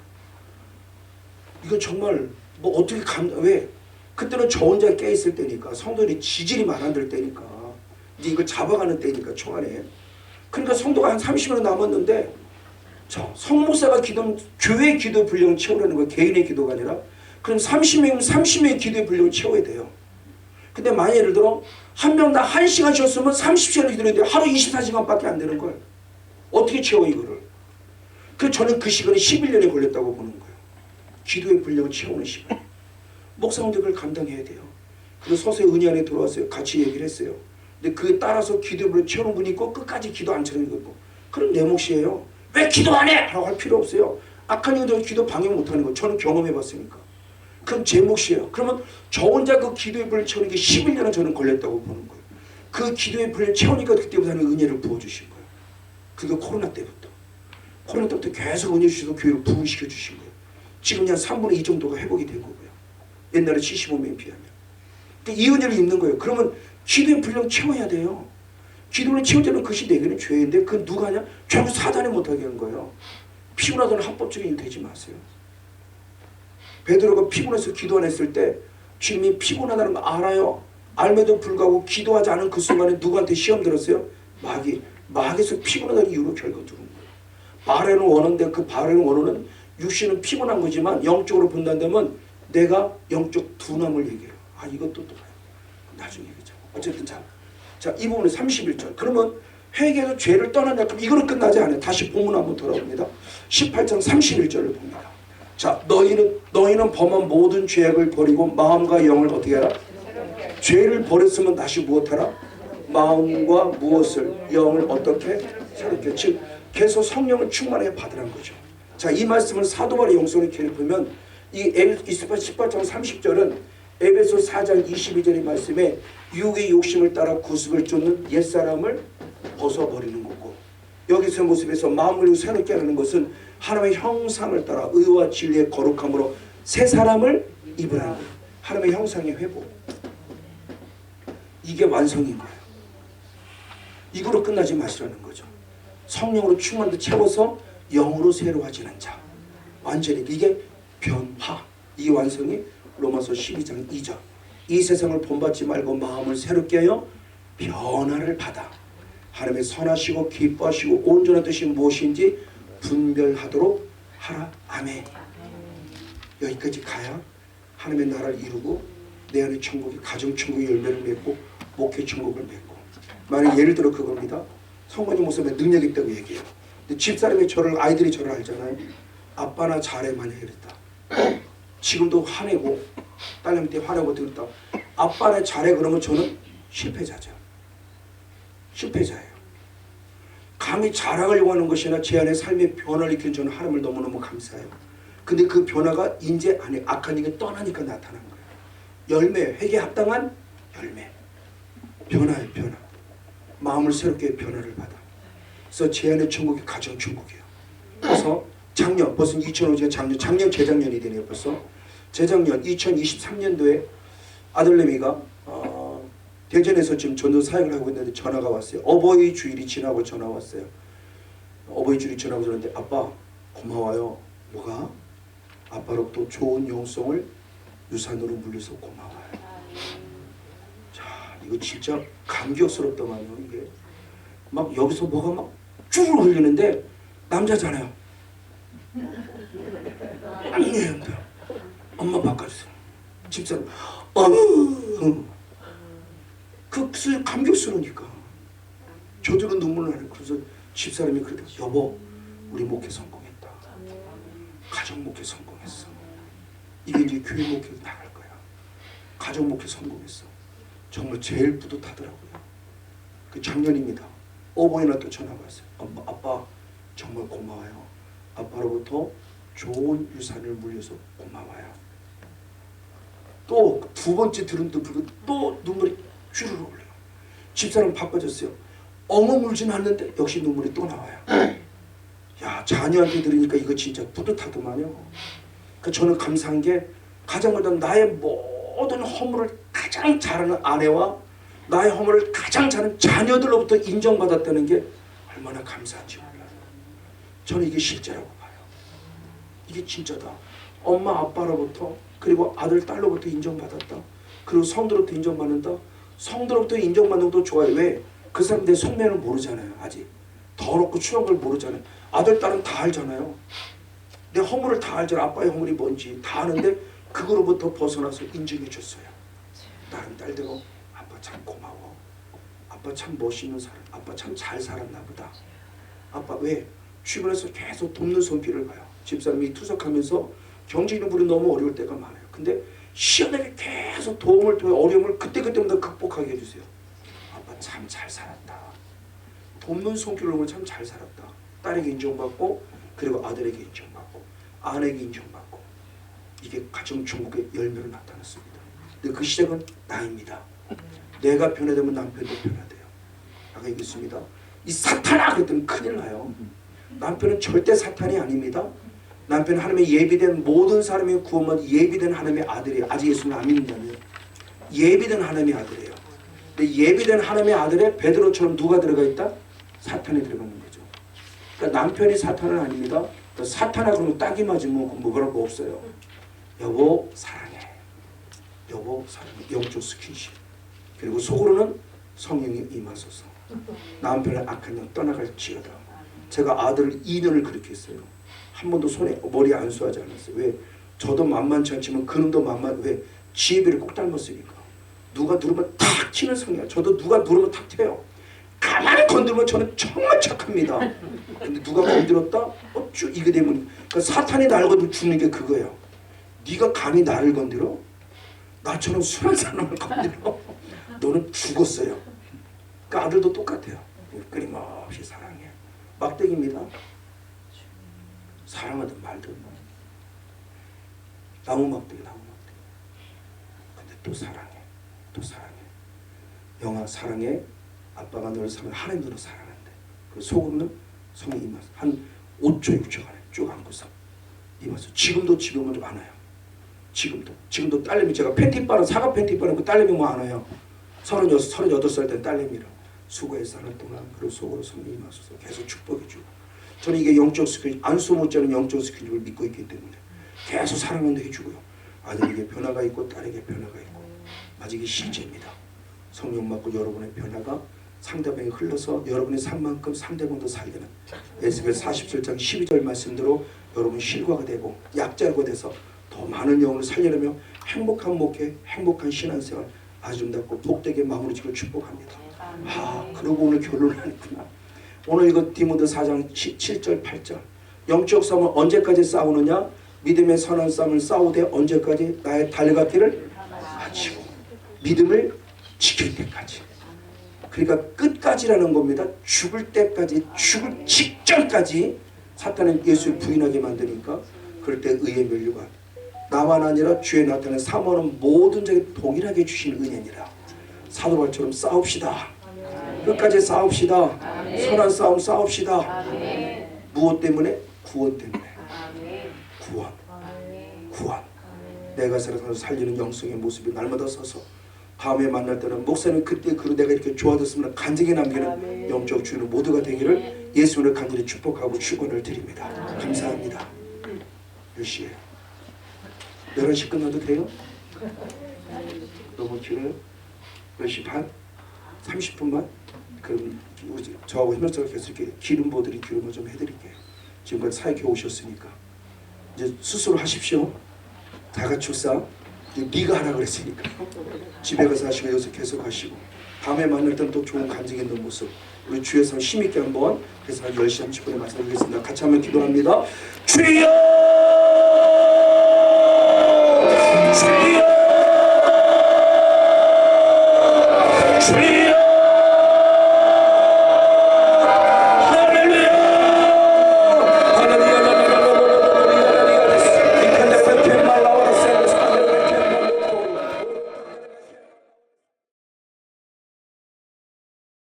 S1: 이건 정말 뭐 어떻게 왜? 그때는 저 혼자 깨있을 때니까, 성도들이 지질이 많아들 때니까, 이제 이걸 잡아가는 때니까 초안에. 그러니까 성도가 한 30명 남았는데, 성목사가 기도하면 교회 기도 분량을 채우려는 거예요. 개인의 기도가 아니라. 그럼 30명이면 30명의 기도의 분량을 채워야 돼요. 근데 만약 예를 들어 한 명당 1시간 쉬었으면 30시간을 기도해야 돼요. 하루 24시간밖에 안 되는 걸. 어떻게 채워 이거를? 그래서 저는 그 시간이 11년이 걸렸다고 보는 거예요. 기도의 분량을 채우는 시간. 목사님들 그걸 감당해야 돼요. 그래서 서서히 은혜 안에 들어왔어요. 같이 얘기를 했어요. 근데 그에 따라서 기도의 분량을 채우는 분이 있고 끝까지 기도 안 채우는 거 있고. 그럼 내 몫이에요. 왜 기도 안 해? 라고 할 필요 없어요. 악한 이유도 기도 방해 못하는 거 저는 경험해봤으니까. 그럼 제 몫이에요. 그러면 저 혼자 그 기도의 불을 채우는 게 11년은 저는 걸렸다고 보는 거예요. 그 기도의 불을 채우니까 그때부터 하는 은혜를 부어주신 거예요. 그게 코로나 때부터. 코로나 때부터 계속 은혜 주셔서 교회를 부흥시켜 주신 거예요. 지금 한 3분의 2 정도가 회복이 된 거고요. 옛날에 75명에 비하면. 그러니까 이 은혜를 입는 거예요. 그러면 기도의 분량 채워야 돼요. 기도를 채울 때는 그것이 내게는 죄인데 그 누가 하냐? 결국 사단이 못하게 하는 거예요. 피곤하다는 합법적인 일 되지 마세요. 베드로가 피곤해서 기도 안 했을 때 주님이 피곤하다는 거 알아요. 알매도 불구하고 기도하지 않은 그 순간에 누구한테 시험 들었어요? 마귀에서 피곤하다는 이유로 결국 들은 거예요. 바알의 원어인데 그 바알의 원어는 육신은 피곤한 거지만 영적으로 본다면 내가 영적 둔함을 얘기해요. 이것도 또 나중에 얘기죠. 어쨌든 자, 이 부분은 31절. 그러면 회개해서 죄를 떠난다. 그럼 이거는 끝나지 않아요. 다시 본문 한번 돌아옵니다. 18장 31절을 봅니다. 자, 너희는 범한 모든 죄악을 버리고 마음과 영을 어떻게 하라? 죄를 버렸으면 다시 무엇하라? 마음과 무엇을? 영을 어떻게? 새롭게. 즉 계속 성령을 충만하게 받으라는 거죠. 자, 이 말씀을 사도 바울의 영성을 보면 이 18장 30절은 에베소 4장 22절의 말씀에 육의 욕심을 따라 구습을 쫓는 옛사람을 벗어버리는 거고, 여기서 모습에서 마음을 새롭게 하는 것은 하나님의 형상을 따라 의와 진리의 거룩함으로 새 사람을 입으라는 거예요. 하나님의 형상의 회복. 이게 완성인 거예요. 이거로 끝나지 마시라는 거죠. 성령으로 충만히 채워서 영으로 새로워지는 자. 완전히 이게 변화. 이 완성이 로마서 12장 2절. 이 세상을 본받지 말고 마음을 새롭게 하여 변화를 받아 하나님의 선하시고 기뻐하시고 온전한 뜻이 무엇인지 분별하도록 하라. 아멘. 여기까지 가야 하나님의 나라를 이루고 내 안에 천국이 가정 천국의 열매를 맺고 목회 천국을 맺고. 만약 예를 들어 그겁니다. 성관님 목사님의 능력이 있다고 얘기해요. 근데 집사람이 저를 아이들이 저를 알잖아요. 아빠나 잘해 만약 이랬다. 지금도 화내고 딸내미한테 화내고 들었다. 아빠나 잘해 그러면 저는 실패자죠. 실패자예요. 감히 자랑하려고 하는 것이 아니라 제 안에 삶의 변화를 일으키는 저는 하나님을 너무너무 감사해요. 근데 그 변화가 이제 안에 악한 일이 떠나니까 나타난 거예요. 열매, 회개에 합당한 열매. 변화예요, 변화. 마음을 새롭게 변화를 받아. 그래서 제 안에 천국이 가정 천국이에요. 그래서 작년, 벌써 2005년 작년 재작년이 되네요. 벌써 재작년 2023년도에 아들내미가 대전에서 지금 전도 사역을 하고 있는데 전화가 왔어요. 어버이 주일이 지나고 전화 왔어요. 어버이 주일이 지나고 그러는데 아빠 고마워요. 뭐가? 아빠로부터 좋은 영성을 유산으로 물려서 고마워요. 자, 이거 진짜 감격스럽더만요. 이게 막 여기서 뭐가 막 쭉 흘리는데 남자잖아요. 아니에요. 엄마 바꿔주세요. 집사람 그 감격스러우니까 저절로 눈물 나는. 그래서 집사람이 그러더라고요. 여보 우리 목회 성공했다. 가정 목회 성공했어. 이게 이제 교회 목회로 나갈 거야. 가정 목회 성공했어. 정말 제일 뿌듯하더라고요. 그 작년입니다. 어버이날도 전화가 왔어요. 아빠 정말 고마워요. 아빠로부터 좋은 유산을 물려서 고마워요. 또 두 번째 들은도 불고 또 눈물이 주르르 흘려요. 집사람 바빠졌어요. 엉엉 울진 않는데 역시 눈물이 또 나와요. 야, 자녀한테 들으니까 이거 진짜 뿌듯하더만요. 그러니까 저는 감사한 게 가장 먼저 나의 모든 허물을 가장 잘하는 아내와 나의 허물을 가장 잘하는 자녀들로부터 인정받았다는 게 얼마나 감사한지 몰라요. 저는 이게 실제라고 봐요. 이게 진짜다. 엄마 아빠로부터 그리고 아들 딸로부터 인정받았다. 그리고 성도로부터 인정받는다. 성도로부터 인정받는 것도 좋아요. 왜? 그 사람 내 속면을 모르잖아요. 아직 더럽고 추한 걸 모르잖아요. 아들 딸은 다 알잖아요. 내 허물을 다 알잖아요. 아빠의 허물이 뭔지 다 아는데 그거로부터 벗어나서 인정해 줬어요. 다른 딸대로 아빠 참 고마워. 아빠 참 멋있는 사람. 아빠 참 잘 살았나 보다. 아빠 왜? 주변에서 계속 돕는 손길을 봐요. 집사람이 투석하면서 경제적인 부분이 너무 어려울 때가 많아요. 근데 시원하게 계속 도움을 통해 어려움을 그때그때마다 극복하게 해주세요. 아빠 참 잘 살았다. 돕는 손길을 보면 참 잘 살았다. 딸에게 인정받고 그리고 아들에게 인정받고 아내에게 인정받고 이게 가정 천국의 열매로 나타났습니다. 근데 그 시작은 나입니다. 내가 변화되면 남편도 변화돼요. 아까 얘기했습니다. 이 사탄아 그랬더니 큰일 나요. 남편은 절대 사탄이 아닙니다. 남편은 하나님의 예비된 모든 사람의 구원받은 예비된 하나님의 아들이에요. 아직 예수는 안 믿는다면 예비된 하나님의 아들이에요. 근데 예비된 하나님의 아들에 베드로처럼 누가 들어가 있다? 사탄이 들어가는 거죠. 그러니까 남편이 사탄은 아닙니다. 그러니까 사탄아 그러면 딱이 맞으면 뭐라고 없어요. 여보 사랑해. 여보 사랑해. 영적 스킨십. 그리고 속으로는 성령이 임하소서. 남편의 악한 영 떠나갈지어다. 제가 아들을 2년을 그렇게 했어요. 한 번도 손에 머리 안수하지 않았어요. 왜? 저도 만만치 않지만 그놈도 왜? 지혜비를 꼭 닮았으니까. 누가 누르면 탁 튀는 성이야. 저도 누가 누르면 탁 튀어요. 가만히 건드리면 저는 정말 착합니다. 근데 누가 건드렸다? 쭉 이게 되면 그러니까 사탄이 날 건드려 죽는 게 그거예요. 네가 감히 나를 건드려? 나처럼 순한 사람을 건드려? 너는 죽었어요. 그러니까 아들도 똑같아요. 끊임없이 사랑해. 막대기입니다. 사랑하든 말든 나무 막대기. 근데 또 사랑해. 영아 사랑해. 아빠가 너를 사랑해. 하나님 너를 사랑한대. 그 속으로는 성이 임하서 한 5초 6초 안에 쭉 안고서 임하서 지금도 집에 오면 좀 안아요. 지금도 딸내미 제가 팬티바는 사과 팬티바는 그 딸내미 뭐 안아요. 38살 된 딸내미를 수고해서 하는 동안 그리고 속으로 성이 임하소서 계속 축복해주고 저는 이게 영적 스크린 안수 못지않은 영적 스크린을 믿고 있기 때문에 계속 사랑은 해주고요. 아들에게 변화가 있고 딸에게 변화가 있고 아직 이게 실제입니다. 성령 받고 여러분의 변화가 상대방에 흘러서 여러분의 삶만큼 상대방도 살게 되는 에스겔 47장 12절 말씀대로 여러분 실과가 되고 약자가 돼서 더 많은 영혼을 살리려며 행복한 목회, 행복한 신앙생활 아름답고 복되게 마무리 지고 축복합니다. 그러고 오늘 결론을 하는구나. 오늘 이거 디모데 4장 7절 8절 영적 싸움은 언제까지 싸우느냐? 믿음의 선한 싸움을 싸우되 언제까지? 나의 달려가기를 마치고 믿음을 지킬 때까지. 그러니까 끝까지라는 겁니다. 죽을 때까지, 죽을 직전까지 사탄은 예수를 부인하게 만드니까 그럴 때 의의 면류관 나만 아니라 주의 나타낸 사모하는 모든 자에게 동일하게 주신 은혜니라. 사도 바울처럼 싸웁시다. 끝까지 싸웁시다. 선한 싸움 싸웁시다. 무엇 때문에? 구원 때문에. 구원. 내가 살아서 살리는 영성의 모습이 날마다 서서 다음에 만날 때는 목사님 그때 그로 내가 이렇게 좋아졌으면 간증에 남기는 영적 주인은 모두가 되기를 예수를 간절히 축복하고 축원을 드립니다. 감사합니다. 몇 시에요? 11시 끝나도 돼요? 너무 길어요? 10시 반? 30분만? 그럼 저하고 협력자가 계속 이렇게 기름보들이 기름을 좀 해드릴게요. 지금까지 사역해 오셨으니까 이제 스스로 하십시오. 다 같이 출사. 네가 하라 그랬으니까 집에 가서 하시고 여기서 계속 하시고 다음에 만날 때는 또 좋은 간증 있는 모습 우리 주에서 힘있게 한번 해서 한 10시 30분에 마치겠습니다. 같이 한번 기도합니다. 주여